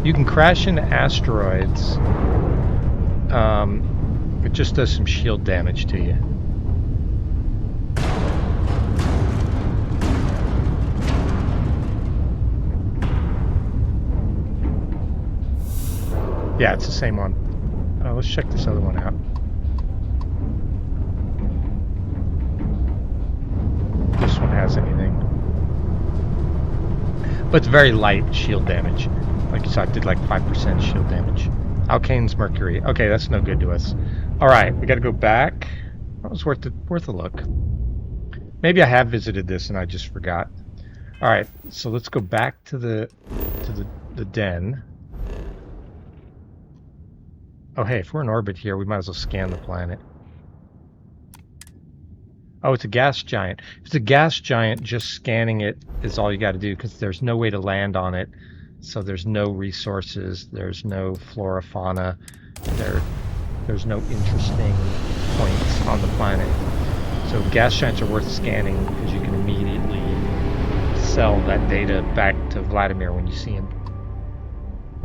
You can crash into asteroids. It just does some shield damage to you. Yeah, it's the same one. Let's check this other one out. This one has anything. But it's very light shield damage. Like you saw, it did like 5% shield damage. Alkane's mercury. Okay, that's no good to us. Alright, we gotta go back. That was worth a look. Maybe I have visited this and I just forgot. Alright, so let's go back to the den. Oh, hey, if we're in orbit here, we might as well scan the planet. Oh, it's a gas giant. If it's a gas giant, just scanning it is all you got to do because there's no way to land on it. So there's no resources, there's no flora, fauna, there's no interesting points on the planet. So gas giants are worth scanning because you can immediately sell that data back to Vladimir when you see him.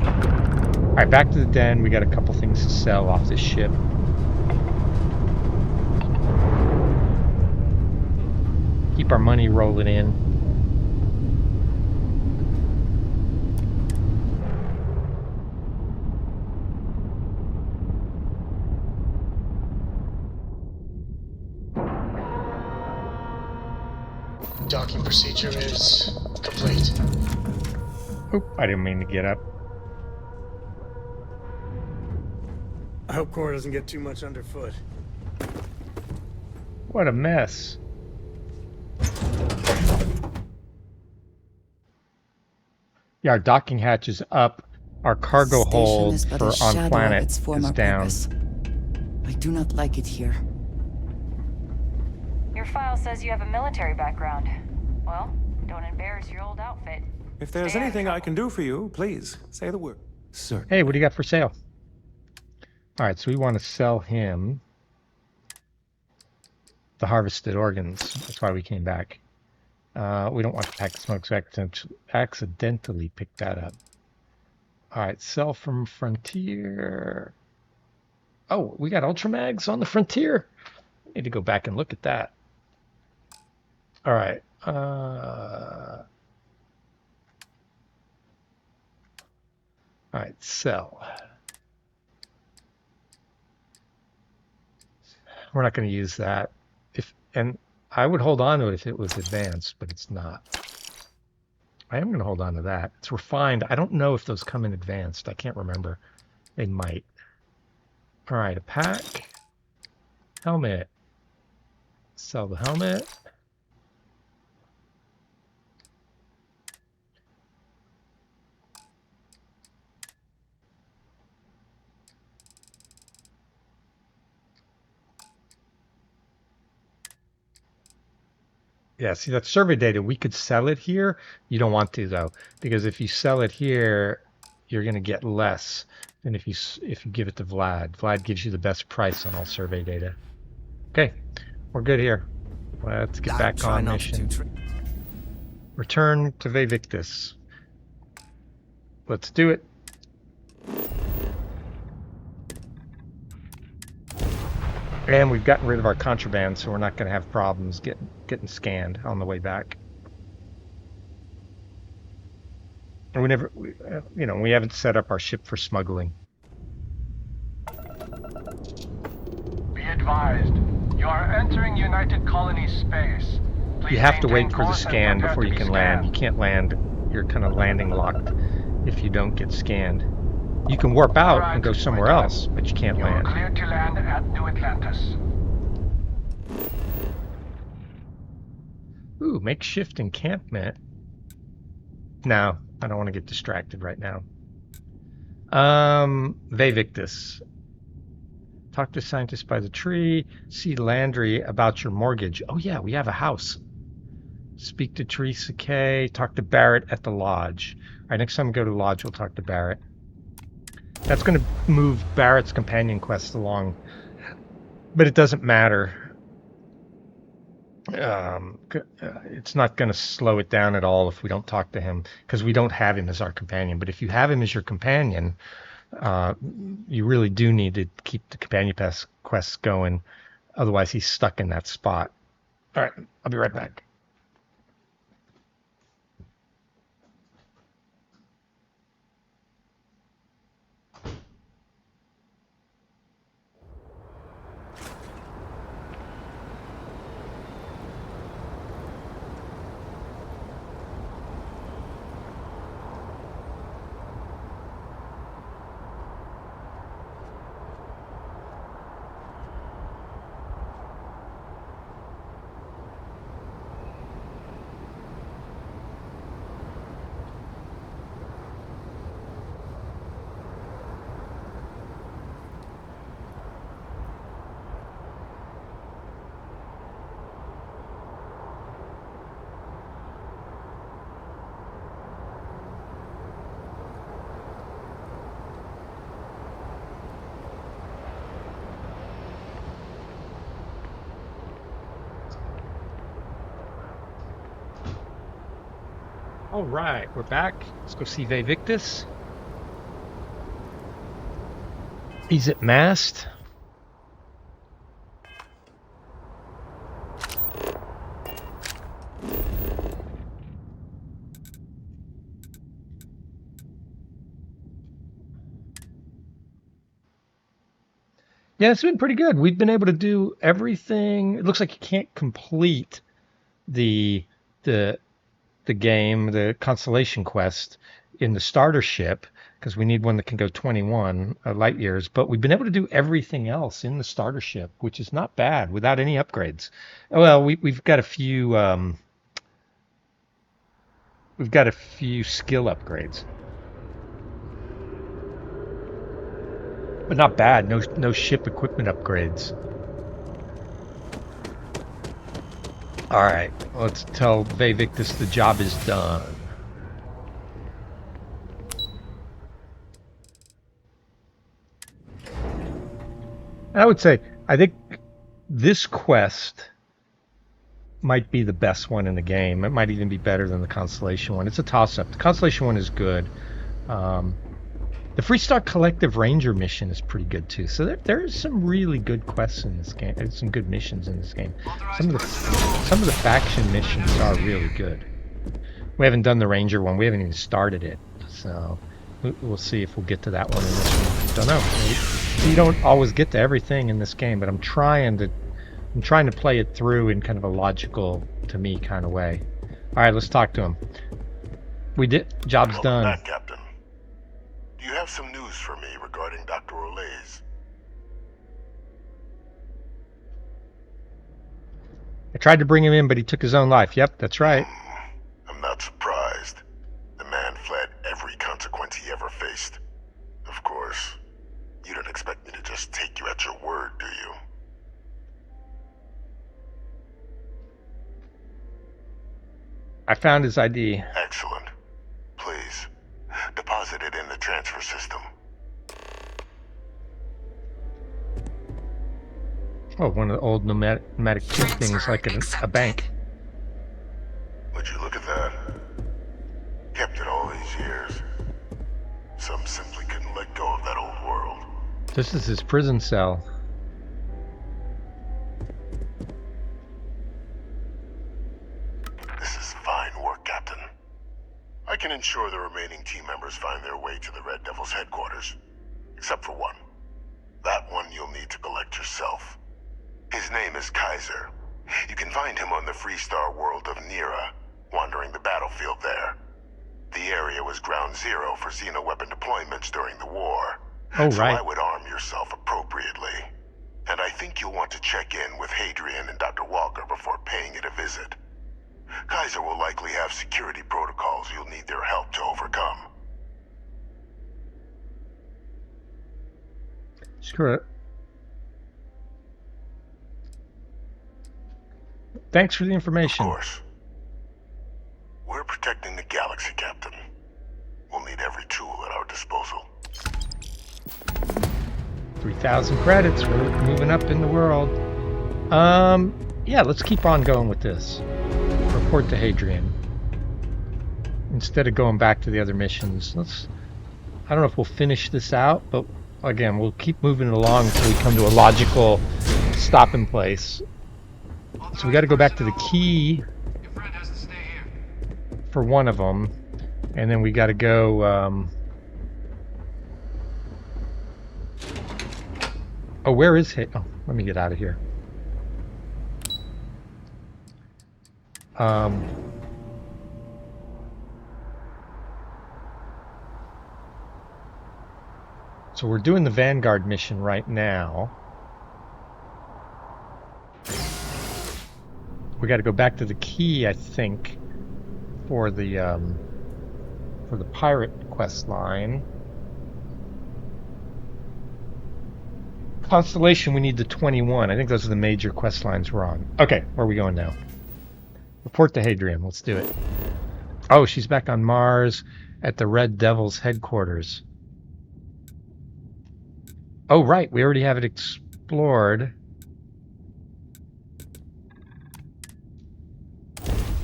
Alright, back to the den. We got a couple things to sell off this ship. Keep our money rolling in. Docking procedure is complete. Oop, I didn't mean to get up. I hope Cora doesn't get too much underfoot. What a mess. Yeah, our docking hatch is up. Our cargo hold for on planet is down. Purpose. I do not like it here. Your file says you have a military background. Well, don't embarrass your old outfit. If there's anything I can do for you, please say the word. Sir. Hey, what do you got for sale? All right, so we want to sell him the harvested organs. That's why we came back. We don't want to pack the smoke, so accidentally pick that up. All right, sell from Frontier. Oh, we got Ultramags on the Frontier. Need to go back and look at that. All right. All right, sell. We're not going to use that. And I would hold on to it if it was advanced, but it's not. I am going to hold on to that. It's refined. I don't know if those come in advanced. I can't remember. They might. All right, a pack. Helmet. Sell the helmet. Yeah, see, that survey data, we could sell it here. You don't want to, though, because if you sell it here, you're going to get less than if you give it to Vlad. Vlad gives you the best price on all survey data. Okay, we're good here. Let's get back on mission. Return to Vevictus. Let's do it. And we've gotten rid of our contraband, so we're not going to have problems getting scanned on the way back. And we haven't set up our ship for smuggling. Be advised, you are entering United Colony space. Please you have to maintain wait for the course and scan prepare before to you be can scanned. land. You can't land. You're kind of landing locked if you don't get scanned. You can warp out and go somewhere else, but you can't land. Clear to land at New Atlantis. Ooh, makeshift encampment. No, I don't want to get distracted right now. Vevictus. Talk to scientists by the tree. See Landry about your mortgage. Oh yeah, we have a house. Speak to Teresa K. Talk to Barrett at the lodge. All right, next time we go to the lodge, we'll talk to Barrett. That's going to move Barrett's companion quest along, but it doesn't matter. It's not going to slow it down at all if we don't talk to him, because we don't have him as our companion. But if you have him as your companion, you really do need to keep the companion quests going. Otherwise, he's stuck in that spot. All right, I'll be right back. All right, we're back. Let's go see Victus. He's at mast. Yeah, it's been pretty good. We've been able to do everything. It looks like you can't complete the the the game, the constellation quest in the starter ship because we need one that can go 21 light years. But we've been able to do everything else in the starter ship, which is not bad without any upgrades. Well, we've got a few skill upgrades, but not bad. No ship equipment upgrades. All right, let's tell Victus the job is done. I would say, I think this quest might be the best one in the game. It might even be better than the Constellation one. It's a toss-up. The Constellation one is good. The Freestar Collective Ranger mission is pretty good too. So there's some really good quests in this game. There's some good missions in this game. Some of the faction missions are really good. We haven't done the Ranger one. We haven't even started it. So we'll see if we'll get to that one in this one. Don't know. You don't always get to everything in this game, but I'm trying to play it through in kind of a logical, to me, kind of way. All right, let's talk to him. We did. Job's done. Back, Captain. Do you have some news for me regarding Dr. Olays? I tried to bring him in, but he took his own life. Yep, that's right. I'm not surprised. The man fled every consequence he ever faced. Of course, you don't expect me to just take you at your word, do you? I found his ID. Excellent. Please, deposit it in the transfer system. Oh, one of the old pneumatic chip things like a bank. Would you look at that? Kept it all these years. Some simply couldn't let go of that old world. This is his prison cell. This is fine work, Captain. I can ensure the remaining team members find their way to the Red Devil's headquarters. Except for one. That one you'll need to collect yourself. His name is Kaiser. You can find him on the Freestar world of Nira, wandering the battlefield there. The area was ground zero for xeno-weapon deployments during the war. Oh, so right. I would arm yourself appropriately. And I think you'll want to check in with Hadrian and Dr. Walker before paying it a visit. Kaiser will likely have security protocols you'll need their help to overcome. Screw it. Thanks for the information. Of course. We're protecting the galaxy, Captain. We'll need every tool at our disposal. 3,000 credits. We're moving up in the world. Yeah, let's keep on going with this. Report to Hadrian. Instead of going back to the other missions, I don't know if we'll finish this out, but again, we'll keep moving it along until we come to a logical stopping place. So we got to go back to the key for one of them, and then we got to go. Oh, where is it? Oh, let me get out of here. So we're doing the Vanguard mission right now. We got to go back to the key, I think, for the pirate quest line. Constellation, we need the 21. I think those are the major quest lines we're on. Okay, where are we going now? Report to Hadrian. Let's do it. Oh, she's back on Mars at the Red Devil's headquarters. Oh, right. We already have it explored.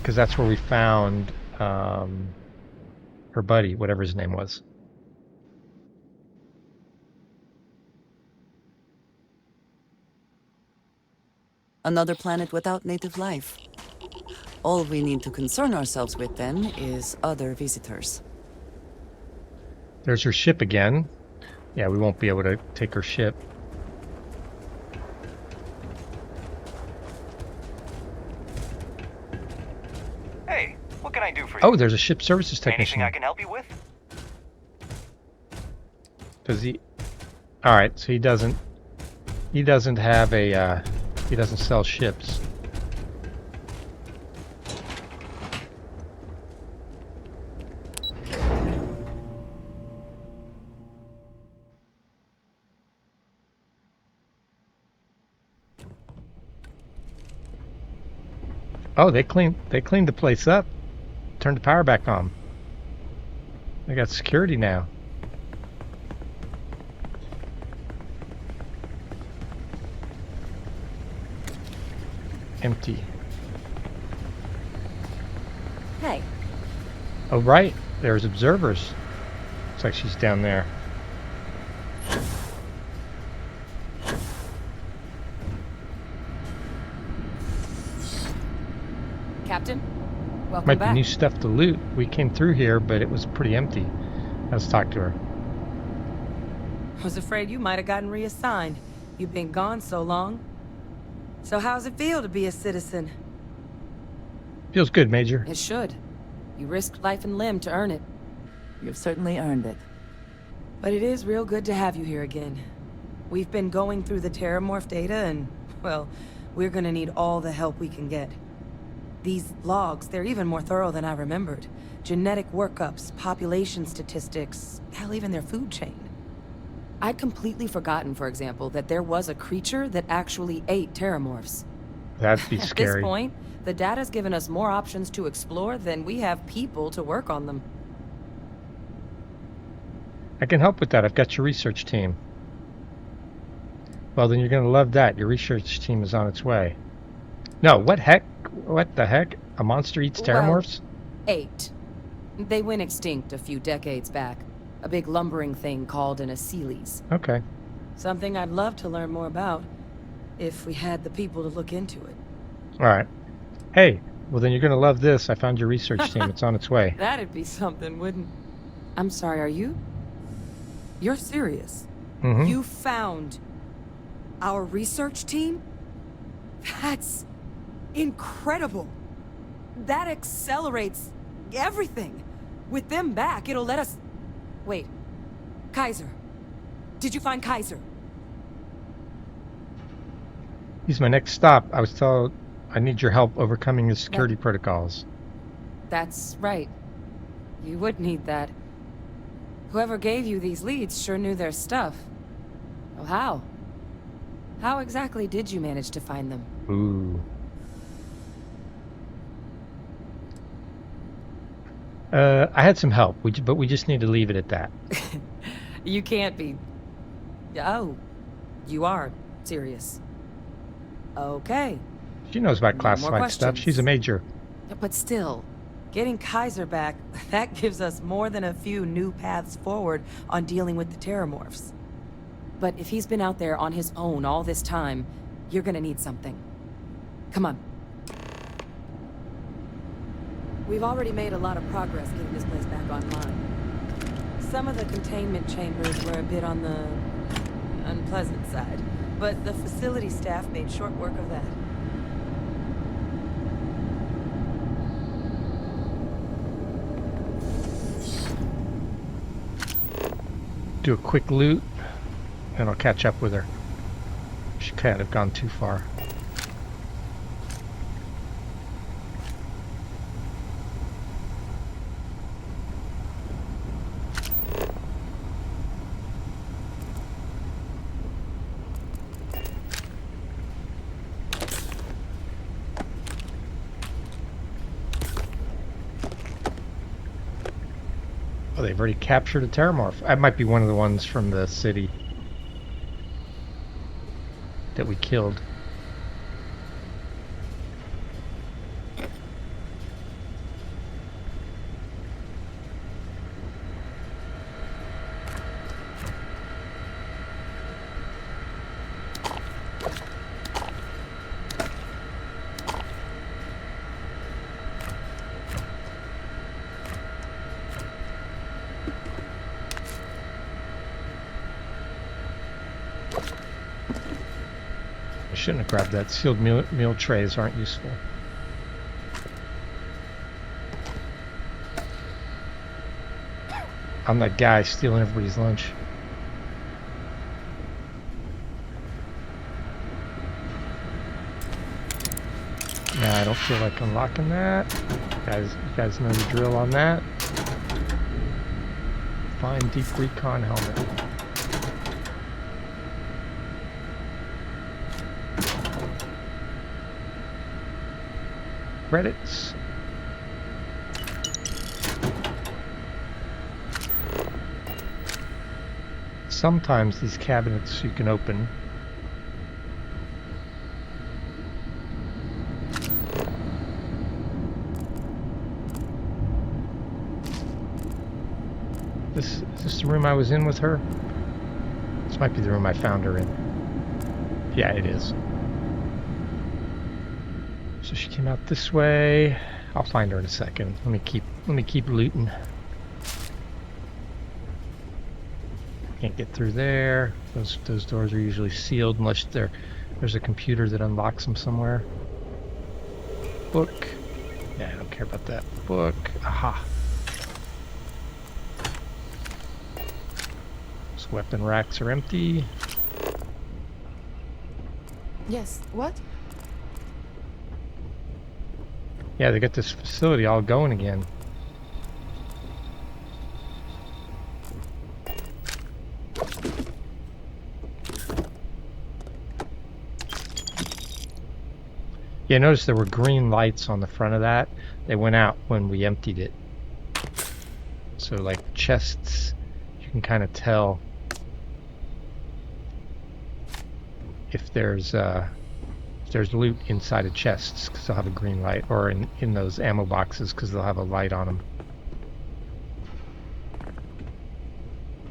Because that's where we found her buddy, whatever his name was. Another planet without native life. All we need to concern ourselves with then is other visitors. There's her ship again. Yeah, we won't be able to take her ship. Hey, what can I do for you? Oh, there's a ship services technician. Anything I can help you with? Does he? All right, so he doesn't have a. He doesn't sell ships. Oh, they cleaned the place up. Turned the power back on. They got security now. Empty. Hey. Oh, right. There's observers. Looks like she's down there. Captain, welcome Might back. be new stuff to loot. We came through here, but it was pretty empty. Let's talk to her. I was afraid you might have gotten reassigned. You've been gone so long. So how's it feel to be a citizen? Feels good, Major. It should. You risked life and limb to earn it. You've certainly earned it. But it is real good to have you here again. We've been going through the Terramorph data and, well, we're gonna need all the help we can get. These logs, they're even more thorough than I remembered. Genetic workups, population statistics, hell, even their food chain. I'd completely forgotten, for example, that there was a creature that actually ate Terramorphs. That'd be scary. At this point, the data's given us more options to explore than we have people to work on them. I can help with that. I've got your research team. Well, then you're going to love that. Your research team is on its way. No, what heck? What the heck? A monster eats Terramorphs? Well, 8. They went extinct a few decades back. A big lumbering thing called an Aceles. Okay. Something I'd love to learn more about, if we had the people to look into it. All right. Hey, well then you're going to love this. I found your research team. It's on its way. That'd be something, wouldn't... I'm sorry, are you? You're serious? Mm-hmm. You found our research team? That's incredible. That accelerates everything. With them back, it'll let us... Wait. Kaiser. Did you find Kaiser? He's my next stop. I was told I need your help overcoming the security protocols. That's right. You would need that. Whoever gave you these leads sure knew their stuff. Oh, how? How exactly did you manage to find them? Ooh. I had some help, but we just need to leave it at that. You can't be... Oh, you are serious. Okay. She knows about No more classified stuff. questions. She's a major. But still, getting Kaiser back, that gives us more than a few new paths forward on dealing with the Terramorphs. But if he's been out there on his own all this time, you're gonna need something. Come on. We've already made a lot of progress getting this place back online. Some of the containment chambers were a bit on the unpleasant side, but the facility staff made short work of that. Do a quick loot, and I'll catch up with her. She can't have gone too far. Oh, they've already captured a Terramorph. That might be one of the ones from the city that we killed. Shouldn't have grabbed that. Sealed meal trays aren't useful. I'm that guy stealing everybody's lunch. Nah, I don't feel like unlocking that. You guys know the drill on that. Find deep recon helmet. Credits. Sometimes these cabinets you can open. Is this the room I was in with her? This might be the room I found her in. Yeah, it is. So she came out this way. I'll find her in a second. Let me keep looting. Can't get through there. Those doors are usually sealed unless there's a computer that unlocks them somewhere. Book. Yeah, I don't care about that. Book. Aha. Those weapon racks are empty. Yes, what? Yeah, they got this facility all going again. Yeah, notice there were green lights on the front of that. They went out when we emptied it. So like chests, you can kind of tell if there's loot inside of chests because they'll have a green light, or in those ammo boxes because they'll have a light on them.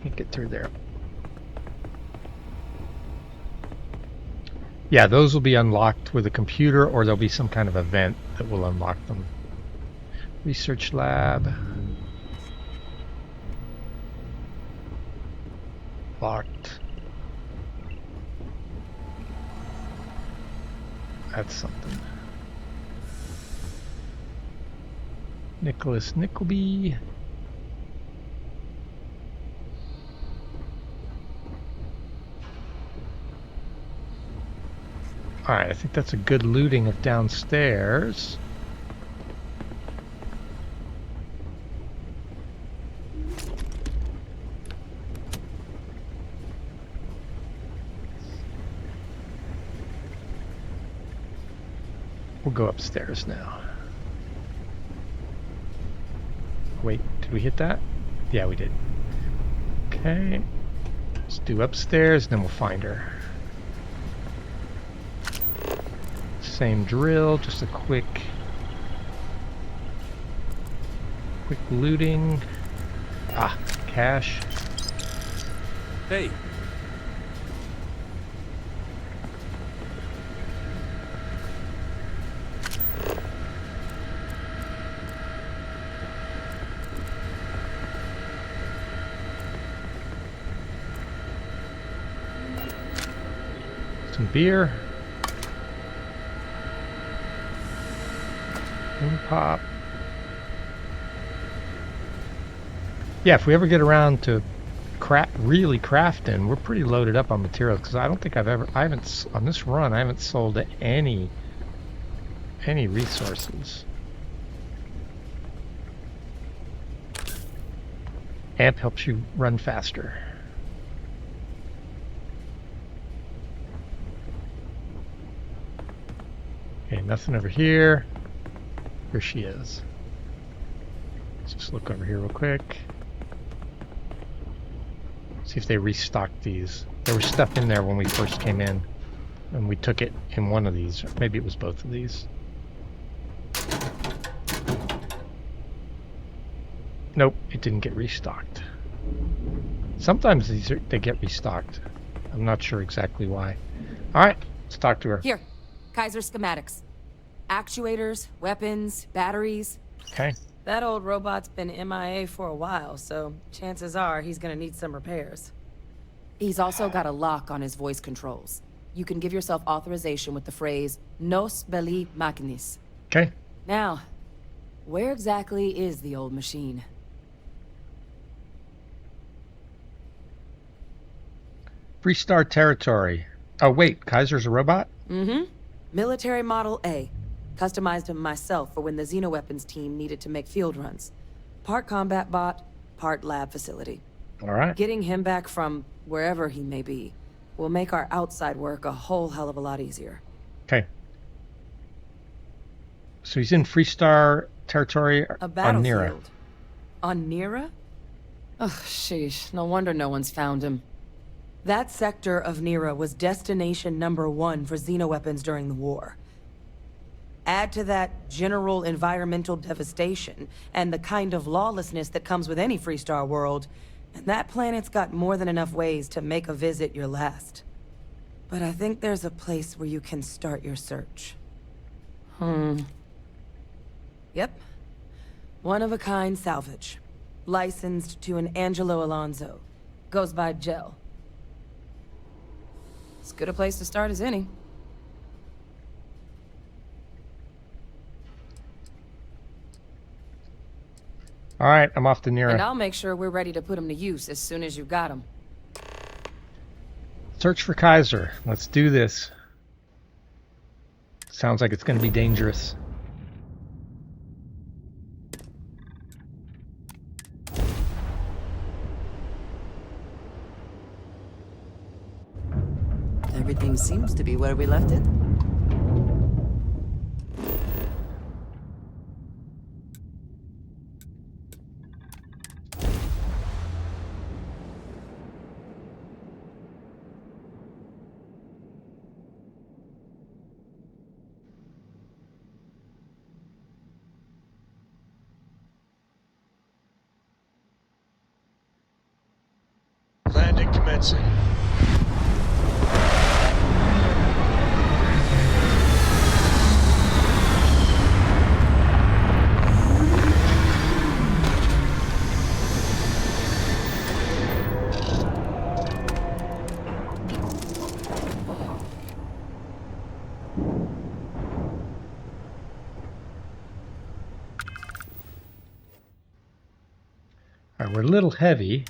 Can't get through there. Yeah, those will be unlocked with a computer, or there'll be some kind of event that will unlock them. Research lab. Locked. That's something. Nicholas Nickleby. Alright, I think that's a good looting of downstairs. We'll go upstairs now. Wait, did we hit that? Yeah, we did. Okay. Let's do upstairs, and then we'll find her. Same drill, just a quick looting. Ah, cash. Hey. Some beer. Pop. Yeah, if we ever get around to really crafting, we're pretty loaded up on materials because I don't think on this run I haven't sold any resources. Amp helps you run faster. Okay, nothing over here. Here she is. Let's just look over here real quick. See if they restocked these. There was stuff in there when we first came in, and we took it in one of these. Or maybe it was both of these. Nope, it didn't get restocked. Sometimes they get restocked. I'm not sure exactly why. All right, let's talk to her. Here, Kaiser schematics. Actuators, weapons, batteries. Okay. That old robot's been MIA for a while, so chances are he's gonna need some repairs. He's also got a lock on his voice controls. you can give yourself authorization with the phrase Nos Belli Machinis. Okay. Now, where exactly is the old machine? Freestar territory. Oh, wait. Kaiser's a robot? Mm-hmm. Military Model A. Customized him myself for when the Xenoweapons team needed to make field runs. Part combat bot, part lab facility. All right. Getting him back from wherever he may be will make our outside work a whole hell of a lot easier. Okay. So he's in Freestar territory A on Nira. battlefield. On Nira? Ugh, sheesh. No wonder no one's found him. That sector of Nira was destination #1 for Xenoweapons during the war. Add to that general environmental devastation and the kind of lawlessness that comes with any Freestar world, and that planet's got more than enough ways to make a visit your last. But I think there's a place where you can start your search. Yep. One-of-a-kind salvage. Licensed to an Angelo Alonso. Goes by Gel. As good a place to start as any. All right, I'm off to Nira. And I'll make sure we're ready to put him to use as soon as you've got him. Search for Kaiser. Let's do this. Sounds like it's going to be dangerous. Everything seems to be where we left it. Landing commencing. All right, we're a little heavy,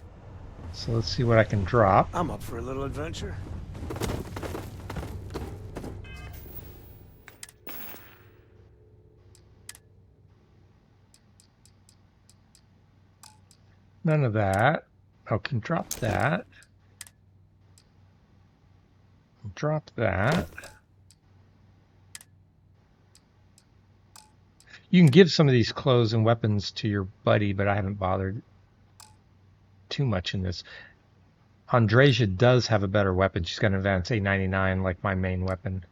so let's see what I can drop. I'm up for a little adventure. None of that. I can drop that. Drop that. You can give some of these clothes and weapons to your buddy, but I haven't bothered too much in this. Andreja does have a better weapon. She's got an advanced A99 like my main weapon.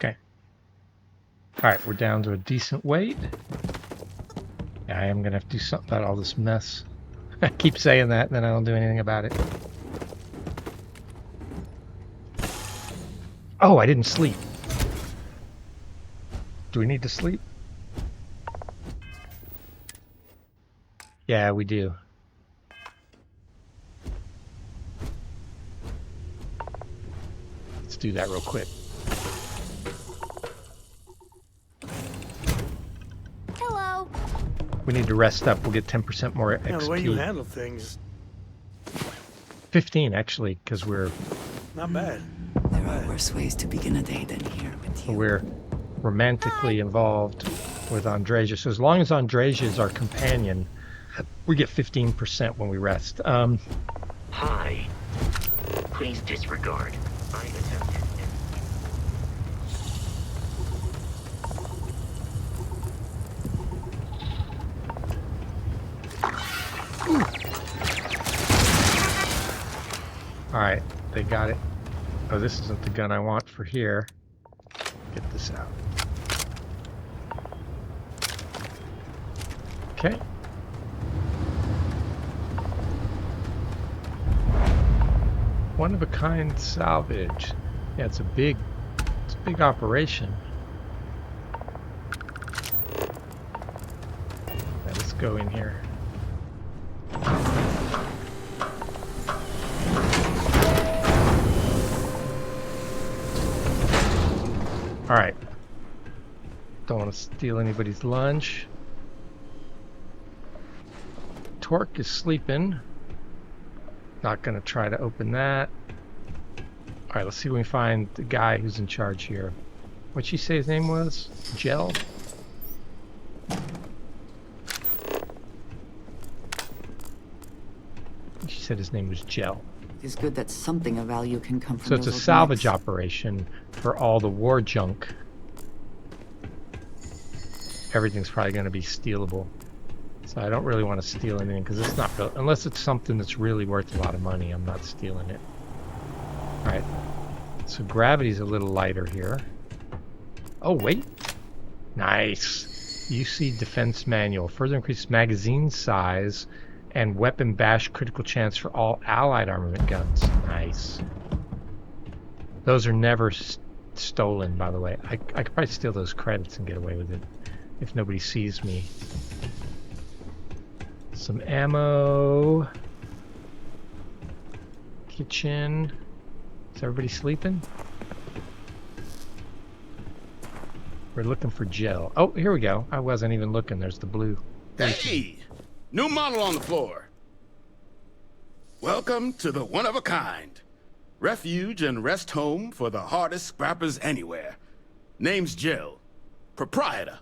Okay. All right, we're down to a decent weight. Yeah, I am going to have to do something about all this mess. I keep saying that, and then I don't do anything about it. Oh, I didn't sleep. Do we need to sleep? Yeah, we do. Let's do that real quick. Hello. We need to rest up. We'll get 10% more XP. You know, the way you handle things, 15 actually, because we're Not bad. There are worse ways to begin a day than here with you. we're romantically involved with Andreja. So as long as Andreja is our companion, we get 15% when we rest. Hi. Please disregard. I attempted. Alright, they got it. Oh, this isn't the gun I want for here. Get this out. Okay. One of a kind salvage. Yeah, it's a big operation. Now, let's go in here. Alright. Don't want to steal anybody's lunch. Torque is sleeping. Not going to try to open that. Alright, let's see if we can find the guy who's in charge here. What'd she say his name was? Gel? She said his name was Gel. It's good that something of value can come from So it's a those salvage mechs. operation for all the war junk. Everything's probably going to be stealable. So I don't really want to steal anything because it's not real, unless it's something that's really worth a lot of money. I'm not stealing it. Alright. So gravity's a little lighter here. Oh, wait. Nice. UC Defense Manual. Further increases magazine size and weapon bash critical chance for all allied armament guns. Nice. Those are never stolen, by the way. I could probably steal those credits and get away with it if nobody sees me. Some ammo. Kitchen. Is everybody sleeping? We're looking for Gel. Oh, here we go. I wasn't even looking. There's the blue. Hey! New model on the floor. Welcome to the one-of-a-kind. Refuge and rest home for the hardest scrappers anywhere. Name's Jill. Proprietor.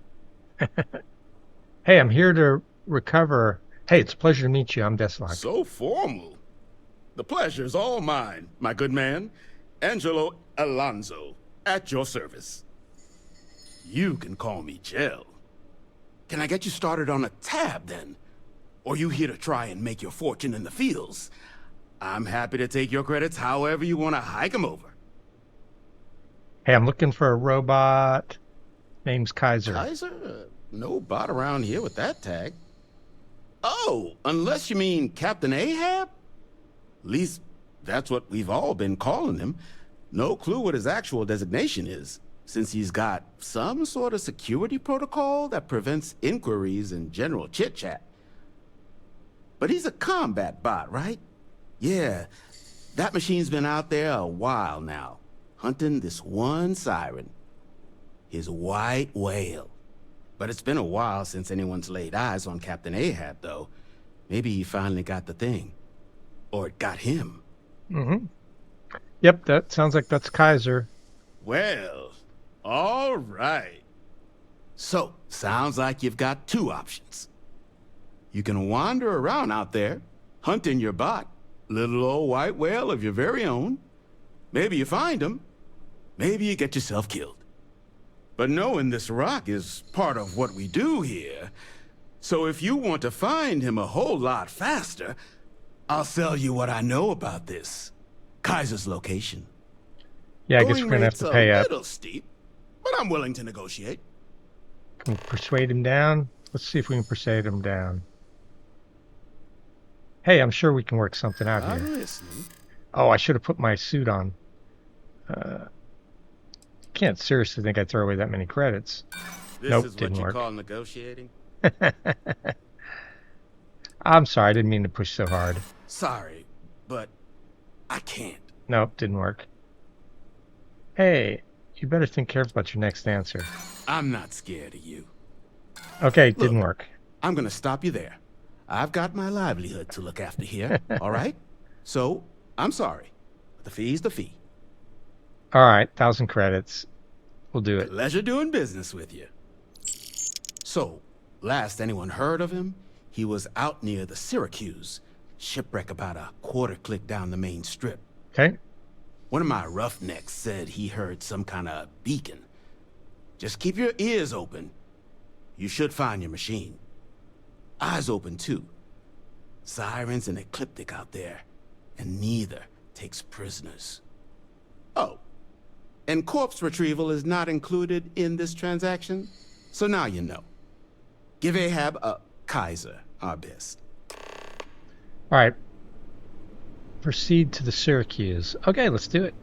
Hey, I'm here to recover. Hey, it's a pleasure to meet you. I'm Deslok. So formal. The pleasure's all mine, my good man. Angelo Alonso, at your service. You can call me Jill. Can I get you started on a tab, then? Or you here to try and make your fortune in the fields? I'm happy to take your credits however you want to hike them over. Hey, I'm looking for a robot. Name's Kaiser. Kaiser? No bot around here with that tag. Oh, unless you mean Captain Ahab? At least, that's what we've all been calling him. No clue what his actual designation is, since he's got some sort of security protocol that prevents inquiries and general chit-chat. But he's a combat bot, right? Yeah, that machine's been out there a while now, hunting this one siren. His white whale. But it's been a while since anyone's laid eyes on Captain Ahab, though. Maybe he finally got the thing. Or it got him. Mm-hmm. Yep, that sounds like that's Kaiser. Well, all right. So, sounds like you've got two options. You can wander around out there, hunting your bot, little old white whale of your very own. Maybe you find him. Maybe you get yourself killed. But knowing this rock is part of what we do here. So if you want to find him a whole lot faster, I'll sell you what I know about this. Kaiser's location. Yeah, I guess we're gonna have to pay a up. little steep, but I'm willing to negotiate. Can we persuade him down? Let's see if we can persuade him down. Hey, I'm sure we can work something out here. I'm listening. Oh, I should have put my suit on. Can't seriously think I'd throw away that many credits. This Nope, is what didn't you work. call negotiating? I'm sorry, I didn't mean to push so hard. Sorry, but I can't. Nope, didn't work. Hey, you better think careful about your next answer. I'm not scared of you. Okay, didn't work. I'm gonna stop you there. I've got my livelihood to look after here, all right? So, I'm sorry. The fee's the fee. All right, 1,000 credits. We'll do it. Pleasure doing business with you. So, last anyone heard of him, he was out near the Syracuse. Shipwreck about a quarter click down the main strip. Okay. One of my roughnecks said he heard some kind of beacon. Just keep your ears open. You should find your machine. Eyes open, too. Sirens and ecliptic out there, and neither takes prisoners. Oh, and corpse retrieval is not included in this transaction, so now you know. Give Ahab a Kaiser our best. All right. Proceed to the Syracuse. Okay, let's do it.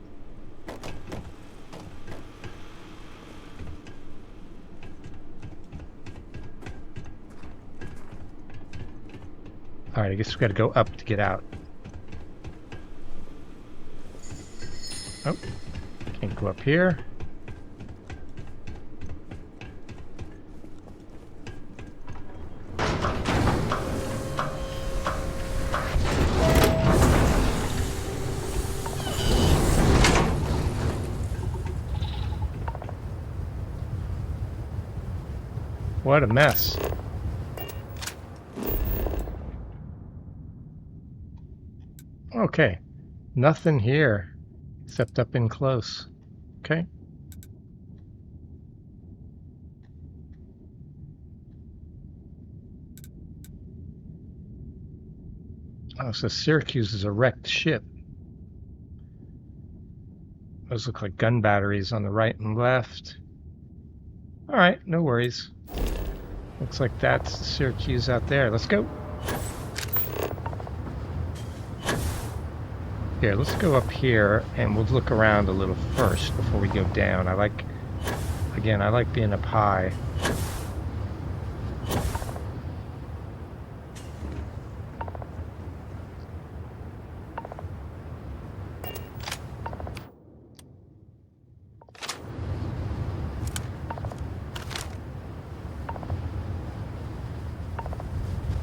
All right, I guess we got to go up to get out. Oh, can't go up here. What a mess. Okay, nothing here except up in close. Okay. Oh, so Syracuse is a wrecked ship. Those look like gun batteries on the right and left. All right, no worries. Looks like that's Syracuse out there. Let's go. Here, let's go up here and we'll look around a little first before we go down. I like being up high.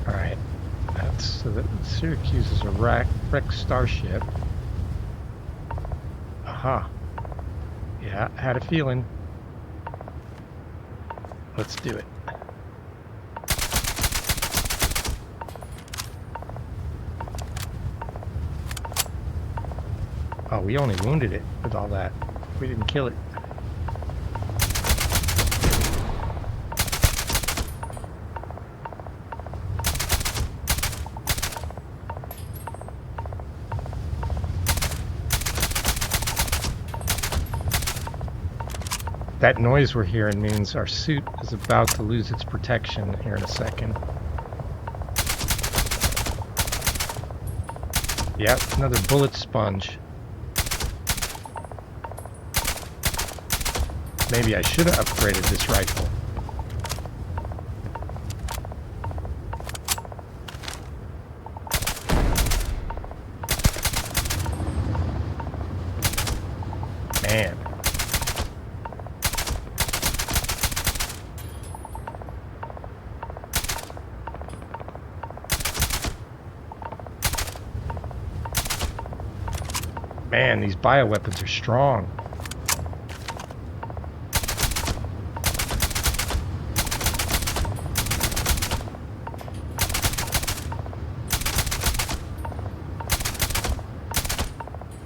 Alright, so the Syracuse is a wrecked starship. Aha. Yeah, I had a feeling. Let's do it. Oh, we only wounded it with all that. We didn't kill it. That noise we're hearing means our suit is about to lose its protection here in a second. Yep, another bullet sponge. Maybe I should have upgraded this rifle. Man. Man, these bioweapons are strong.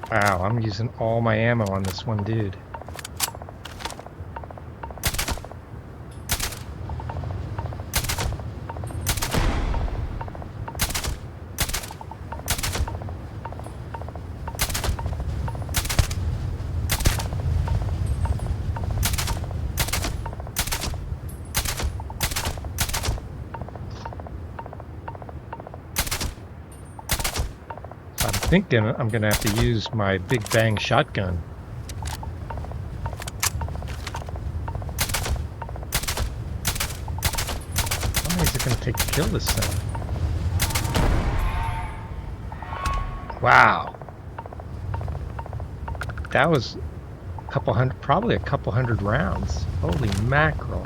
Wow, I'm using all my ammo on this one dude. Thinking I'm gonna have to use my big bang shotgun. How long is it gonna take to kill this thing? Wow. That was a couple hundred, probably a couple hundred rounds. Holy mackerel.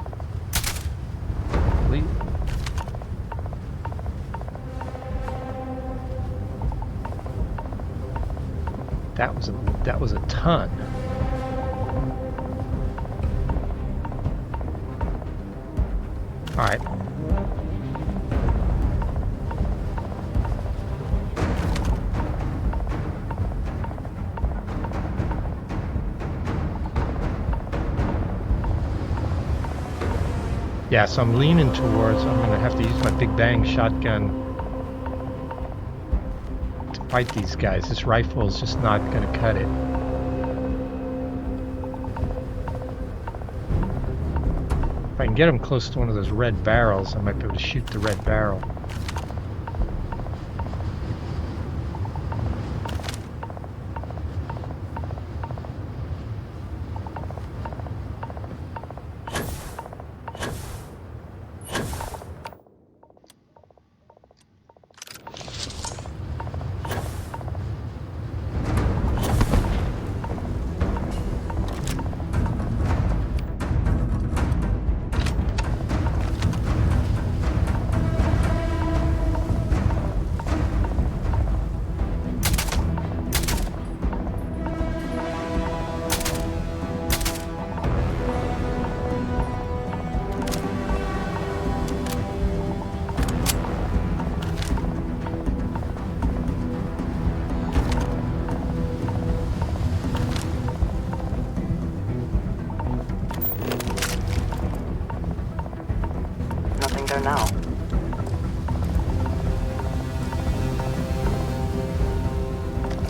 Holy. That was a ton. All right. Yeah, so I'm leaning towards, I'm going to have to use my big bang shotgun to fight these guys. This rifle is just not going to cut it. If I can get them close to one of those red barrels, I might be able to shoot the red barrel. Nothing there now.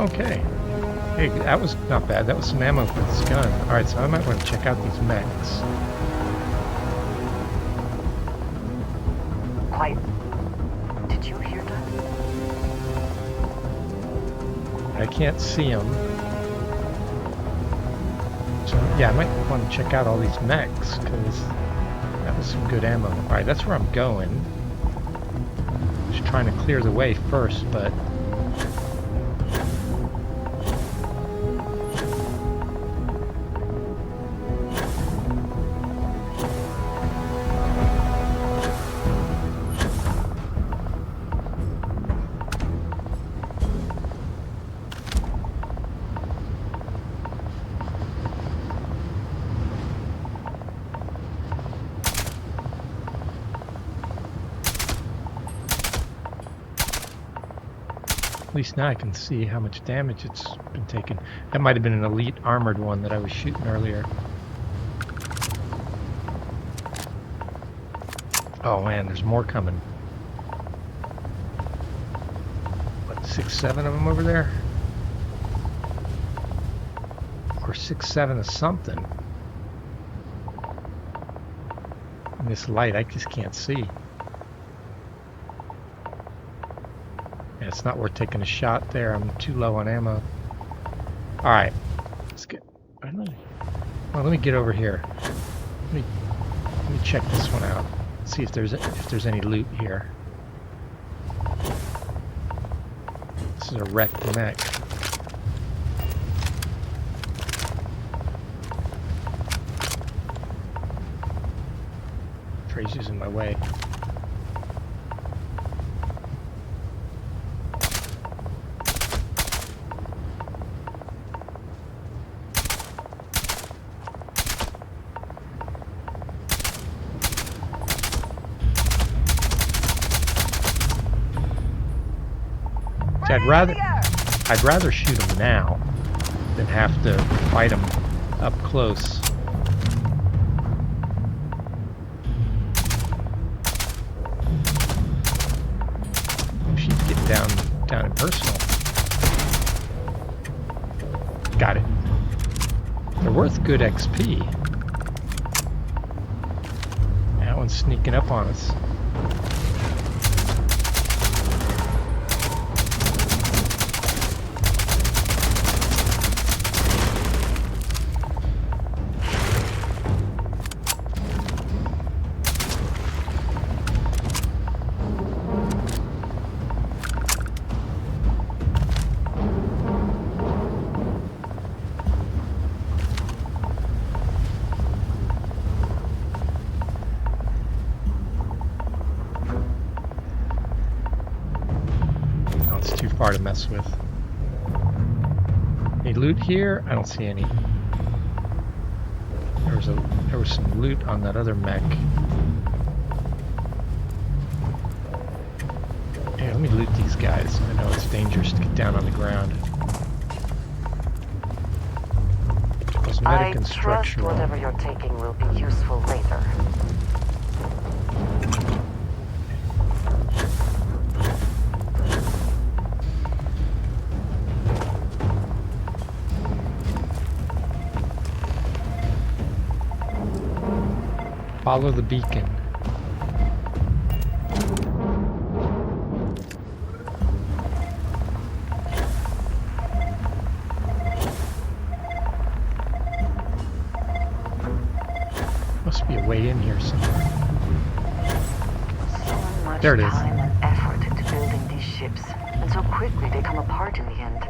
Okay. Hey, that was not bad. That was some ammo for this gun. Alright, so I might want to check out these mechs. Quiet. Did you hear that? I can't see them. So, yeah, I might want to check out all these mechs, because that was some good ammo. Alright, that's where I'm going. Just trying to clear the way first, but... At least now I can see how much damage it's been taken. That might have been an elite armored one that I was shooting earlier. Oh man, there's more coming. What, 6, 7 of them over there? Or 6, 7 of something. In this light, I just can't see. Yeah, it's not worth taking a shot there. I'm too low on ammo. Alright. Let's get... Well, let me get over here. Let me check this one out. See if there's any loot here. This is a wrecked mech. Tracy's in my way. I'd rather shoot them now than have to fight them up close. She'd get down and personal. Got it. They're worth good XP. That one's sneaking up on us. To mess with. Any loot here? I don't see any. There was some loot on that other mech. Yeah, let me loot these guys. I know it's dangerous to get down on the ground. Cosmetic and structural. Whatever you're taking will be useful later. Follow the beacon. Must be a way in here somewhere. So much there it is. Time and effort into building these ships, and so quickly they come apart in the end.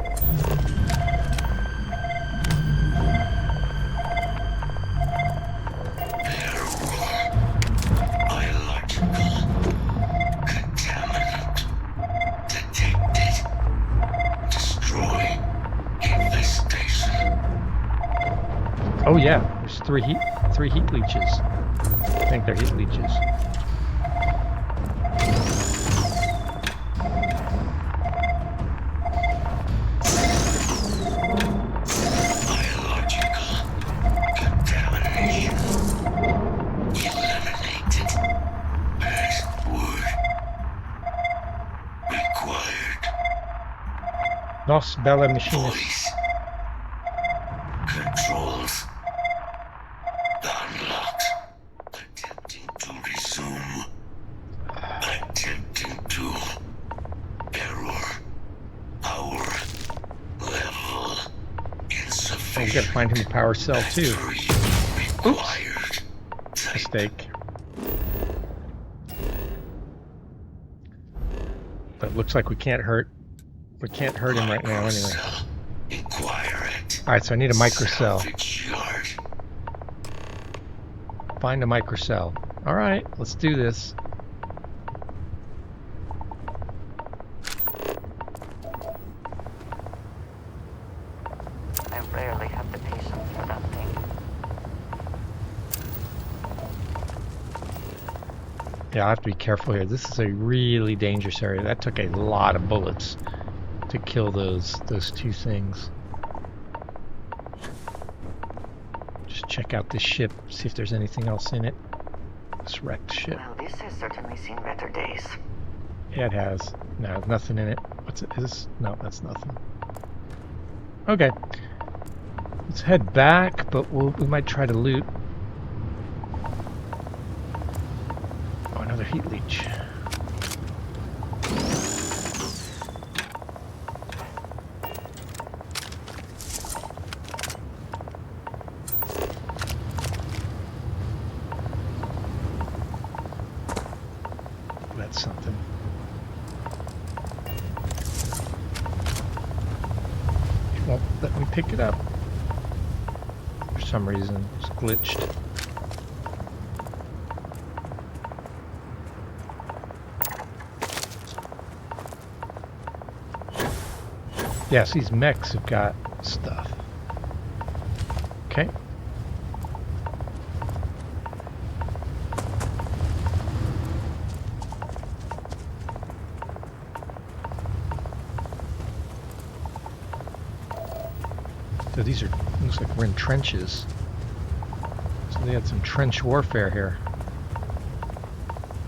Oh yeah, there's three heat leeches. I think they're heat leeches. Nos Bella Machinist. Controls unlocked. Attempting to resume. Attempting to. Error. Power level insufficient. Oh, we gotta find him a power cell too. Oops. Mistake. But it looks like we can't hurt him right now anyway. Alright, so I need a microcell. Find a microcell. Alright, let's do this. I rarely have the patience for that thing. Yeah, I have to be careful here. This is a really dangerous area. That took a lot of bullets to kill those two things. Just check out this ship, see if there's anything else in it. This wrecked ship. Well, this has certainly seen better days. Yeah, it has. No, nothing in it. What's it? Is this? No, that's nothing. Okay. Let's head back, but we might try to loot. Oh, another heat leech. That's something. It won't let me pick it up. For some reason, it's glitched. Yes, these mechs have got stuff. Okay. So these are, looks like we're in trenches. So they had some trench warfare here.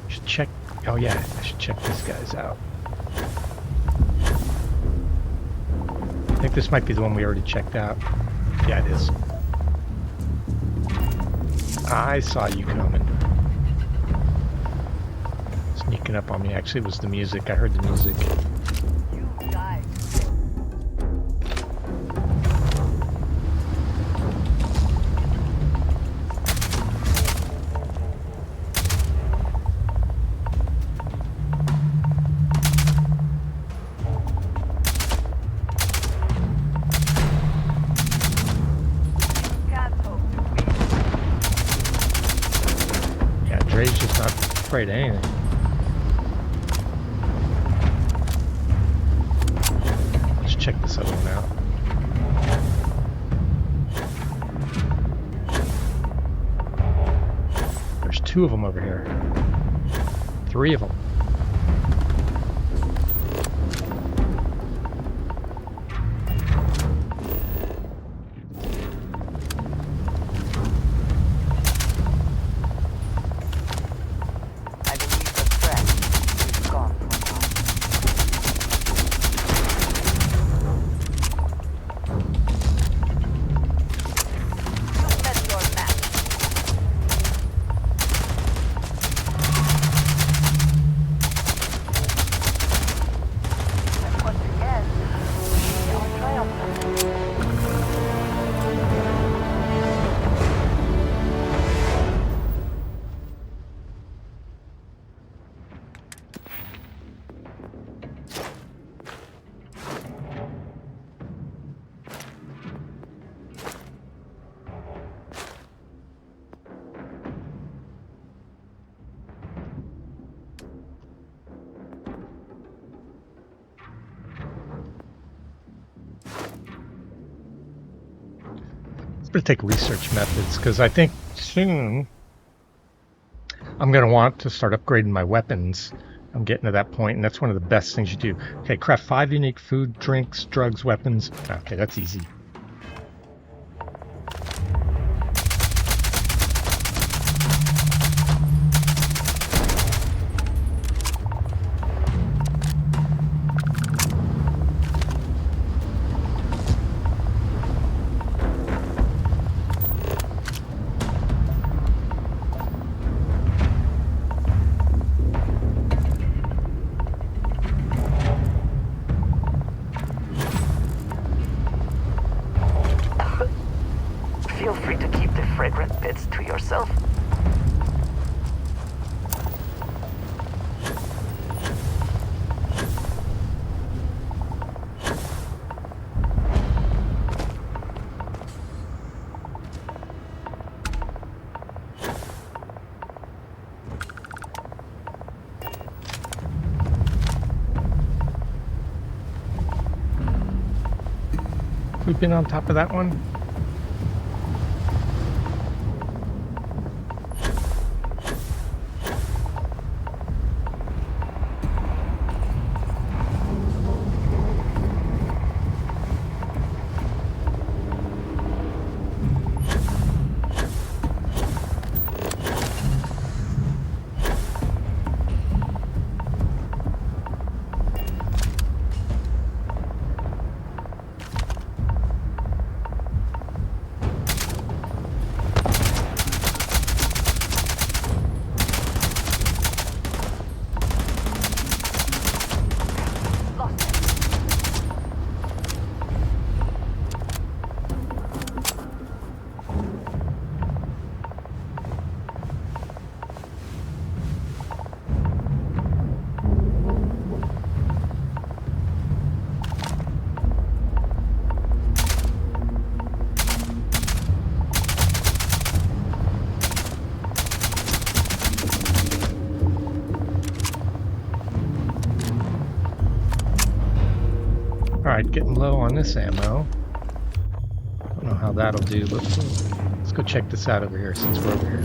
Should check, oh yeah, I should check these guys out. I think this might be the one we already checked out. Yeah, it is. I saw you coming. Sneaking up on me. Actually, it was the music. I heard the music. Dre's just not afraid of anything. Let's check this other one out. 2 of them over here. 3 of them. I'm going to take research methods because I think soon I'm going to want to start upgrading my weapons. I'm getting to that point, and that's one of the best things you do. Okay, craft 5 unique food, drinks, drugs, weapons. Okay, that's easy. Feel free to keep the fragrant bits to yourself. We've been on top of that one. Alright, getting low on this ammo. Don't know how that'll do, but let's go check this out over here since we're over here.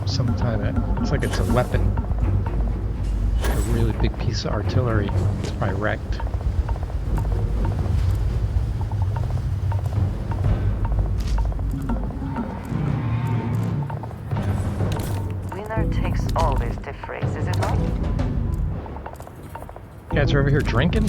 Some kind of, looks like it's a weapon. A really big piece of artillery. It's probably wrecked. Winner takes all this to phrase, is it not? You guys are over here drinking?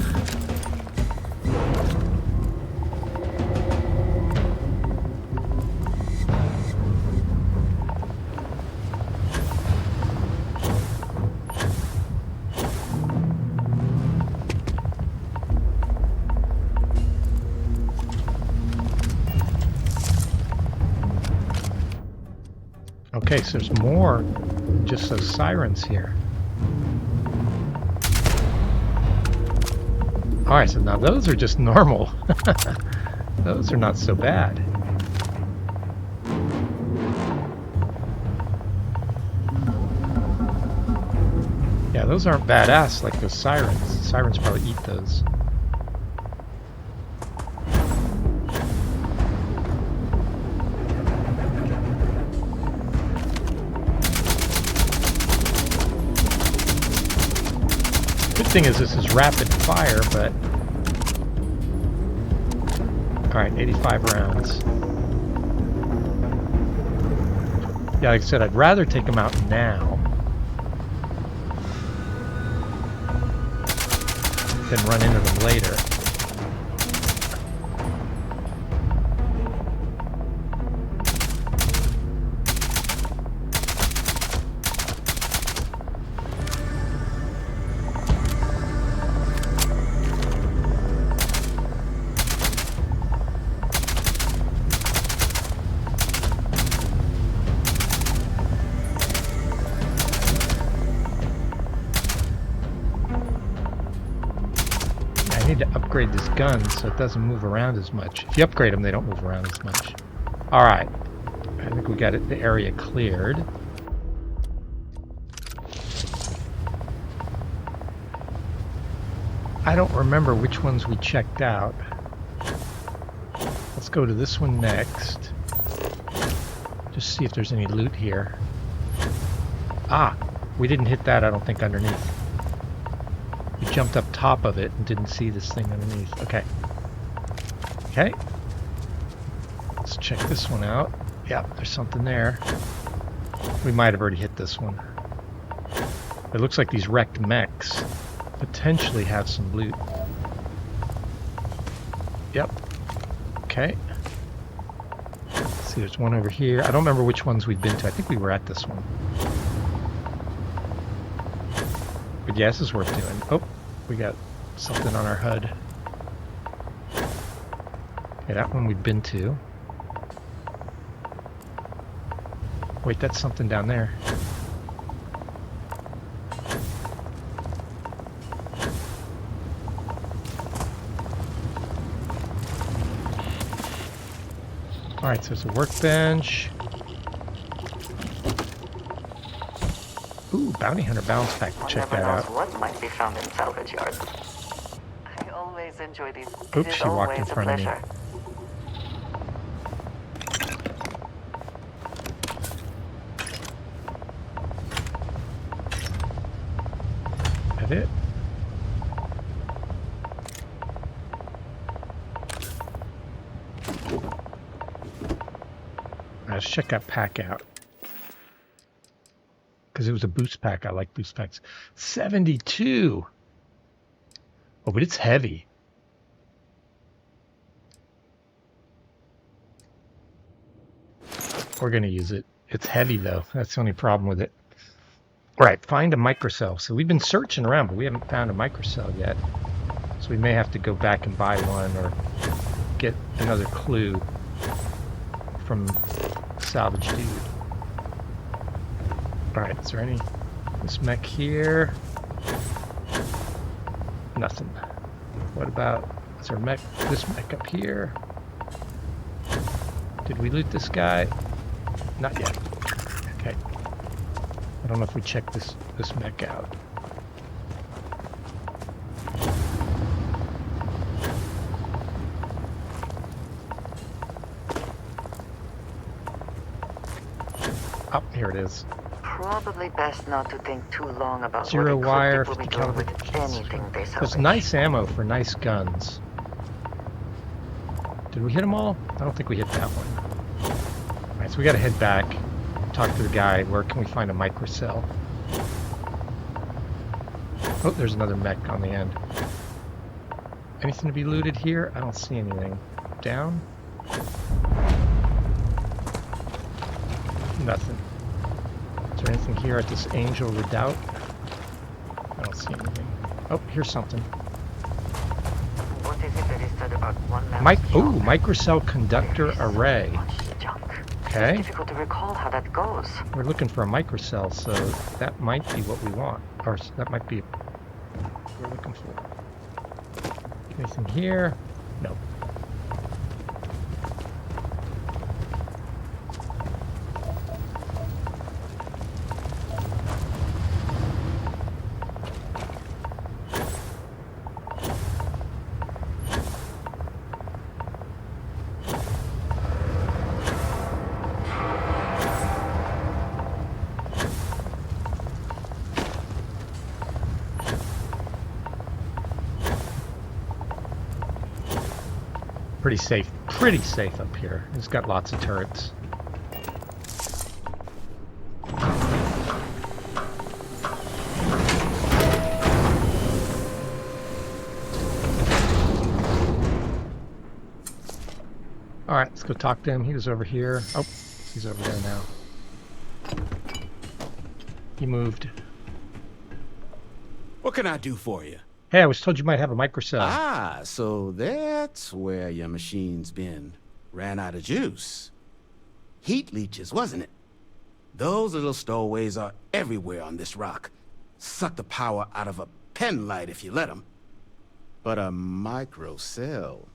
Okay, so there's more than just those sirens here. Alright, so now those are just normal. Those are not so bad. Yeah, those aren't badass like those sirens. Sirens probably eat those. Good thing is this is rapid fire, but... Alright, 85 rounds. Yeah, like I said, I'd rather take them out now than run into them later. Upgrade this gun so it doesn't move around as much. If you upgrade them, they don't move around as much. Alright. I think we got the area cleared. I don't remember which ones we checked out. Let's go to this one next. Just see if there's any loot here. Ah! We didn't hit that, I don't think, underneath. We jumped up top of it and didn't see this thing underneath. Okay. Okay. Let's check this one out. Yeah, there's something there. We might have already hit this one. It looks like these wrecked mechs potentially have some loot. Yep. Okay. Let's see, there's one over here. I don't remember which ones we've been to. I think we were at this one. But yeah, this is worth doing. Oh, we got something on our HUD. Okay, that one we've been to. Wait, that's something down there. Alright, so there's a workbench. Ooh, Bounty Hunter balance pack. Check that out. What might be found in salvage yards. I always enjoy these. Oops, she walked in front of me. That it? Let's check that pack out. Because it was a boost pack. I like boost packs. 72! Oh, but it's heavy. We're going to use it. It's heavy, though. That's the only problem with it. Alright, find a microcell. So we've been searching around, but we haven't found a microcell yet. So we may have to go back and buy one or get another clue from Salvage Dude. Alright, is there any... This mech here? Nothing. What about... Is there a mech... This mech up here? Did we loot this guy? Not yet. Okay. I don't know if we checked this mech out. Oh, here it is. Probably best not to think too long about Zero what wire, will be 50 doing caliber. with anything they There's salvage. nice ammo for nice guns. Did we hit them all? I don't think we hit that one. Alright, so we gotta head back, talk to the guy. Where can we find a microcell? Oh, there's another mech on the end. Anything to be looted here? I don't see anything. Down? Nothing. Is there anything here at this Angel Redoubt? I don't see anything. Oh, here's something. What is it that is said about one man? Microcell conductor array. Okay. It's difficult to recall how that goes. We're looking for a microcell, so that might be what we want. Or that might be what we're looking for. Anything here? Nope. Pretty safe up here. It's got lots of turrets. Alright, let's go talk to him. He was over here. Oh, he's over there now. He moved. What can I do for you? Hey, I was told you might have a microcell. Ah, so that's where your machine's been. Ran out of juice. Heat leeches, wasn't it? Those little stowaways are everywhere on this rock. Suck the power out of a pen light if you let them. But a microcell,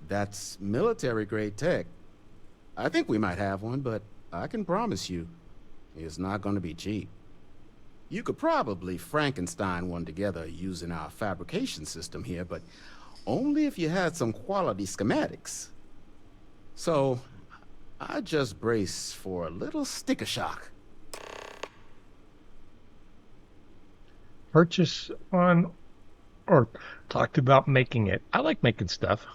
that's military-grade tech. I think we might have one, but I can promise you, it's not going to be cheap. You could probably Frankenstein one together using our fabrication system here, but only if you had some quality schematics. So, I just brace for a little sticker shock. Purchase one or talked about making it. I like making stuff.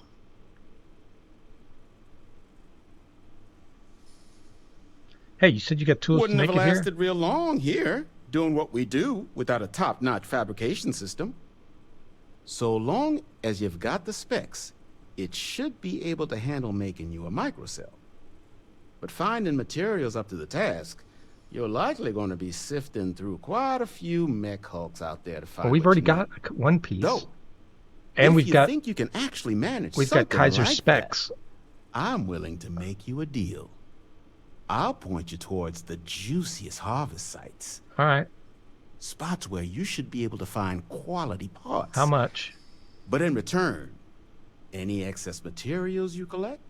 Hey, you said you got tools Wouldn't to make have it here? lasted real long here, doing what we do without a top-notch fabrication system. So long as you've got the specs, it should be able to handle making you a microcell. But finding materials up to the task, you're likely going to be sifting through quite a few mech hulks out there to find. Well, we've already got one piece. And if you think you can actually manage we've something got Kaiser like specs. that, I'm willing to make you a deal. I'll point you towards the juiciest harvest sites. All right. Spots where you should be able to find quality parts. How much? But in return, any excess materials you collect,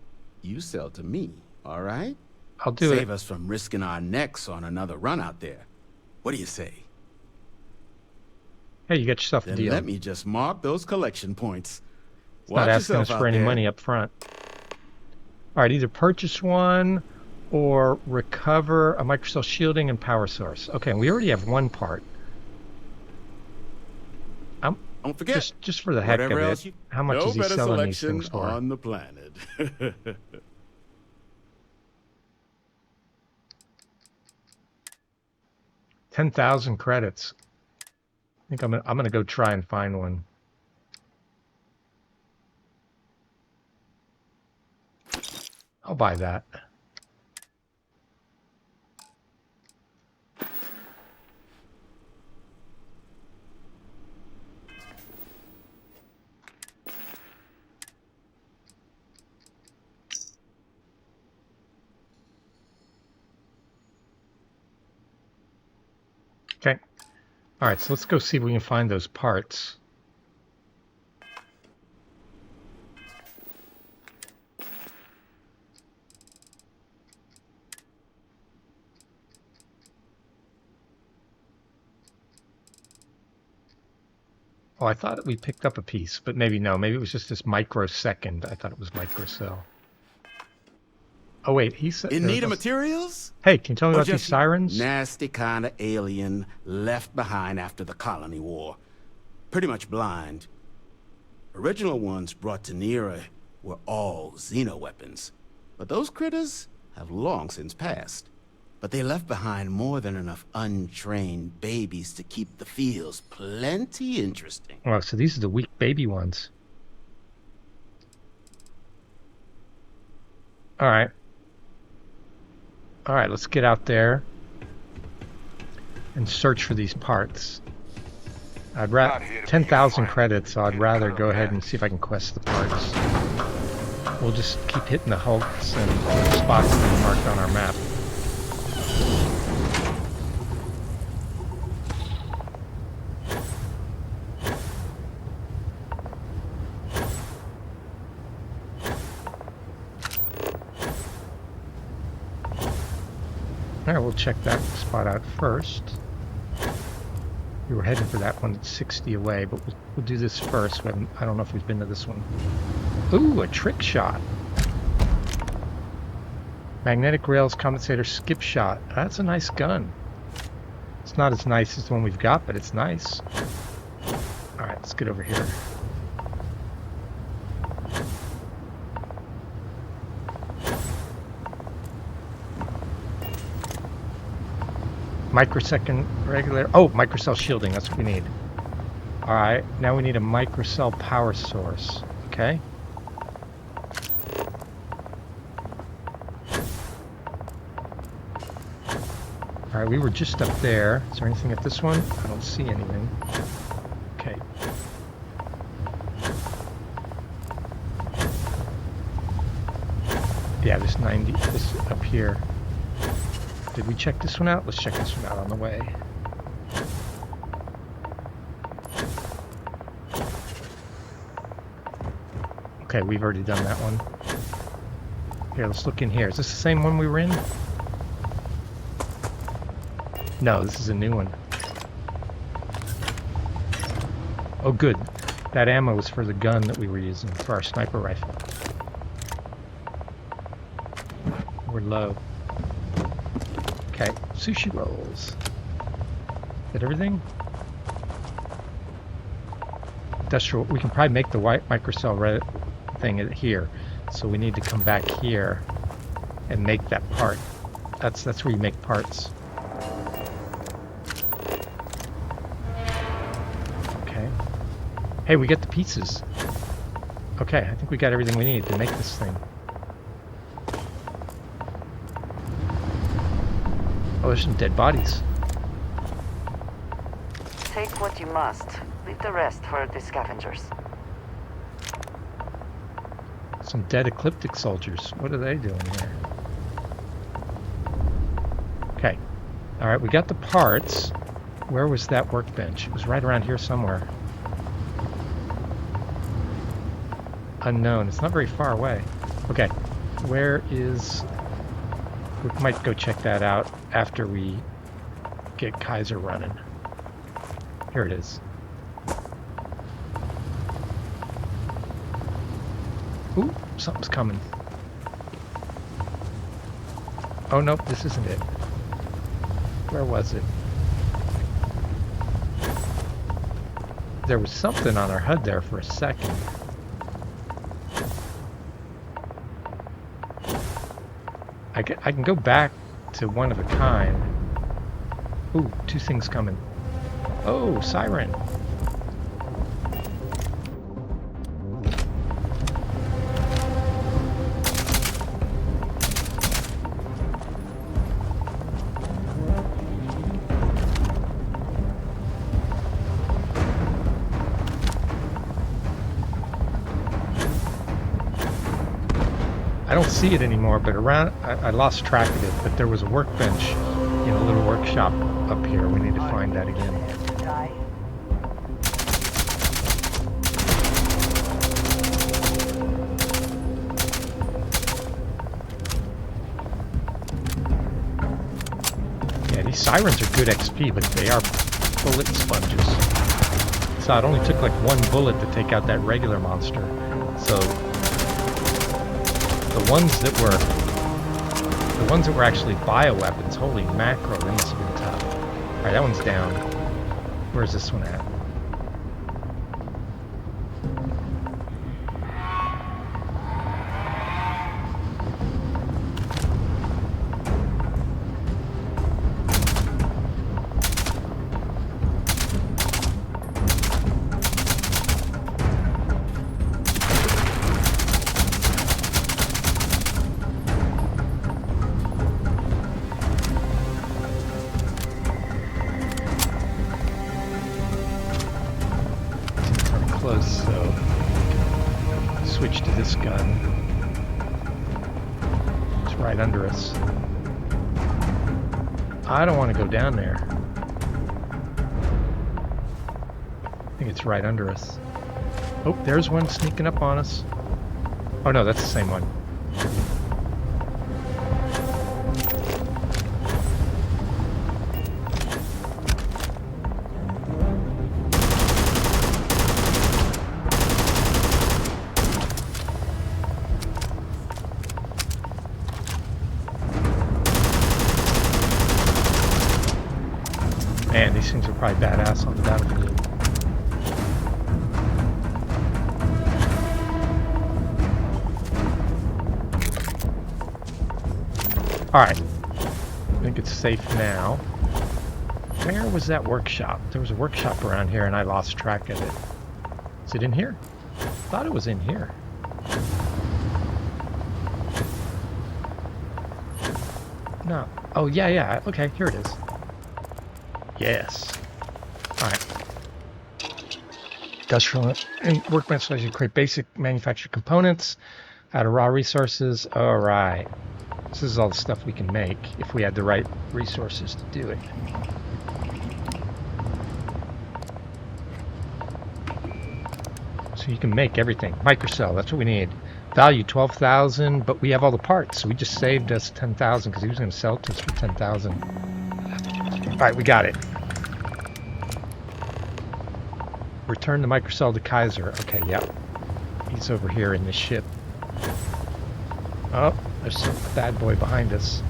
you sell to me, all right? I'll do it. Save us from risking our necks on another run out there. What do you say? Hey, you got yourself a Then deal. let me just mark those collection points. It's not asking us for any money up front. All right, either purchase one or recover a microcell shielding and power source. Okay, and we already have one part. Don't forget, just for the heck of else it, how much is he selling these things for? On the planet. 10,000 credits. I think I'm gonna go try and find one. I'll buy that. Okay. All right, so let's go see if we can find those parts. Oh, I thought we picked up a piece, but maybe no. Maybe it was just this microsecond. I thought it was microcell. Oh wait, he said. In need of materials? Hey, can you tell me Or about these just sirens? Nasty kind of alien left behind after the colony war. Pretty much blind. Original ones brought to Nera were all xeno weapons. But those critters have long since passed. But they left behind more than enough untrained babies to keep the fields plenty interesting. Oh, so these are the weak baby ones. All right. All right, let's get out there and search for these parts. I'd rather 10,000 credits, so I'd rather go ahead and see if I can quest the parts. We'll just keep hitting the hulks and the spots that are marked on our map. Alright, we'll check that spot out first. We were heading for that one that's 60 away, but we'll do this first. I don't know if we've been to this one. Ooh, a trick shot. Magnetic rails compensator skip shot. That's a nice gun. It's not as nice as the one we've got, but it's nice. Alright, let's get over here. Microsecond regular. Oh, microcell shielding. That's what we need. All right. Now we need a microcell power source. Okay. All right. We were just up there. Is there anything at this one? I don't see anything. Okay. Yeah, this 90. This up here. Did we check this one out? Let's check this one out on the way. Okay, we've already done that one. Here, let's look in here. Is this the same one we were in? No, this is a new one. Oh, good. That ammo was for the gun that we were using, for our sniper rifle. We're low. Okay, sushi rolls. Is that everything? Industrial. We can probably make the white microcell thing here. So we need to come back here and make that part. That's where you make parts. Okay. Hey, we get the pieces. Okay, I think we got everything we need to make this thing. Oh, there's some dead bodies. Take what you must. Leave the rest for the scavengers. Some dead ecliptic soldiers. What are they doing here? Okay. Alright, we got the parts. Where was that workbench? It was right around here somewhere. Unknown. It's not very far away. Okay. Where is... We might go check that out after we get Kaiser running. Here it is. Ooh, something's coming. Oh, nope, this isn't it. Where was it? There was something on our HUD there for a second. I can go back to one of a kind. Ooh, two things coming. Oh, siren. I don't see it anymore, but around, I lost track of it, but there was a workbench in a little workshop up here. We need to find that again. Yeah, these sirens are good XP, but they are bullet sponges. So it only took like one bullet to take out that regular monster. So the ones that were actually bioweapons, holy macro, they must have been tough. Alright, that one's down. Where's this one at? I don't want to go down there. I think it's right under us. Oh, there's one sneaking up on us. Oh no, that's the same one. Man, these things are probably badass on the battlefield. Alright. I think it's safe now. Where was that workshop? There was a workshop around here and I lost track of it. Is it in here? I thought it was in here. No. Oh, yeah. Okay, here it is. Yes. Alright. Industrial and workbench solution create basic manufactured components out of raw resources. Alright. This is all the stuff we can make if we had the right resources to do it. So you can make everything. Microcell, that's what we need. Value 12,000, but we have all the parts, so we just saved us 10,000 because he was going to sell it to us for 10,000. All right, we got it. Return the microcell to Kaiser. Okay, yep. He's over here in this ship. Oh, there's some bad boy behind us.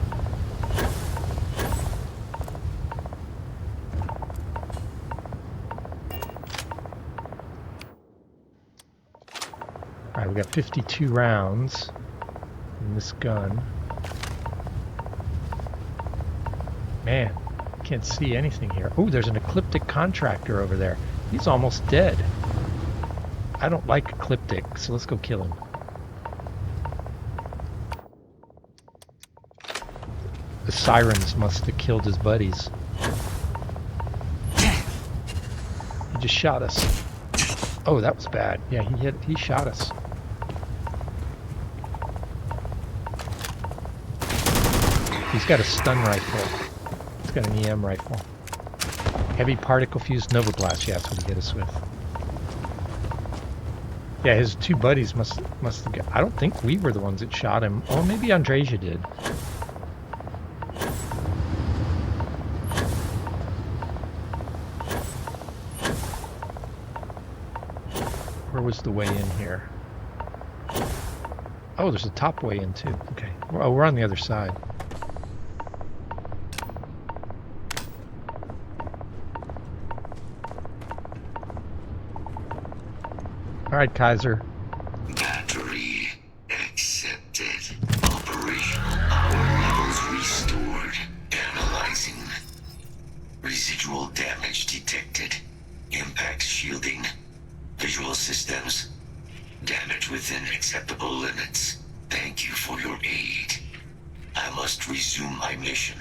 Alright, we got 52 rounds in this gun. Man, can't see anything here. Oh, there's an ecliptic contractor over there. He's almost dead. I don't like ecliptic, so let's go kill him. The sirens must have killed his buddies. He just shot us. Oh, that was bad. Yeah, he shot us. He's got a stun rifle. He's got an EM rifle. Heavy particle fused Nova Blast. Yeah, that's what he hit us with. Yeah, his two buddies must have got... I don't think we were the ones that shot him. Oh, maybe Andreja did. Where was the way in here? Oh, there's a top way in too. Okay. Oh, we're on the other side. All right, Kaiser. Battery accepted. Operational power levels restored. Analyzing. Residual damage detected. Impact shielding. Visual systems. Damage within acceptable limits. Thank you for your aid. I must resume my mission.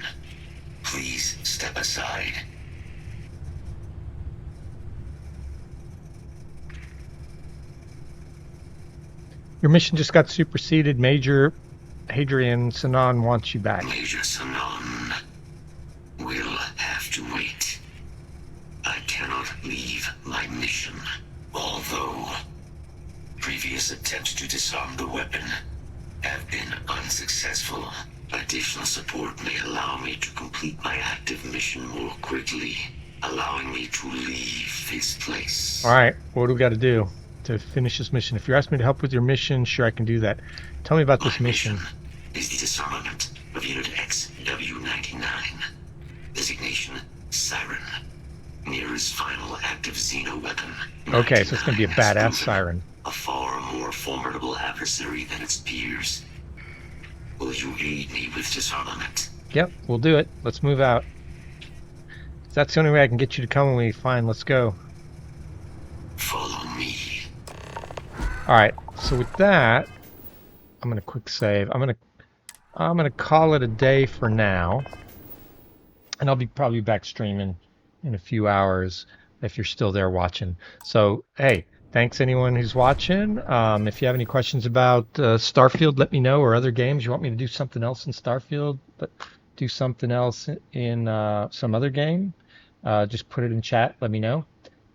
Please step aside. Your mission just got superseded. Major Hadrian Sanan wants you back. Major Sanan will have to wait. I cannot leave my mission. Although previous attempts to disarm the weapon have been unsuccessful, additional support may allow me to complete my active mission more quickly, allowing me to leave this place. All right, what do we got to do to finish this mission? If you're asking me to help with your mission, sure, I can do that. Tell me about this mission. Is the disarmament of Unit XW99. Designation Siren. Nearest final active Xeno weapon. Okay, so it's going to be a badass siren. A far more formidable adversary than its peers. Will you aid me with disarmament? Yep, we'll do it. Let's move out. That's the only way I can get you to come with me. Fine, let's go. Follow me. Alright, so with that, I'm going to quick save. I'm going to call it a day for now. And I'll be probably back streaming in a few hours if you're still there watching. So, hey, thanks anyone who's watching. If you have any questions about Starfield, let me know, or other games. You want me to do something else in Starfield, but do something else in some other game, just put it in chat. Let me know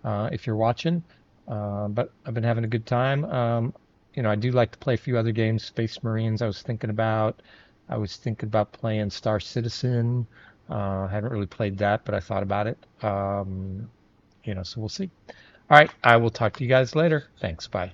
if you're watching. But I've been having a good time. You know, I do like to play a few other games. Space Marines I was thinking about playing Star Citizen. I haven't really played that, but I thought about it. You know, so we'll see. All right, I will talk to you guys later. Thanks, bye.